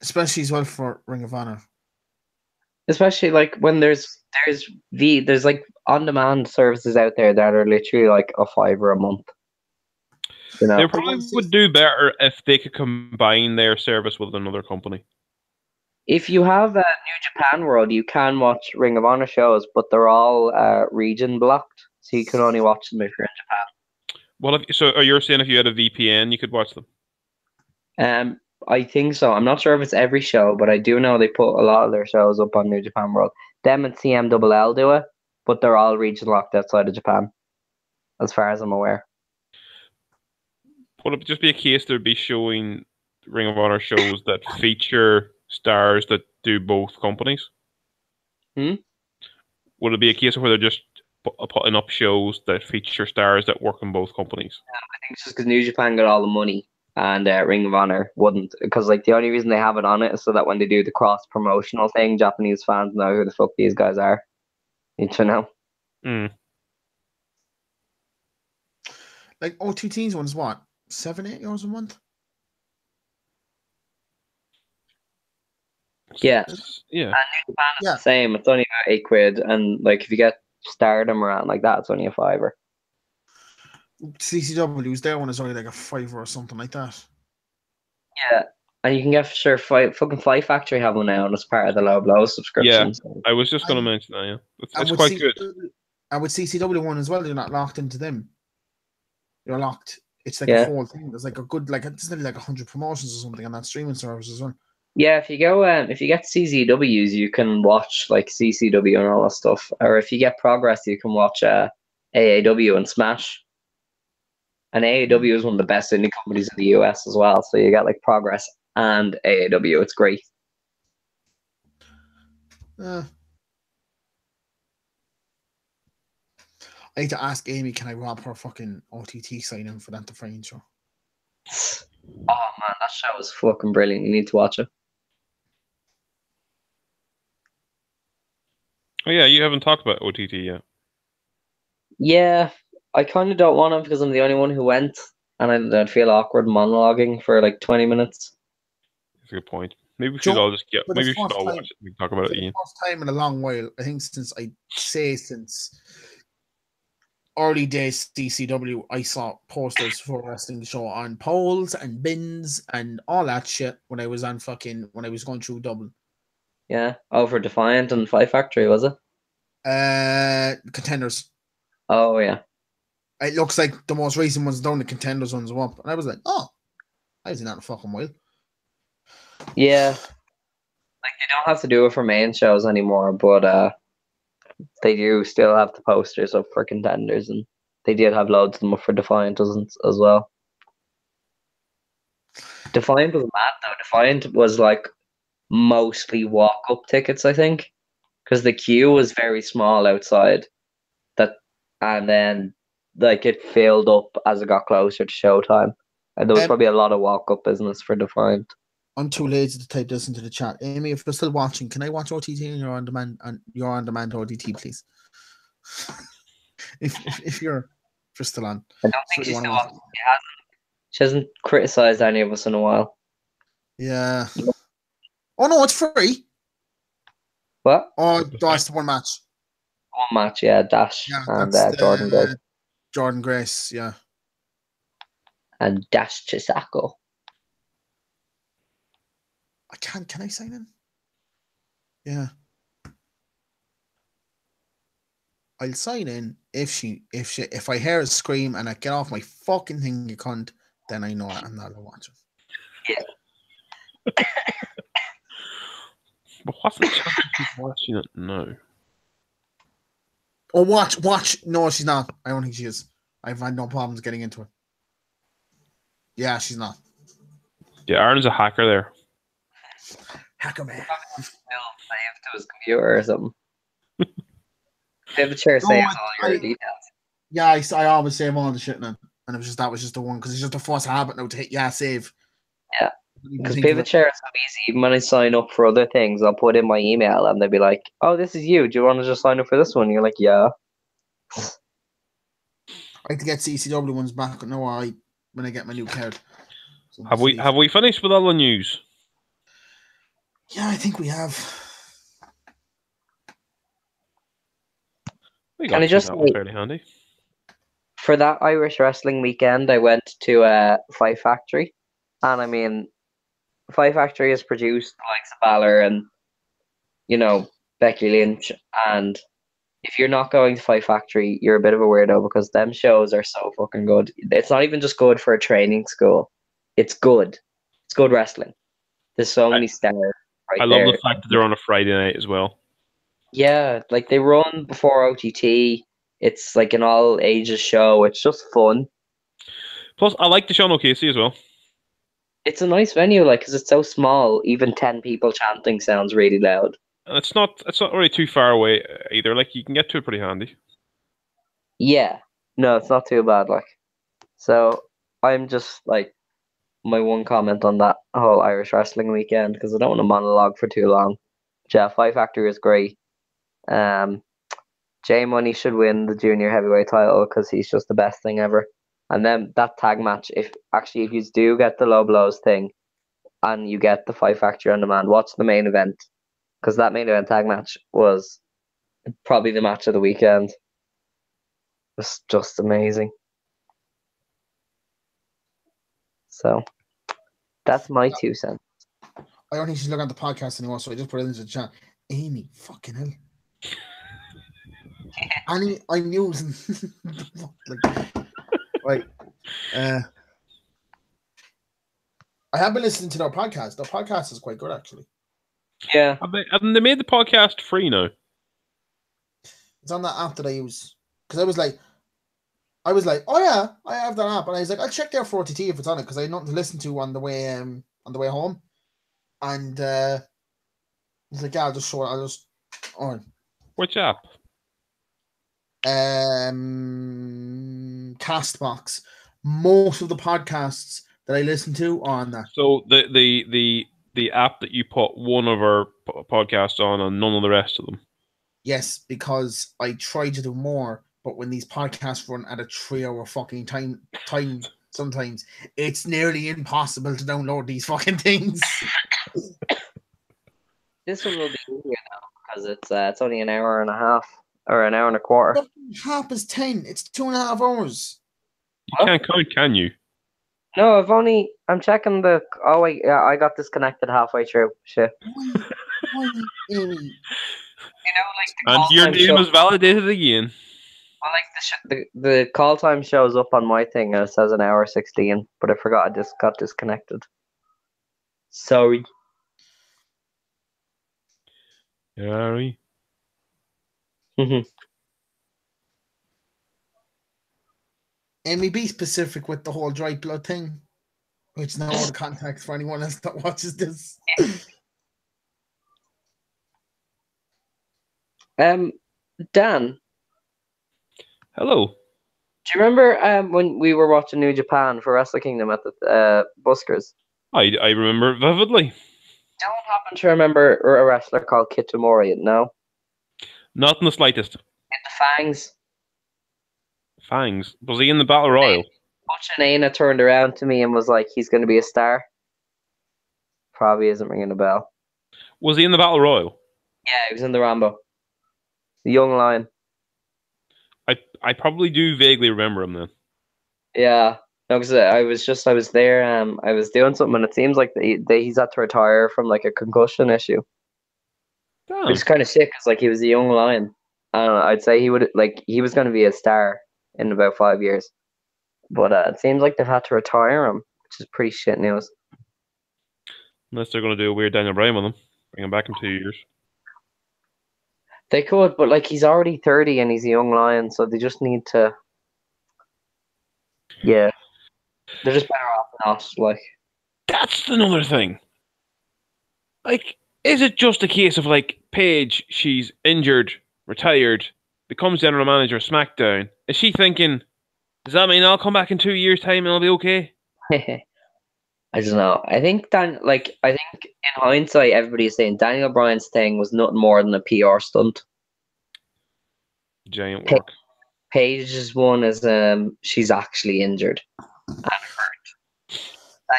Especially as well for Ring of Honor. Especially like when there's like on-demand services out there that are literally like a $5 a month. You know, They probably would do better if they could combine their service with another company. if you have New Japan World, you can watch Ring of Honor shows, but they're all region blocked, so you can only watch them if you're in Well, you're saying if you had a VPN, you could watch them? Japan. I think so. I'm not sure if it's every show, but I do know they put a lot of their shows up on New Japan World. Them and CMLL do it, but they're all region locked outside of Japan, as far as I'm aware. Would it just be a case there'd be showing Ring of Honor shows that feature stars that do both companies? Would it be a case of where they're just putting up shows that feature stars that work in both companies? I think it's just because New Japan got all the money and Ring of Honor wouldn't. Because like the only reason they have it on it is so that when they do the cross promotional thing, Japanese fans know who the fuck these guys are. Need to know. Like OTT's one's what? €7-8 a month? Yeah. Yeah. And New Japan is the same. It's only about £8, and like if you get Stardom around like that, it's only a $5. CCW's their one is only like a $5 or something like that. Yeah, and you can get fucking Fight Factory have one now, and it's part of the Low Blow subscription. Yeah, so. I was just going to mention that. Yeah, it's quite good. And with CCW one as well, you're not locked into them. You're locked. It's like a whole thing. There's like a good it's nearly like 100 promotions or something on that streaming service as well. Yeah, if you go, if you get CZWs, you can watch like CCW and all that stuff. Or if you get Progress, you can watch AAW and Smash. And AAW is one of the best indie companies in the US as well. So you get like Progress and AAW. It's great. I need to ask Amy, can I rob her fucking OTT sign in for that The Fringe show? Oh man, that show is fucking brilliant. You need to watch it. Oh yeah, you haven't talked about OTT yet. Yeah, I kind of don't want to because I'm the only one who went, and I'd feel awkward monologuing for like 20 minutes. That's a good point. Maybe we should all just get. Maybe we should all watch it. We can talk about it. For the first time in a long while, I think since early days CCW, I saw posters for wrestling the show on poles and bins and all that shit when I was going through Dublin. Yeah, over Defiant and Fight Factory, was it? Contenders. Oh yeah. It looks like the most recent ones down, the Contenders ones were up, and I was like, oh, I was in that a fucking while. Yeah, like they don't have to do it for main shows anymore, but they do still have the posters up for Contenders, and they did have loads of them up for Defiant as well. Defiant was mad though. Defiant was like mostly walk-up tickets, I think, because the queue was very small outside. And then like it filled up as it got closer to showtime, and there was probably a lot of walk-up business for Defiant. I'm too lazy to type this into the chat. Amy, if you're still watching, can I watch OTT and your on-demand OTT, please? if you're still on. I don't think she's still on. She hasn't criticized any of us in a while. Yeah. Oh no, it's free. What? Oh, that's the one match. One match, yeah. Dash and Jordan Grace. Jordan Grace, yeah. And Dash Chisako. Can I sign in? Yeah. I'll sign in if I hear a scream and I get off my fucking thing, you cunt, then I know I'm not gonna watch it. Yeah. But what's the chance of people watching it? No. Oh, watch. No, she's not. I don't think she is. I've had no problems getting into it. Yeah, she's not. Yeah, Aaron's a hacker there. Hacker man. saved to his computer or something. Pivot chair No, saves all your I- details. Yeah, I always save all the shit now. And that was just the one, because it's just a force habit now to hit save. Yeah. I didn't even Because think of pivot it. chair is so easy. Even when I sign up for other things, I'll put in my email and they'll be like, "Oh, this is you. Do you want to just sign up for this one?" And you're like, "Yeah." I like to get CCW ones back when I get my new card. So Have we finished with all the news? Yeah, I think we have. We Can got I just that was say- fairly handy. For that Irish wrestling weekend, I went to Fight Factory, and I mean, Fight Factory has produced the likes of Balor and Becky Lynch, and if you're not going to Fight Factory, you're a bit of a weirdo because them shows are so fucking good. It's not even just good for a training school; it's good. It's good wrestling. There's so many stars right I there. love the fact that they're on a Friday night as well. Yeah, like they run before OTT. It's like an all ages show. It's just fun. Plus, I like the Sean O'Casey as well. It's a nice venue, like, because it's so small. Even 10 people chanting sounds really loud. And it's not really too far away either. Like, you can get to it pretty handy. Yeah, no, it's not too bad. Like, so I'm just like my one comment on that whole Irish wrestling weekend because I don't want to monologue for too long. Yeah, Fight Factory is great. J Money should win the junior heavyweight title because he's just the best thing ever. And then that tag match, if you do get the low blows thing and you get the Fight Factory on demand, watch the main event because that main event tag match was probably the match of the weekend. It was just amazing. So that's my 2 cents. I don't think she's looking at the podcast anymore, so I just put it into the chat. Amy, fucking hell. Annie, I knew. Right. I have been listening to their podcast. Their podcast is quite good, actually. Yeah. Haven't they made the podcast free now? It's on that app that I use. Because I was like, oh yeah, I have that app. And I was like, I'll check there for OTT if it's on it, because I had nothing to listen to on the way home. And I was like, yeah, I'll just on. Which app? Castbox. Most of the podcasts that I listen to are on that. So the app that you put one of our podcasts on and none of the rest of them. Yes, because I try to do more, but when these podcasts run at a 3-hour fucking time, sometimes it's nearly impossible to download these fucking things. This one will be easier now because it's only an hour and a half or an hour and a quarter. Half is 10. It's 2.5 hours. You can't count, can you? No, I'm checking the. Oh wait, yeah, I got disconnected halfway through. Shit. Why, Amy? Like the And call your time name is validated again. Well, like the call time shows up on my thing and it says an hour 16, but I forgot I just got disconnected. Sorry. Sorry. Amy, be specific with the whole dry blood thing. Which now the context for anyone else that watches this. Dan, Hello. do you remember when we were watching New Japan for Wrestle Kingdom at the Buskers? I remember it vividly. Don't happen to remember a wrestler called Kitamori, no? Not in the slightest. In the Fangs. Fangs. Was he in the Battle Royal? Butch and Aina turned around to me and was like, he's going to be a star. Probably isn't ringing a bell. Was he in the Battle Royal? Yeah, he was in the Rambo. The young lion. I probably do vaguely remember him then. Yeah. No, because I was there, I was doing something and it seems like he's had to retire from like a concussion issue. Damn. Which is kind of sick because like he was a young lion. And I'd say he was going to be a star in about 5 years. But it seems like they've had to retire him, which is pretty shit news. Unless they're going to do a weird Daniel Bryan with him. Bring him back in 2 years. They could, but like he's already 30 and he's a young lion, so they just need to. Yeah, they're just better off not. Like That's another thing. Like, Is it just a case of like Paige? She's injured, retired, becomes general manager of SmackDown. Is she thinking? Does that mean I'll come back in 2 years' time and I'll be okay? I don't know. I think in hindsight, everybody's saying Daniel Bryan's thing was nothing more than a PR stunt. Giant work. Paige's one is she's actually injured and hurt.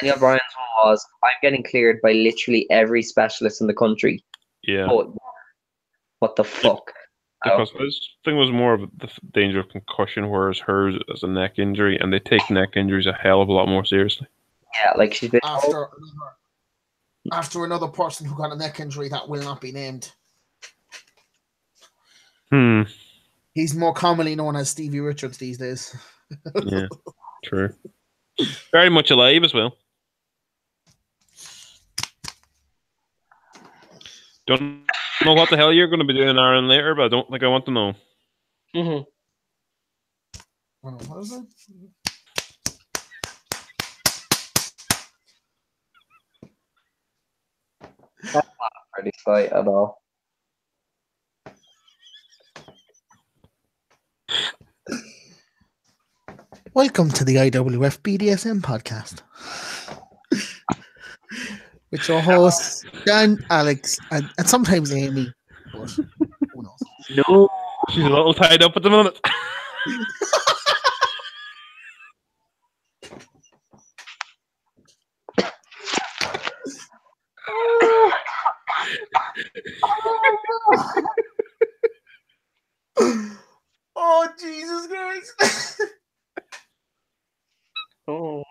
Daniel Bryan's one was I'm getting cleared by literally every specialist in the country. Yeah. But what the fuck? Because his thing was more of the danger of concussion, whereas hers is a neck injury, and they take neck injuries a hell of a lot more seriously. Yeah, like she's been after another person who got a neck injury that will not be named. He's more commonly known as Stevie Richards these days. Yeah, true. Very much alive as well. Don't know what the hell you're going to be doing, Aaron, later, but I don't think I want to know. Mm-hmm. What is it? That's not a pretty sight at all. Welcome to the IWF BDSM podcast. With your hosts, Dan, Alex, and sometimes Amy. But who knows? No. She's a little tied up at the moment. Oh, Jesus Christ. Oh.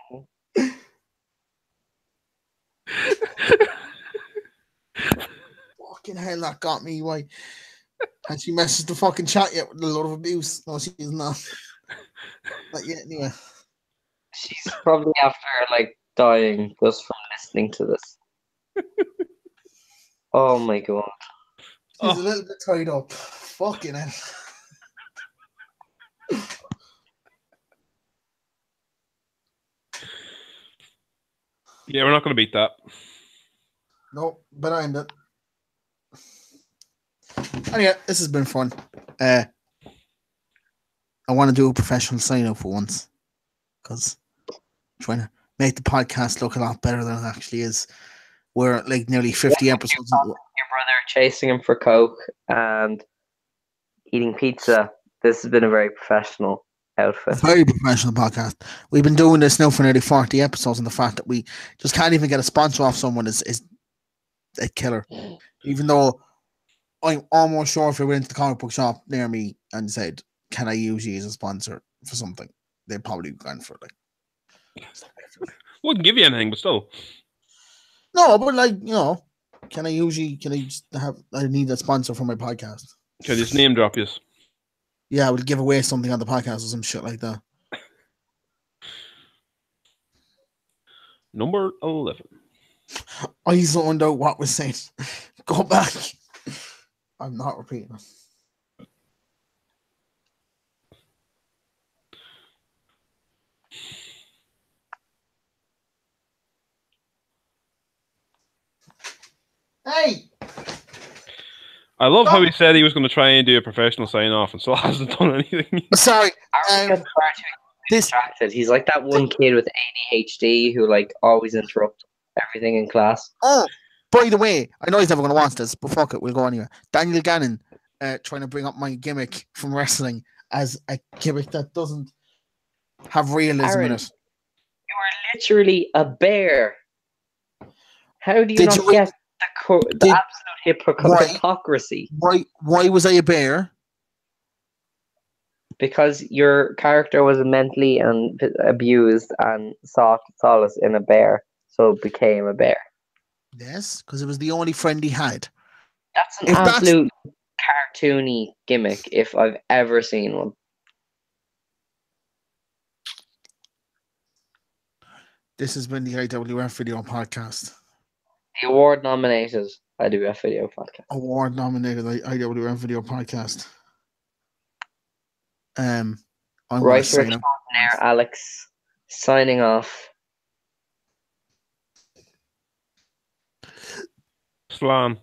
Fucking hell, that got me. Why? And she messaged the fucking chat yet with a lot of abuse. No, she's not. Not yet, anyway. She's probably after dying just from listening to this. Oh my god. She's a little bit tied up. Fucking hell. Yeah, we're not going to beat that. Nope, behind it. Anyway, this has been fun. I want to do a professional sign up for once because I'm trying to make the podcast look a lot better than it actually is. We're like nearly 50 episodes. Your brother chasing him for coke and eating pizza. This has been a very professional outfit. Very professional podcast. We've been doing this now for nearly 40 episodes, and the fact that we just can't even get a sponsor off someone is a killer. Even though I'm almost sure if we went into the comic book shop near me and said, "Can I use you as a sponsor for something?" they'd probably go for it. Wouldn't give you anything, but still. No, but can I use you? Can I just I need a sponsor for my podcast. Can I just name drop you? Yeah, I would give away something on the podcast or some shit like that. Number 11. I zoned out what was said. Go back. I'm not repeating it. Hey! I love how he said he was going to try and do a professional sign-off and still hasn't done anything. Sorry. Distracted. He's like that one kid with ADHD who always interrupts everything in class. Oh, by the way, I know he's never going to watch this, but fuck it, we'll go anyway. Daniel Gannon trying to bring up my gimmick from wrestling as a gimmick that doesn't have realism Aaron, in it. You are literally a bear. How do you not get the absolute hypocrisy? Why was I a bear? Because your character was mentally abused and sought solace in a bear, so became a bear. Yes, because it was the only friend he had. That's an absolute cartoony gimmick if I've ever seen one. This has been the IWF Video Podcast. The award-nominated IWF Video Podcast. Award-nominated IWF Video Podcast. I'm right here, Alex, signing off. Slán.